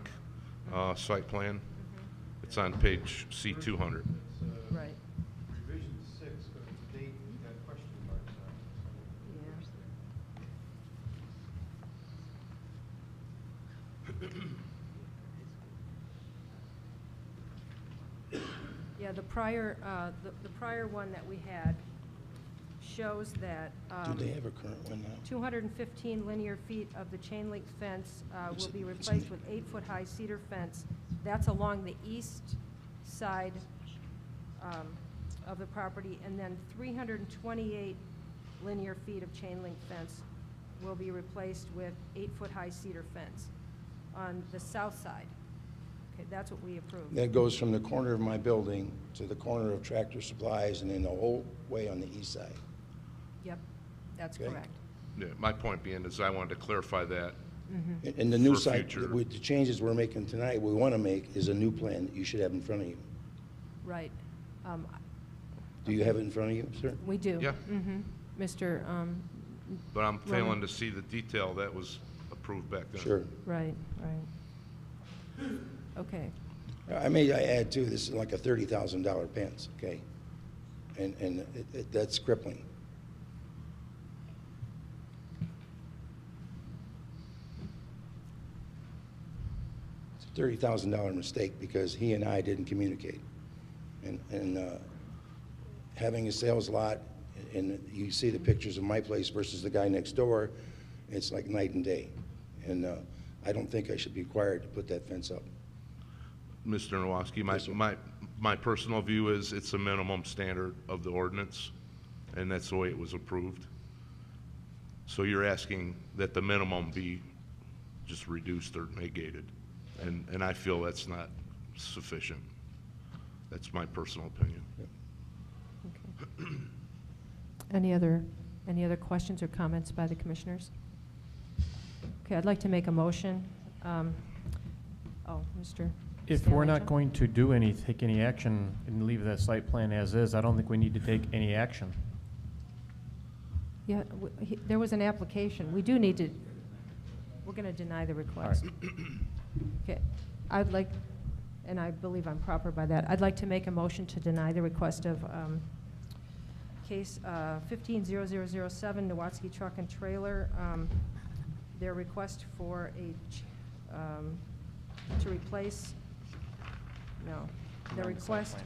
site plan, it's on page C200. Right. Revision 6, but the date got question marks Yeah, the prior one that we had shows that Do they have a current one now? 215 linear feet of the chain link fence will be replaced with 8-foot-high cedar fence. That's along the east side of the property, and then 328 linear feet of chain link fence will be replaced with 8-foot-high cedar fence on the south side. Okay, that's what we approved. That goes from the corner of my building to the corner of Tractor Supplies and then the whole way on the east side. Yep, that's Okay. correct. Yeah, my point being is I wanted to clarify that. And the new For site, future. with the changes we're making tonight, we want to make is a new plan that you should have in front of you. Right. Do you have it in front of you, sir? We do. Yeah. Mr. But I'm failing Roman. to see the detail that was approved back then. Sure. Right. Okay. I may add too, this is like a $30,000 fence, okay? And that's crippling. It's a $30,000 mistake because he and I didn't communicate. And having a sales lot, and you see the pictures of my place versus the guy next door, it's like night and day. And I don't think I should be required to put that fence up. Mr. Nowatzki, Yes, sir. my personal view is it's a minimum standard of the ordinance, and that's the way it was approved. So you're asking that the minimum be just reduced or negated, and I feel that's not sufficient. That's my personal opinion. Any other questions or comments by the commissioners? Okay, I'd like to make a motion. Mr. If we're not Stanley? going to take any action and leave that site plan as is, I don't think we need to take any action. Yeah, there was an application. We do need to, we're going to deny the request. Okay, I'd like, and I believe I'm proper by that, I'd like to make a motion to deny the request of case 150007, Nowatzki Truck and Trailer, their request for to replace, no, the request,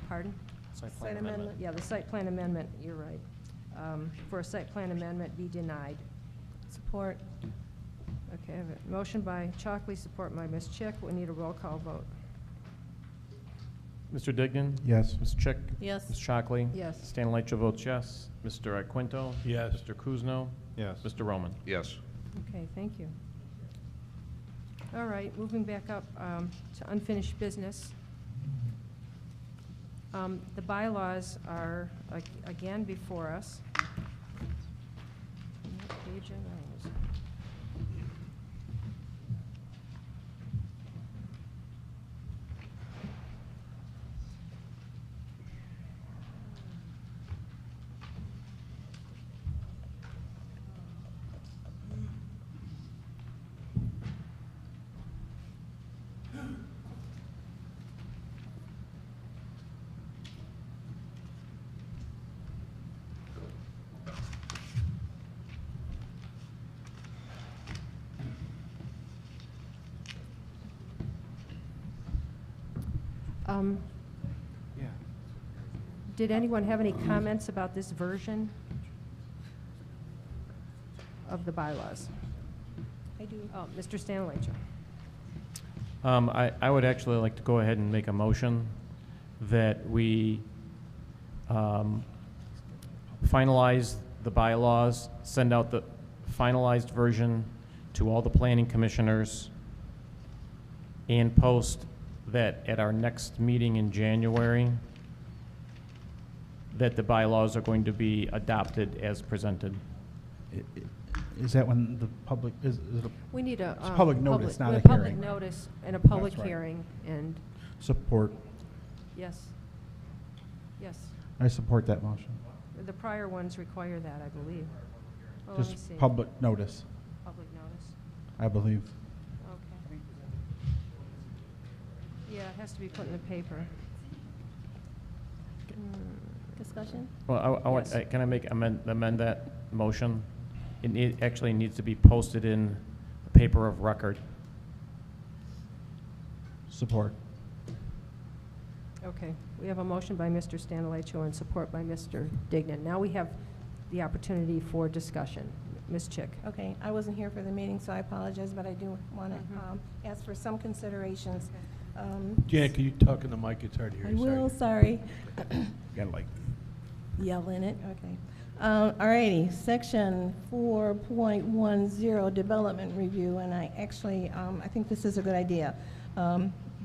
pardon? Site plan amendment. Yeah, the site plan amendment, you're right. For a site plan amendment be denied. Support. Okay, I have a motion by Chalkley, support by Ms. Chick. We need a roll call vote. Mr. Dignan? Yes. Ms. Chick? Yes. Ms. Shockley? Yes. Stan Leitcher votes yes. Mr. Quinto? Yes. Mr. Kuzno? Yes. Mr. Roman? Yes. Okay, thank you. All right, moving back up to unfinished business. The bylaws are again before us. What page are those? Did anyone have any comments about this version of the bylaws? I do. Oh, Mr. Stanley. I would actually like to go ahead and make a motion that we finalize the bylaws, send out the finalized version to all the planning commissioners, and post that at our next meeting in January, that the bylaws are going to be adopted as presented. Is that when the public, is it a? We need a. It's public notice, not a public hearing. notice and a public That's right. hearing, and, Support. yes. Yes. I support that motion. The prior ones require that, I believe. Well, let me Just see. public notice, Public notice. I believe. Okay. Yeah, it has to be put in the paper. Discussion? Well, I want, Yes. can I amend that motion? It actually needs to be posted in the paper of record. Support. Okay, we have a motion by Mr. Stanilecho and support by Mr. Dignan. Now we have the opportunity for discussion. Ms. Chick. Okay, I wasn't here for the meeting, so I apologize, but I do want to ask for some considerations. Janet, can you talk in the mic? It's hard to hear I you. will, sorry. Gotta like. Yell in it, okay. All righty, section 4.10, development review, and I actually, I think this is a good idea.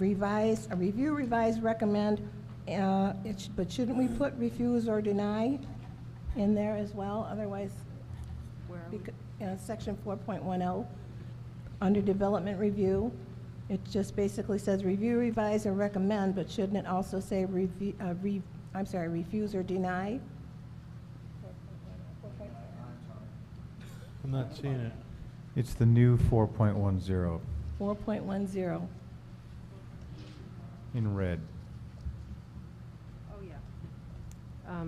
Review, revise, recommend, but shouldn't we put refuse or deny in there as well? Otherwise, section 4.10, under development review, it just basically says review, revise, or recommend, but shouldn't it also say refuse or deny? I'm not seeing it. It's the new 4.10 4.10. in red. Oh, yeah.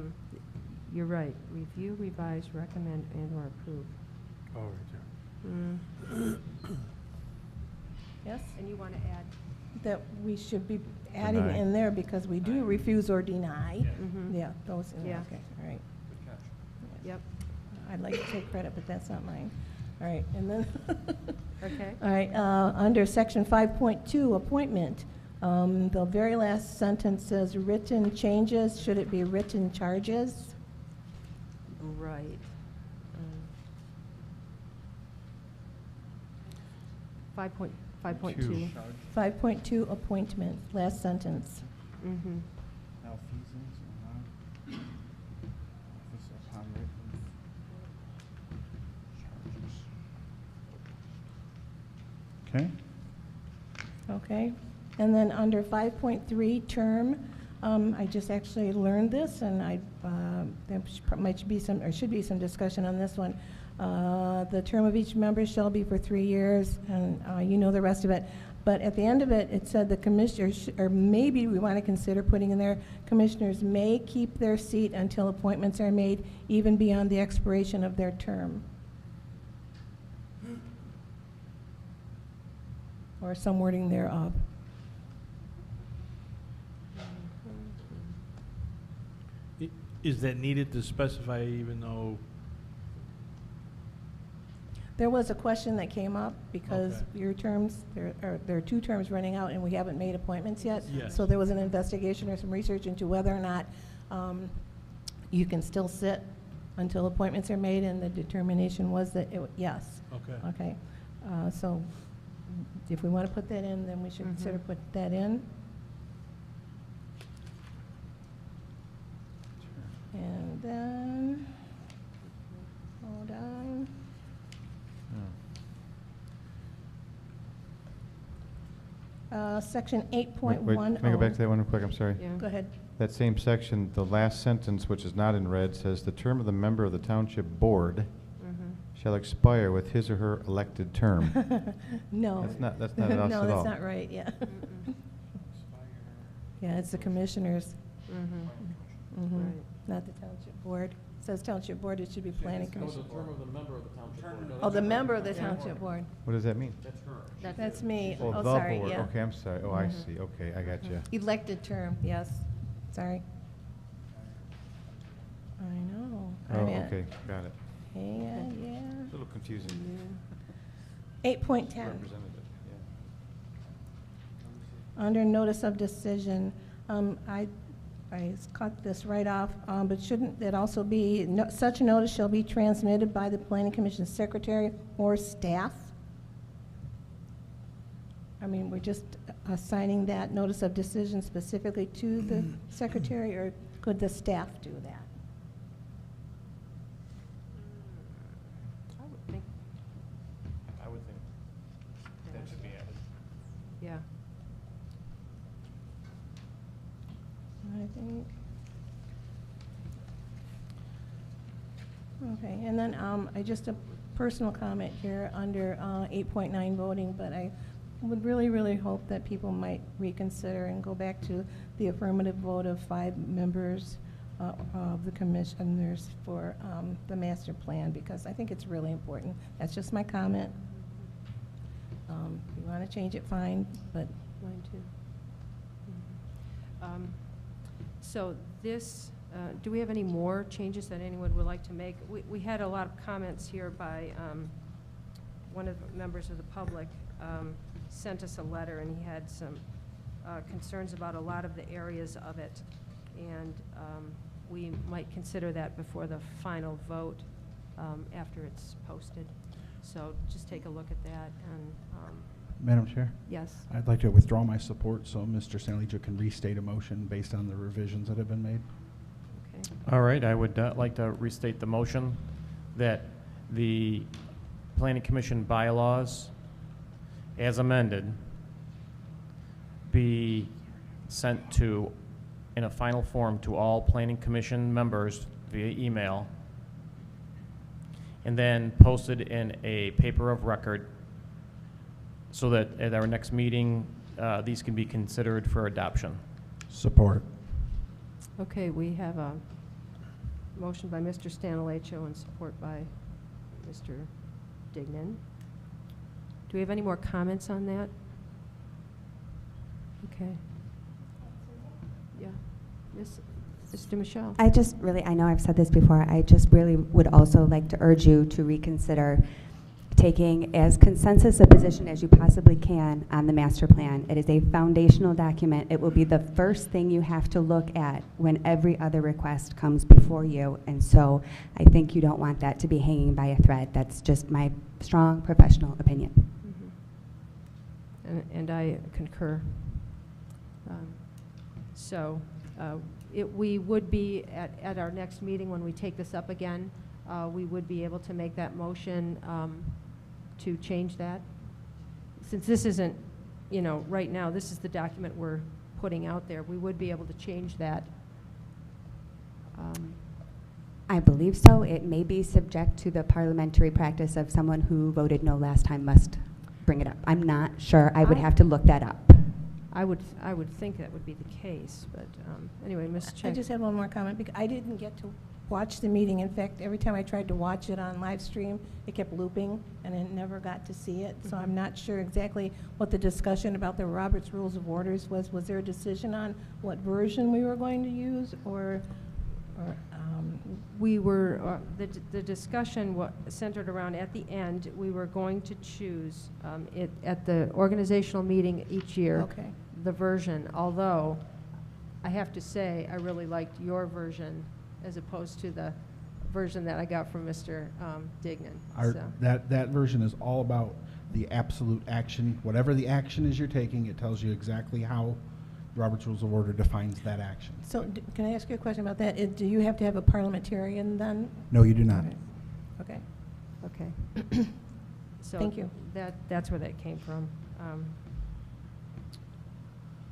You're right. Review, revise, recommend, and/or approve. Oh, right there. Yes? And you want to add? That we should be adding Deny. in there because we do refuse or deny. Mhm. Yeah, those in there, Yeah. okay, all right. Yep. I'd like to take credit, but that's not mine. All right, and then, Okay. all right, under section 5.2, appointment, the very last sentence says written changes. Should it be written charges? Right. 5.2. 5.2, appointment, last sentence. Mm-hmm. Malfeasance or not? Office upon written charges. Okay. Okay, and then under 5.3, term, I just actually learned this, and there might be some, or should be some discussion on this one. The term of each member shall be for 3 years, and you know the rest of it. But at the end of it, it said the commissioners, or maybe we want to consider putting in there, commissioners may keep their seat until appointments are made, even beyond the expiration of their term. Or some wording thereof. Is that needed to specify even though? There was a question that came up because Okay. your terms, there are 2 terms running out and we haven't made appointments yet. Yes. So there was an investigation or some research into whether or not you can still sit until appointments are made, and the determination was that yes. Okay. Okay. So if we want to put that in, then we should consider put that in. And then, hold on. Section 8.10. Wait, can I go back to that one real quick? I'm sorry. Yeah. Go ahead. That same section, the last sentence, which is not in red, says the term of the member of the township board shall expire with his or her elected term. No. That's not us No, at all. that's not right, yeah. Yeah, it's the commissioners. Mm-hmm. Mhm. Right. Not the township board. says Township Board, it should be Planning Commission. of the member of the township board. Oh, the member of the Township Board. What does that mean? That's her. That's me. Oh, Oh, the sorry, board. yeah. Okay, I'm sorry. Oh, I Mhm. see. Okay, I got you. Elected term, yes. Sorry. I know. Oh, I'm at- okay, got it. Yeah, yeah. A little confusing. 8.10. Representative, yeah. Under notice of decision, I cut this right off, but shouldn't it also be, such notice shall be transmitted by the Planning Commission secretary or staff? I mean, we're just assigning that notice of decision specifically to the secretary, or could the staff do that? I would think that should be added. Yeah. I think. Okay, and then just a personal comment here under 8.9 voting, but I would really, really hope that people might reconsider and go back to the affirmative vote of 5 members of the commissioners for the master plan, because I think it's really important. That's just my comment. If you want to change it, fine, but. Mine too. So this, do we have any more changes that anyone would like to make? We had a lot of comments here by one of the members of the public sent us a letter, and he had some concerns about a lot of the areas of it, and we might consider that before the final vote after it's posted. So just take a look at that. And Madam Chair? yes. I'd like to withdraw my support so Mr. Stanleychuk can restate a motion based on the revisions that have been made. Okay. All right, I would like to restate the motion that the Planning Commission bylaws, as amended, be sent to, in a final form, to all Planning Commission members via email, and then posted in a paper of record so that at our next meeting, these can be considered for adoption. Support. Okay, we have a motion by Mr. Stanilecho and support by Mr. Dignan. Do we have any more comments on that? Okay. Yeah. Mr. Michelle? I just really, I know I've said this before, I just really would also like to urge you to reconsider taking as consensus a position as you possibly can on the master plan. It is a foundational document. It will be the first thing you have to look at when every other request comes before you. And so I think you don't want that to be hanging by a thread. That's just my strong professional opinion. Mm-hmm. And I concur. We would be, at our next meeting, when we take this up again, we would be able to make that motion to change that. Since this isn't, right now, this is the document we're putting out there, we would be able to change that. I believe so. It may be subject to the parliamentary practice of someone who voted no last time must bring it up. I'm not sure. I would have to look that up. I would think that would be the case, but anyway, Ms. I Chick. just have one more comment, because I didn't get to watch the meeting. In fact, every time I tried to watch it on live stream, it kept looping, and I never got to see it. So I'm not sure exactly what the discussion about the Robert's Rules of Orders was. Was there a decision on what version we were going to use, or we were, the discussion centered around, at the end, we were going to choose at the organizational meeting each year, Okay. the version, although I have to say I really liked your version as opposed to the version that I got from Mr. Dignan. That version is all about the absolute action. Whatever the action is you're taking, it tells you exactly how Robert's Rules of Order defines that action. So can I ask you a question about that? Do you have to have a parliamentarian then? No, you do not. Okay. Okay. So Thank you. That's where that came from.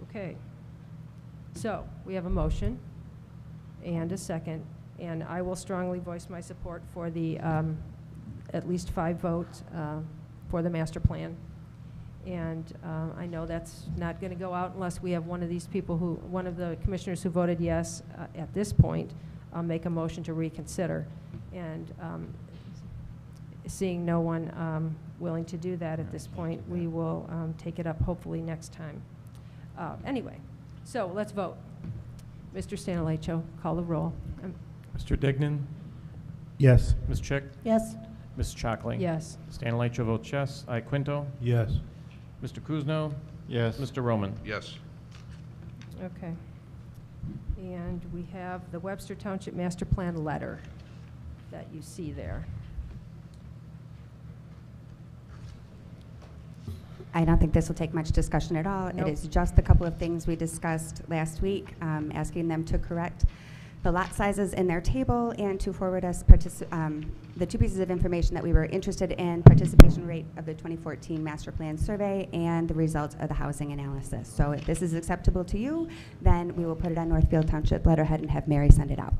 Okay. So we have a motion and a second, and I will strongly voice my support for the at least 5 votes for the master plan. And I know that's not going to go out unless we have one of these people one of the commissioners who voted yes at this point, make a motion to reconsider. And seeing no one willing to do that at this point, we will take it up hopefully next time. Anyway, so let's vote. Mr. Stanilecho, call the roll. Mr. Dignan? Yes. Ms. Chick? Yes. Ms. Chockley? Yes. Stanilecho votes yes. Quinto? Yes. Mr. Kuzno? Yes. Mr. Roman? Yes. Okay. And we have the Webster Township Master Plan letter that you see there. I don't think this will take much discussion at all. Nope. It is just a couple of things we discussed last week, asking them to correct the lot sizes in their table and to forward us the two pieces of information that we were interested in: participation rate of the 2014 master plan survey and the results of the housing analysis. So if this is acceptable to you, then we will put it on Northfield Township letterhead and have Mary send it out.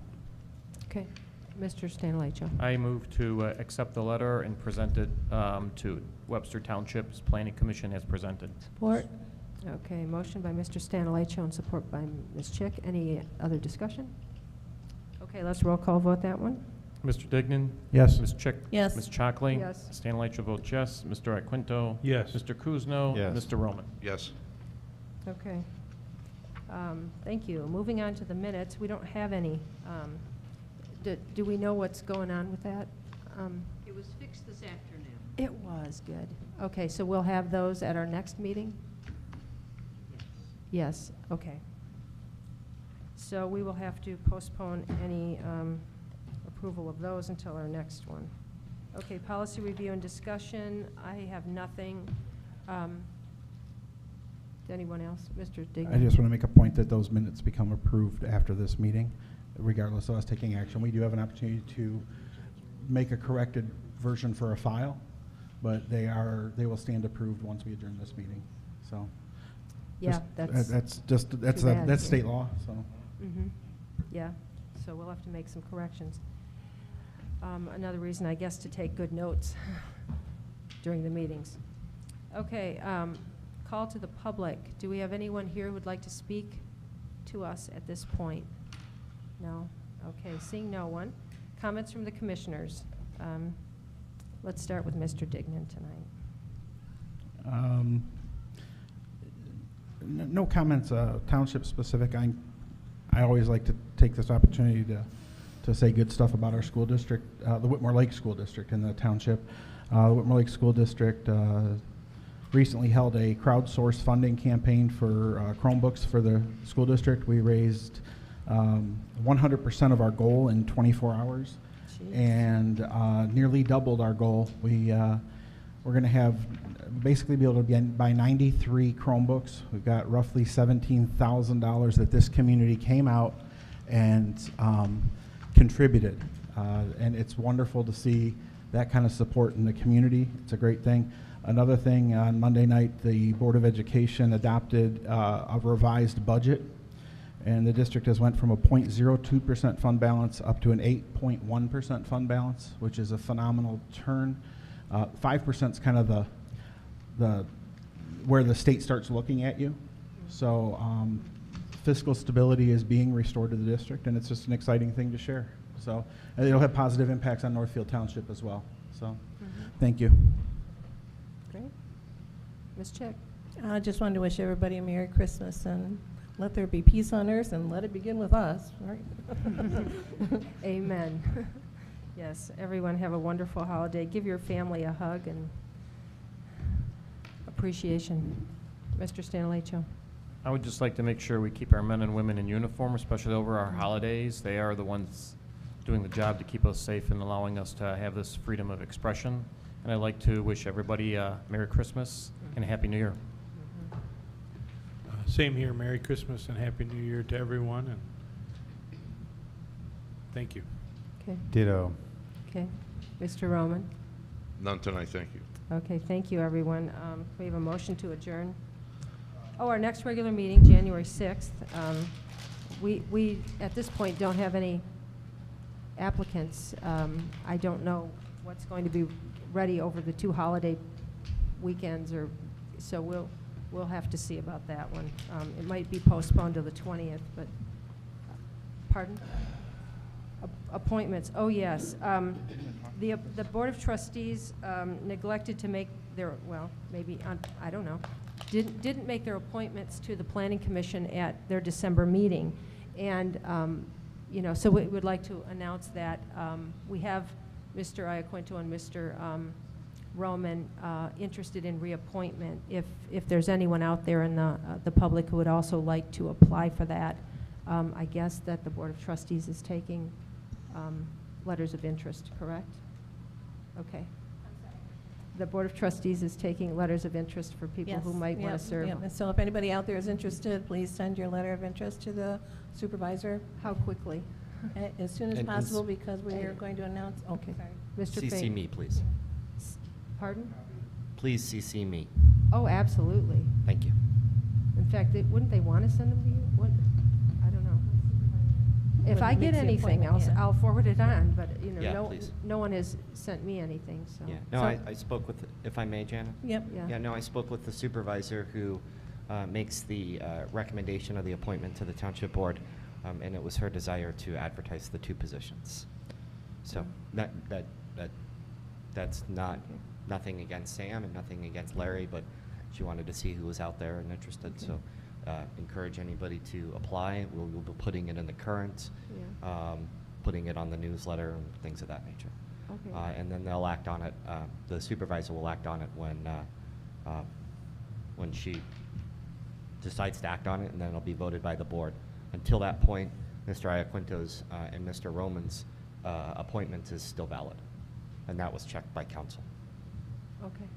Okay. Mr. Stanilecho. I move to accept the letter and present it to Webster Township's Planning Commission as presented. Support. Okay, motion by Mr. Stanilecho and support by Ms. Chick. Any other discussion? Okay, let's roll call vote that one. Mr. Dignan? Yes. Ms. Chick? Yes. Ms. Chockley? Yes. Stanilecho votes yes. Mr. Quinto? Yes. Mr. Kuzno? Yes. Mr. Roman? Yes. Okay. Thank you. Moving on to the minutes, we don't have any. Do we know what's going on with that? It was fixed this afternoon. It was good. Okay, so we'll have those at our next meeting? Yes, okay. So we will have to postpone any approval of those until our next one. Okay, policy review and discussion. I have nothing. Anyone else? Mr. Dignan? I just want to make a point that those minutes become approved after this meeting, regardless of us taking action. We do have an opportunity to make a corrected version for a file, but they will stand approved once we adjourn this meeting. So, Yeah, that's state law. So, yeah. So we'll have to make some corrections. Another reason, I guess, to take good notes during the meetings. Okay. Call to the public. Do we have anyone here who would like to speak to us at this point? No? Okay, seeing no one. Comments from the commissioners. Let's start with Mr. Dignan tonight. No comments township specific. I always like to take this opportunity to say good stuff about our school district, the Whitmore Lake School District in the township. The Whitmore Lake School District recently held a crowdsourced funding campaign for Chromebooks for the school district. We raised 100% of our goal in 24 hours. Jeez. And nearly doubled our goal. We're going to have basically be able to buy 93 Chromebooks. We've got roughly $17,000 that this community came out and contributed. And it's wonderful to see that kind of support in the community. It's a great thing. Another thing, on Monday night, the Board of Education adopted a revised budget, and the district has went from a 0.02% fund balance up to an 8.1% fund balance, which is a phenomenal turn. 5% is kind of the where the state starts looking at you. So fiscal stability is being restored to the district, and it's just an exciting thing to share. So it'll have positive impacts on Northfield Township as well. So thank you. Great. Ms. Chick? I just wanted to wish everybody a Merry Christmas and let there be peace on earth and let it begin with us, right? Amen. Yes, everyone have a wonderful holiday. Give your family a hug and appreciation. Mr. Stanilecho. I would just like to make sure we keep our men and women in uniform, especially over our holidays. They are the ones doing the job to keep us safe and allowing us to have this freedom of expression. And I'd like to wish everybody a Merry Christmas and a Happy New Year. Same here. Merry Christmas and Happy New Year to everyone. And thank you. Okay. Ditto. Okay. Mr. Roman? None tonight, thank you. Okay, thank you, everyone. We have a motion to adjourn. Oh, our next regular meeting, January 6th. We, at this point, don't have any applicants. I don't know what's going to be ready over the 2 holiday weekends, so we'll have to see about that one. It might be postponed to the 20th, but, pardon? Appointments, oh, yes. The Board of Trustees neglected to make their, well, maybe, I don't know, didn't make their appointments to the Planning Commission at their December meeting. And, you know, so we would like to announce that we have Mr. Iaquinto and Mr. Roman interested in reappointment. If there's anyone out there in the public who would also like to apply for that, I guess that the Board of Trustees is taking letters of interest, correct? Okay. The Board of Trustees is taking letters of interest for people who might want to serve. Yep. And so if anybody out there is interested, please send your letter of interest to the supervisor. How quickly? As soon as And possible, because we are going to announce, okay. Mr. CC Fink. me, please. Pardon? Please CC me. Oh, absolutely. Thank you. In fact, wouldn't they want to send them to you? I don't know. If When I he get makes the anything, appointment, I'll forward it on, but, you know, Yeah, please. no one has sent me anything, so. Yeah, no, So- I spoke with, if I may, Janet? Yep. Yeah. Yeah, no, I spoke with the supervisor who makes the recommendation of the appointment to the township board, and it was her desire to advertise the two positions. So that's not, nothing against Sam and nothing against Larry, but she wanted to see who was out there and interested, so encourage anybody to apply. We'll be putting it in the Current, putting it on the newsletter and things of that nature. Okay. And then they'll act on it, the supervisor will act on it when she decides to act on it, and then it'll be voted by the board. Until that point, Mr. Iaquinto's and Mr. Roman's appointment is still valid, and that was checked by council. Okay.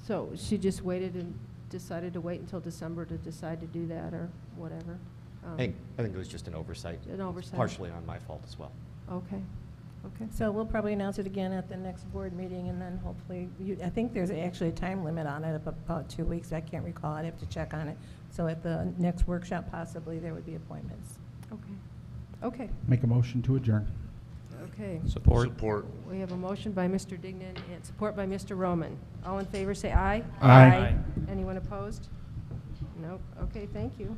So she just waited and decided to wait until December to decide to do that, or whatever? I think it was just an oversight. An oversight. Partially on my fault as well. Okay. Okay. So we'll probably announce it again at the next board meeting, and then hopefully, I think there's actually a time limit on it of about 2 weeks. I can't recall. I'd have to check on it. So at the next workshop, possibly, there would be appointments. Okay. Okay. Make a motion to adjourn. Okay. Support. Support. We have a motion by Mr. Dignan and support by Mr. Roman. All in favor, say aye. Aye. Anyone opposed? Nope. Okay, thank you.